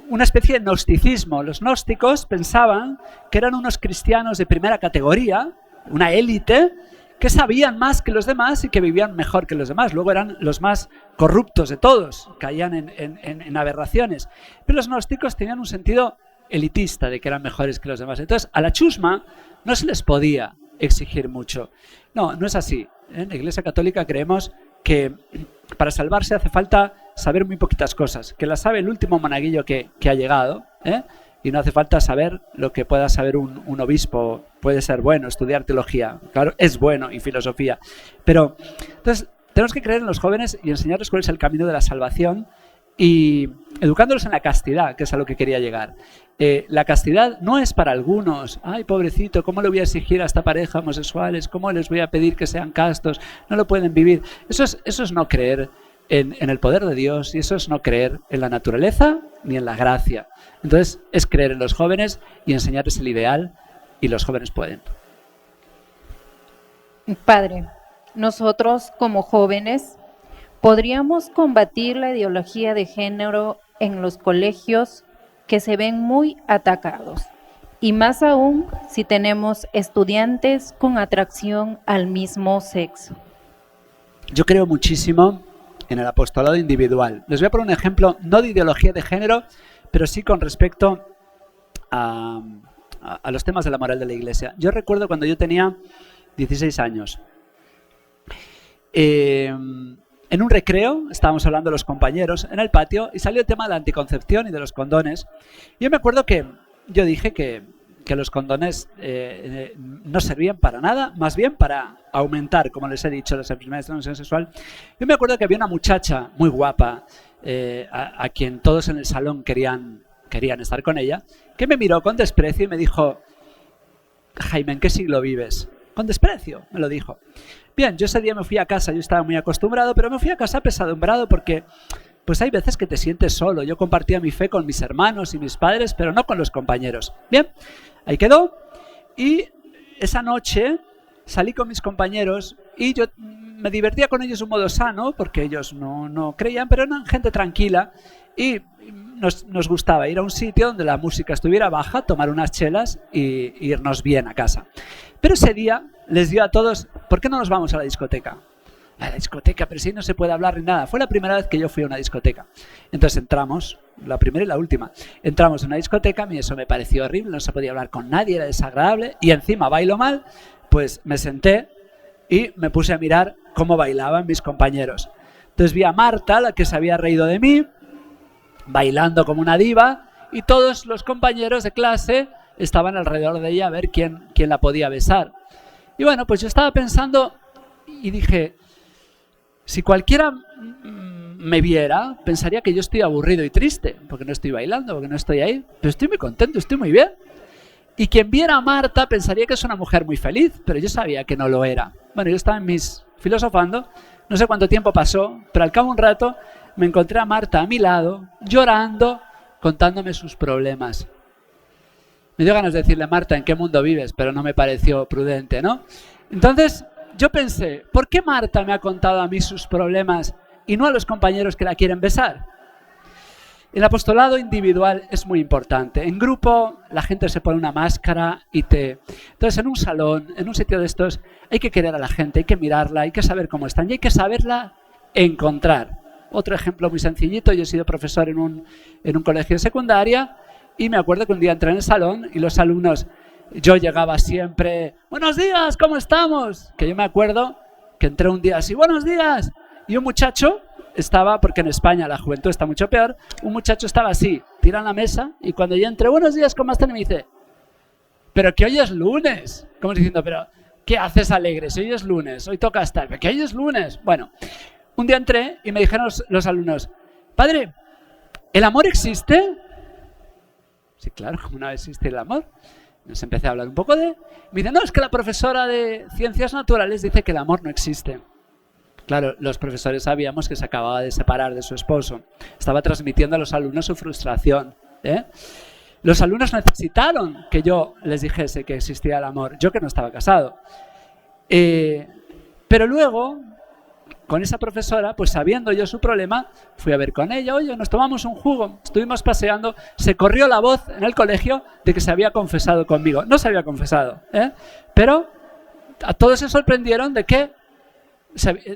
una especie de gnosticismo. Los gnósticos pensaban que eran unos cristianos de primera categoría, una élite, que sabían más que los demás y que vivían mejor que los demás. Luego eran los más corruptos de todos, caían en aberraciones. Pero los gnósticos tenían un sentido elitista de que eran mejores que los demás. Entonces, a la chusma no se les podía exigir mucho. No, no es así. En la Iglesia Católica creemos que para salvarse hace falta saber muy poquitas cosas, que las sabe el último monaguillo que ha llegado, y no hace falta saber lo que pueda saber un obispo. Puede ser bueno estudiar teología, claro, es bueno, y filosofía, pero entonces tenemos que creer en los jóvenes y enseñarles cuál es el camino de la salvación y educándolos en la castidad, que es a lo que quería llegar. La castidad no es para algunos. Ay, pobrecito, ¿cómo le voy a exigir a esta pareja homosexuales? ¿Cómo les voy a pedir que sean castos? No lo pueden vivir. Eso es no creer en el poder de Dios, y eso es no creer en la naturaleza ni en la gracia. Entonces es creer en los jóvenes y enseñarles el ideal, y los jóvenes pueden. Padre, nosotros como jóvenes podríamos combatir la ideología de género en los colegios que se ven muy atacados, y más aún si tenemos estudiantes con atracción al mismo sexo. Yo creo muchísimo en el apostolado individual. Les voy a poner un ejemplo, no de ideología de género, pero sí con respecto a los temas de la moral de la Iglesia. Yo recuerdo cuando yo tenía 16 años. En un recreo, estábamos hablando los compañeros en el patio y salió el tema de la anticoncepción y de los condones. Yo me acuerdo que yo dije que que los condones no servían para nada, más bien para aumentar, como les he dicho, las enfermedades de transmisión sexual. Yo me acuerdo que había una muchacha muy guapa, a quien todos en el salón querían estar con ella, que me miró con desprecio y me dijo: Jaime, ¿en qué siglo vives? Con desprecio, me lo dijo. Bien, yo ese día me fui a casa, yo estaba muy acostumbrado, pero me fui a casa apesadumbrado porque pues hay veces que te sientes solo. Yo compartía mi fe con mis hermanos y mis padres, pero no con los compañeros. Bien, ahí quedó. Y esa noche salí con mis compañeros y yo me divertía con ellos de un modo sano, porque ellos no creían, pero eran gente tranquila y nos gustaba ir a un sitio donde la música estuviera baja, tomar unas chelas e irnos bien a casa. Pero ese día les dio a todos: ¿por qué no nos vamos a la discoteca? A la discoteca, pero si no se puede hablar ni nada. Fue la primera vez que yo fui a una discoteca. Entonces entramos, la primera y la última. Entramos en una discoteca, a mí eso me pareció horrible, no se podía hablar con nadie, era desagradable, y encima bailo mal. Pues me senté y me puse a mirar cómo bailaban mis compañeros. Entonces vi a Marta, la que se había reído de mí, bailando como una diva, y todos los compañeros de clase estaban alrededor de ella a ver quién la podía besar. Y bueno, pues yo estaba pensando y dije: si cualquiera me viera, pensaría que yo estoy aburrido y triste, porque no estoy bailando, porque no estoy ahí. Pero estoy muy contento, estoy muy bien. Y quien viera a Marta pensaría que es una mujer muy feliz, pero yo sabía que no lo era. Bueno, yo estaba en mis filosofando, no sé cuánto tiempo pasó, pero al cabo de un rato me encontré a Marta a mi lado, llorando, contándome sus problemas. Me dio ganas de decirle: Marta, ¿en qué mundo vives? Pero no me pareció prudente, ¿no? Entonces yo pensé: ¿por qué Marta me ha contado a mí sus problemas y no a los compañeros que la quieren besar? El apostolado individual es muy importante. En grupo la gente se pone una máscara y Entonces en un salón, en un sitio de estos, hay que querer a la gente, hay que mirarla, hay que saber cómo están y hay que saberla encontrar. Otro ejemplo muy sencillito: yo he sido profesor en un colegio de secundaria y me acuerdo que un día entré en el salón y los alumnos, yo llegaba siempre: buenos días, ¿cómo estamos? Que yo me acuerdo que entré un día así: buenos días. Y un muchacho estaba, porque en España la juventud está mucho peor, un muchacho estaba así, tira en la mesa, y cuando yo entré: buenos días, ¿cómo están? Y me dice: pero que hoy es lunes. Como diciendo: pero ¿qué haces alegre? Si hoy es lunes, hoy toca estar, pero que hoy es lunes. Bueno, un día entré y me dijeron los alumnos: padre, ¿el amor existe? Sí, claro, ¿cómo no existe el amor? Nos empecé a hablar un poco de... Me dice: no, es que la profesora de ciencias naturales dice que el amor no existe. Claro, los profesores sabíamos que se acababa de separar de su esposo. Estaba transmitiendo a los alumnos su frustración, ¿eh? Los alumnos necesitaron que yo les dijese que existía el amor. Yo que no estaba casado. Pero luego, con esa profesora, pues sabiendo yo su problema, fui a ver con ella: oye, nos tomamos un jugo, estuvimos paseando, se corrió la voz en el colegio de que se había confesado conmigo. No se había confesado, pero a todos se sorprendieron de que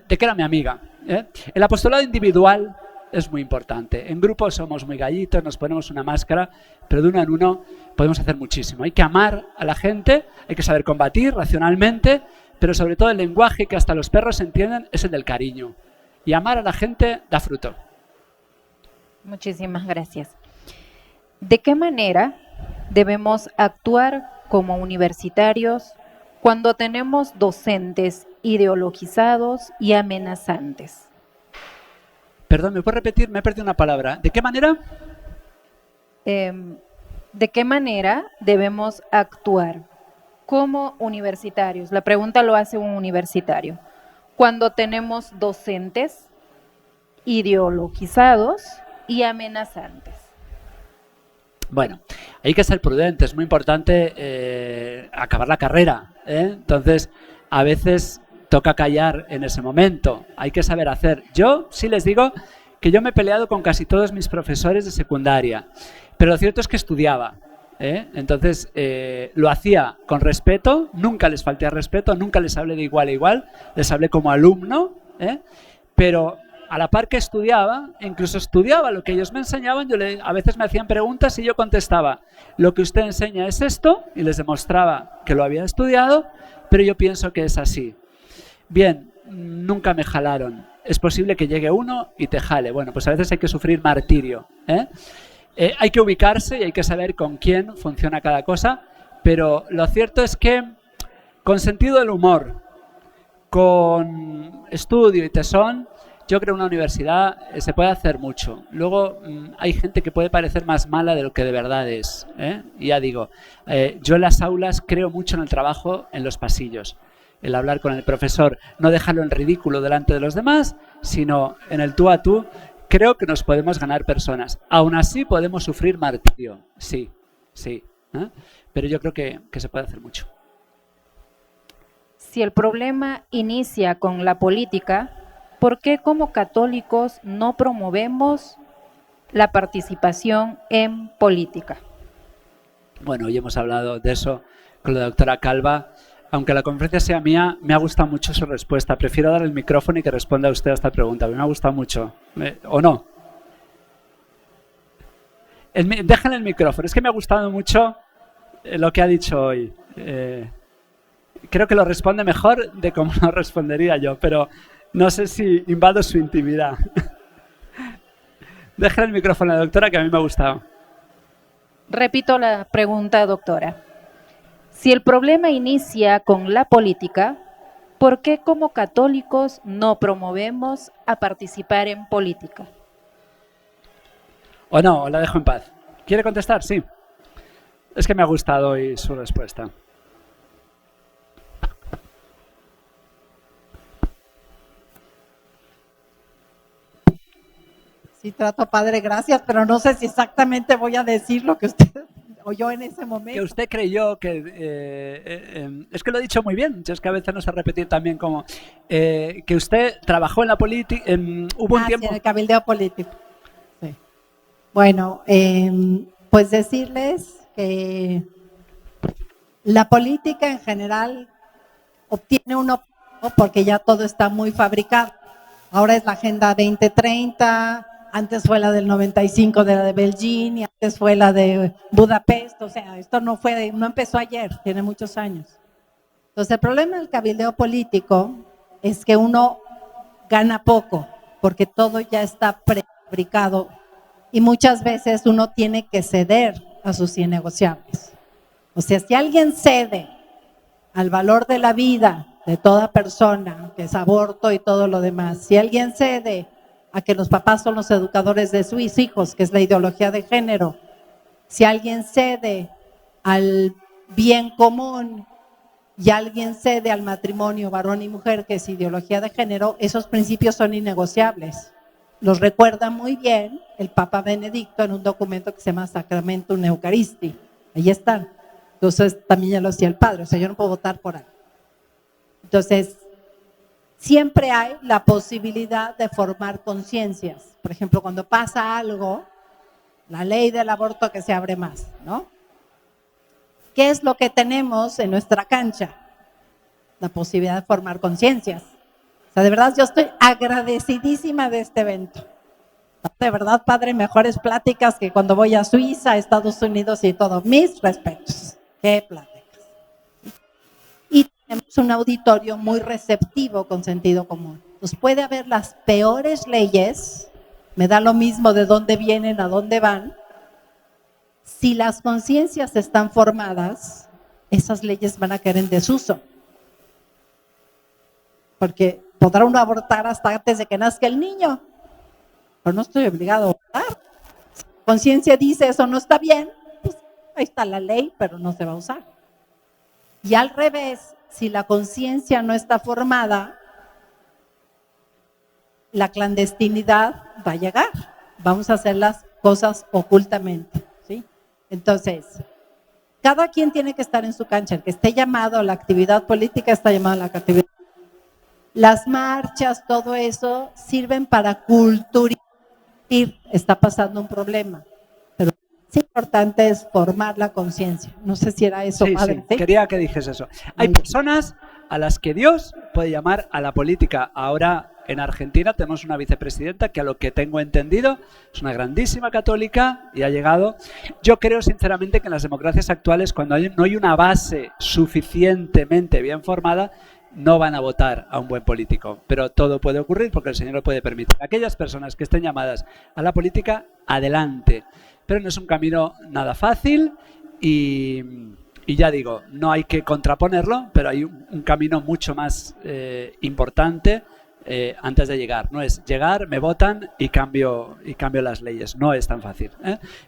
era mi amiga. El apostolado individual es muy importante. En grupo somos muy gallitos, nos ponemos una máscara, pero de uno en uno podemos hacer muchísimo. Hay que amar a la gente, hay que saber combatir racionalmente, pero sobre todo el lenguaje que hasta los perros entienden es el del cariño. Y amar a la gente da fruto. Muchísimas gracias. ¿De qué manera debemos actuar como universitarios cuando tenemos docentes ideologizados y amenazantes? Perdón, ¿me puedes repetir? Me he perdido una palabra. ¿De qué manera? ¿De qué manera debemos actuar como universitarios? La pregunta lo hace un universitario. Cuando tenemos docentes ideologizados y amenazantes. Bueno, hay que ser prudentes. Es muy importante acabar la carrera, ¿eh? Entonces, a veces toca callar en ese momento. Hay que saber hacer. Yo sí les digo que yo me he peleado con casi todos mis profesores de secundaria, pero lo cierto es que estudiaba, ¿eh? Entonces lo hacía con respeto, nunca les falté al respeto, nunca les hablé de igual a igual, les hablé como alumno, ¿eh? Pero a la par que estudiaba, incluso estudiaba lo que ellos me enseñaban, a veces me hacían preguntas y yo contestaba: lo que usted enseña es esto, y les demostraba que lo había estudiado, pero yo pienso que es así. Bien, nunca me jalaron. Es posible que llegue uno y te jale. Bueno, pues a veces hay que sufrir martirio, ¿eh? Hay que ubicarse y hay que saber con quién funciona cada cosa, pero lo cierto es que con sentido del humor, con estudio y tesón, yo creo que en una universidad se puede hacer mucho. Luego hay gente que puede parecer más mala de lo que de verdad es, ¿eh? Y ya digo, yo en las aulas creo mucho en el trabajo en los pasillos. El hablar con el profesor, no dejarlo en ridículo delante de los demás, sino en el tú a tú. Creo que nos podemos ganar personas. Aún así podemos sufrir martirio, sí, sí. ¿Eh? Pero yo creo que se puede hacer mucho. Si el problema inicia con la política, ¿por qué como católicos no promovemos la participación en política? Bueno, hoy hemos hablado de eso con la doctora Calva. Aunque la conferencia sea mía, me ha gustado mucho su respuesta. Prefiero dar el micrófono y que responda usted a esta pregunta. Me ha gustado mucho. ¿O no? Déjenle el micrófono. Es que me ha gustado mucho lo que ha dicho hoy. Creo que lo responde mejor de cómo lo respondería yo, pero no sé si invado su intimidad. Déjenle el micrófono a la doctora, que a mí me ha gustado. Repito la pregunta, doctora. Si el problema inicia con la política, ¿por qué como católicos no promovemos a participar en política? ¿O no? ¿O la dejo en paz? ¿Quiere contestar? Sí. Es que me ha gustado hoy su respuesta. Sí, trato, padre, gracias, pero no sé si exactamente voy a decir lo que usted oyó en ese momento. Que usted creyó que... es que lo he dicho muy bien, es que a veces no sé repetir también como... que usted trabajó en la política... hubo un tiempo... Sí, en el cabildeo político. Sí. Bueno, pues decirles que la política en general obtiene un objetivo porque ya todo está muy fabricado. Ahora es la Agenda 2030... Antes fue la del 95 de la de Beijing y antes fue la de Budapest. O sea, esto no empezó ayer, tiene muchos años. Entonces, el problema del cabildeo político es que uno gana poco porque todo ya está prefabricado y muchas veces uno tiene que ceder a sus innegociables. O sea, si alguien cede al valor de la vida de toda persona, que es aborto y todo lo demás, si alguien cede a que los papás son los educadores de sus hijos, que es la ideología de género, si alguien cede al bien común y alguien cede al matrimonio varón y mujer, que es ideología de género, esos principios son innegociables. Los recuerda muy bien el Papa Benedicto en un documento que se llama Sacramentum Eucharisti. Ahí están. Entonces, también ya lo hacía el padre, o sea, yo no puedo votar por ahí. Entonces, siempre hay la posibilidad de formar conciencias. Por ejemplo, cuando pasa algo, la ley del aborto que se abre más, ¿no? ¿Qué es lo que tenemos en nuestra cancha? La posibilidad de formar conciencias. O sea, de verdad, yo estoy agradecidísima de este evento. De verdad, padre, mejores pláticas que cuando voy a Suiza, a Estados Unidos y todo. Mis respetos. Qué pláticas. Y tenemos un auditorio muy receptivo con sentido común. Pues puede haber las peores leyes, me da lo mismo de dónde vienen, a dónde van. Si las conciencias están formadas, esas leyes van a caer en desuso. Porque podrá uno abortar hasta antes de que nazca el niño, pero no estoy obligado a abortar. Si la conciencia dice eso no está bien, pues ahí está la ley, pero no se va a usar. Y al revés, si la conciencia no está formada, la clandestinidad va a llegar. Vamos a hacer las cosas ocultamente, ¿sí? Entonces, cada quien tiene que estar en su cancha. El que esté llamado a la actividad política está llamado a la actividad. Las marchas, todo eso, sirven para culturizar. Está pasando un problema, pero lo más importante es formar la conciencia. No sé si era eso, padre. Sí, quería que dijese eso. Hay personas a las que Dios puede llamar a la política. Ahora en Argentina tenemos una vicepresidenta que, a lo que tengo entendido, es una grandísima católica y ha llegado. Yo creo sinceramente que en las democracias actuales, cuando no hay una base suficientemente bien formada, no van a votar a un buen político, pero todo puede ocurrir porque el Señor lo puede permitir. Aquellas personas que estén llamadas a la política, adelante, pero no es un camino nada fácil y Y ya digo, no hay que contraponerlo, pero hay un camino mucho más importante antes de llegar. No es llegar, me votan y cambio las leyes. No es tan fácil,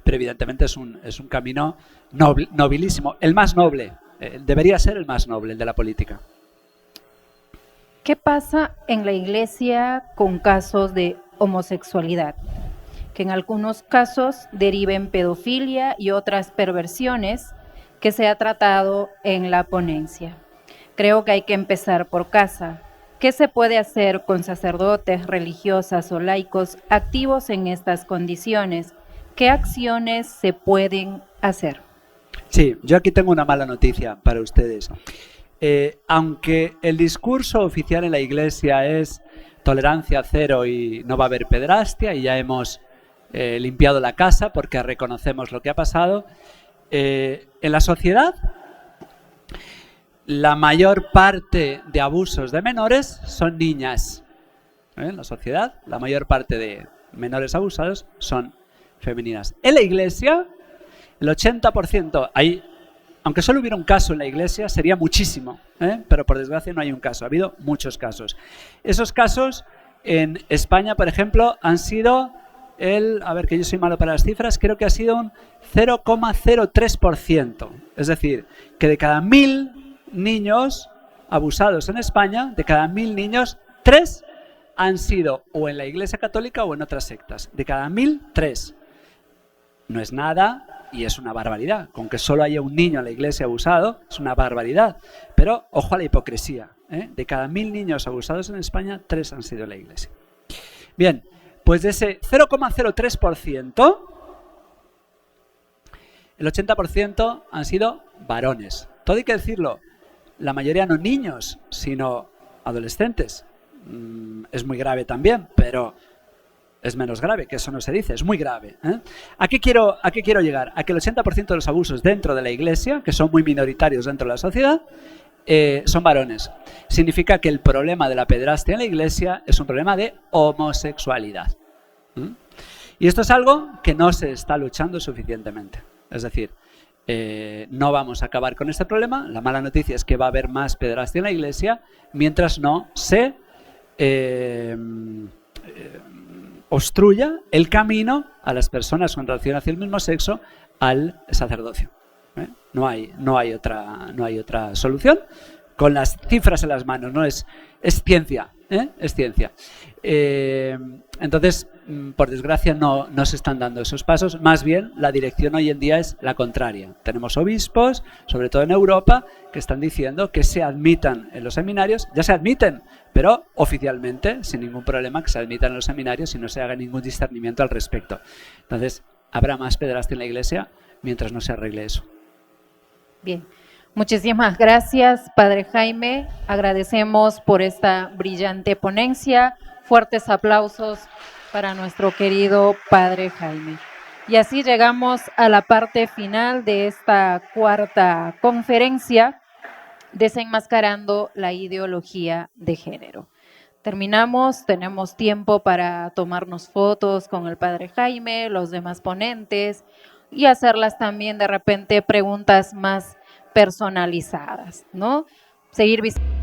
pero evidentemente es un camino nobilísimo, el más noble. Debería ser el más noble, el de la política. ¿Qué pasa en la iglesia con casos de homosexualidad? Que en algunos casos deriven pedofilia y otras perversiones que se ha tratado en la ponencia. Creo que hay que empezar por casa. ¿Qué se puede hacer con sacerdotes, religiosas o laicos activos en estas condiciones? ¿Qué acciones se pueden hacer? Sí, yo aquí tengo una mala noticia para ustedes. Aunque el discurso oficial en la Iglesia es tolerancia cero y no va a haber pederastia, y ya hemos limpiado la casa porque reconocemos lo que ha pasado, en la sociedad la mayor parte de abusos de menores son niñas. En la sociedad la mayor parte de menores abusados son femeninas. En la Iglesia el 80%, aunque solo hubiera un caso en la Iglesia, sería muchísimo, pero por desgracia no hay un caso, ha habido muchos casos. Esos casos en España, por ejemplo, han sido a ver, que yo soy malo para las cifras, creo que ha sido un 0,03%. Es decir, que de cada 1000 niños abusados en España, de cada 1000 niños, 3 han sido o en la Iglesia Católica o en otras sectas. De cada 1000, 3. No es nada y es una barbaridad. Con que solo haya un niño en la Iglesia abusado, es una barbaridad. Pero ojo a la hipocresía. De cada 1000 niños abusados en España, 3 han sido en la Iglesia. Bien, pues de ese 0,03%, el 80% han sido varones. Todo hay que decirlo. La mayoría no niños, sino adolescentes. Es muy grave también, pero es menos grave, que eso no se dice, es muy grave. ¿A qué quiero llegar? A que el 80% de los abusos dentro de la Iglesia, que son muy minoritarios dentro de la sociedad, son varones. Significa que el problema de la pederastia en la Iglesia es un problema de homosexualidad. Y esto es algo que no se está luchando suficientemente. Es decir, no vamos a acabar con este problema. La mala noticia es que va a haber más pederastia en la Iglesia mientras no se obstruya el camino a las personas con relación hacia el mismo sexo al sacerdocio. No hay otra solución. Con las cifras en las manos, no es ciencia, es ciencia. Entonces, por desgracia, no se están dando esos pasos. Más bien, la dirección hoy en día es la contraria. Tenemos obispos, sobre todo en Europa, que están diciendo que se admitan en los seminarios. Ya se admiten, pero oficialmente, sin ningún problema, que se admitan en los seminarios y no se haga ningún discernimiento al respecto. Entonces, habrá más pederastia en la Iglesia mientras no se arregle eso. Bien. Muchísimas gracias, Padre Jaime. Agradecemos por esta brillante ponencia. Fuertes aplausos para nuestro querido Padre Jaime. Y así llegamos a la parte final de esta cuarta conferencia, Desenmascarando la ideología de género. Terminamos, tenemos tiempo para tomarnos fotos con el Padre Jaime, los demás ponentes, y hacerlas también de repente preguntas más personalizadas, ¿no? Seguir visitando.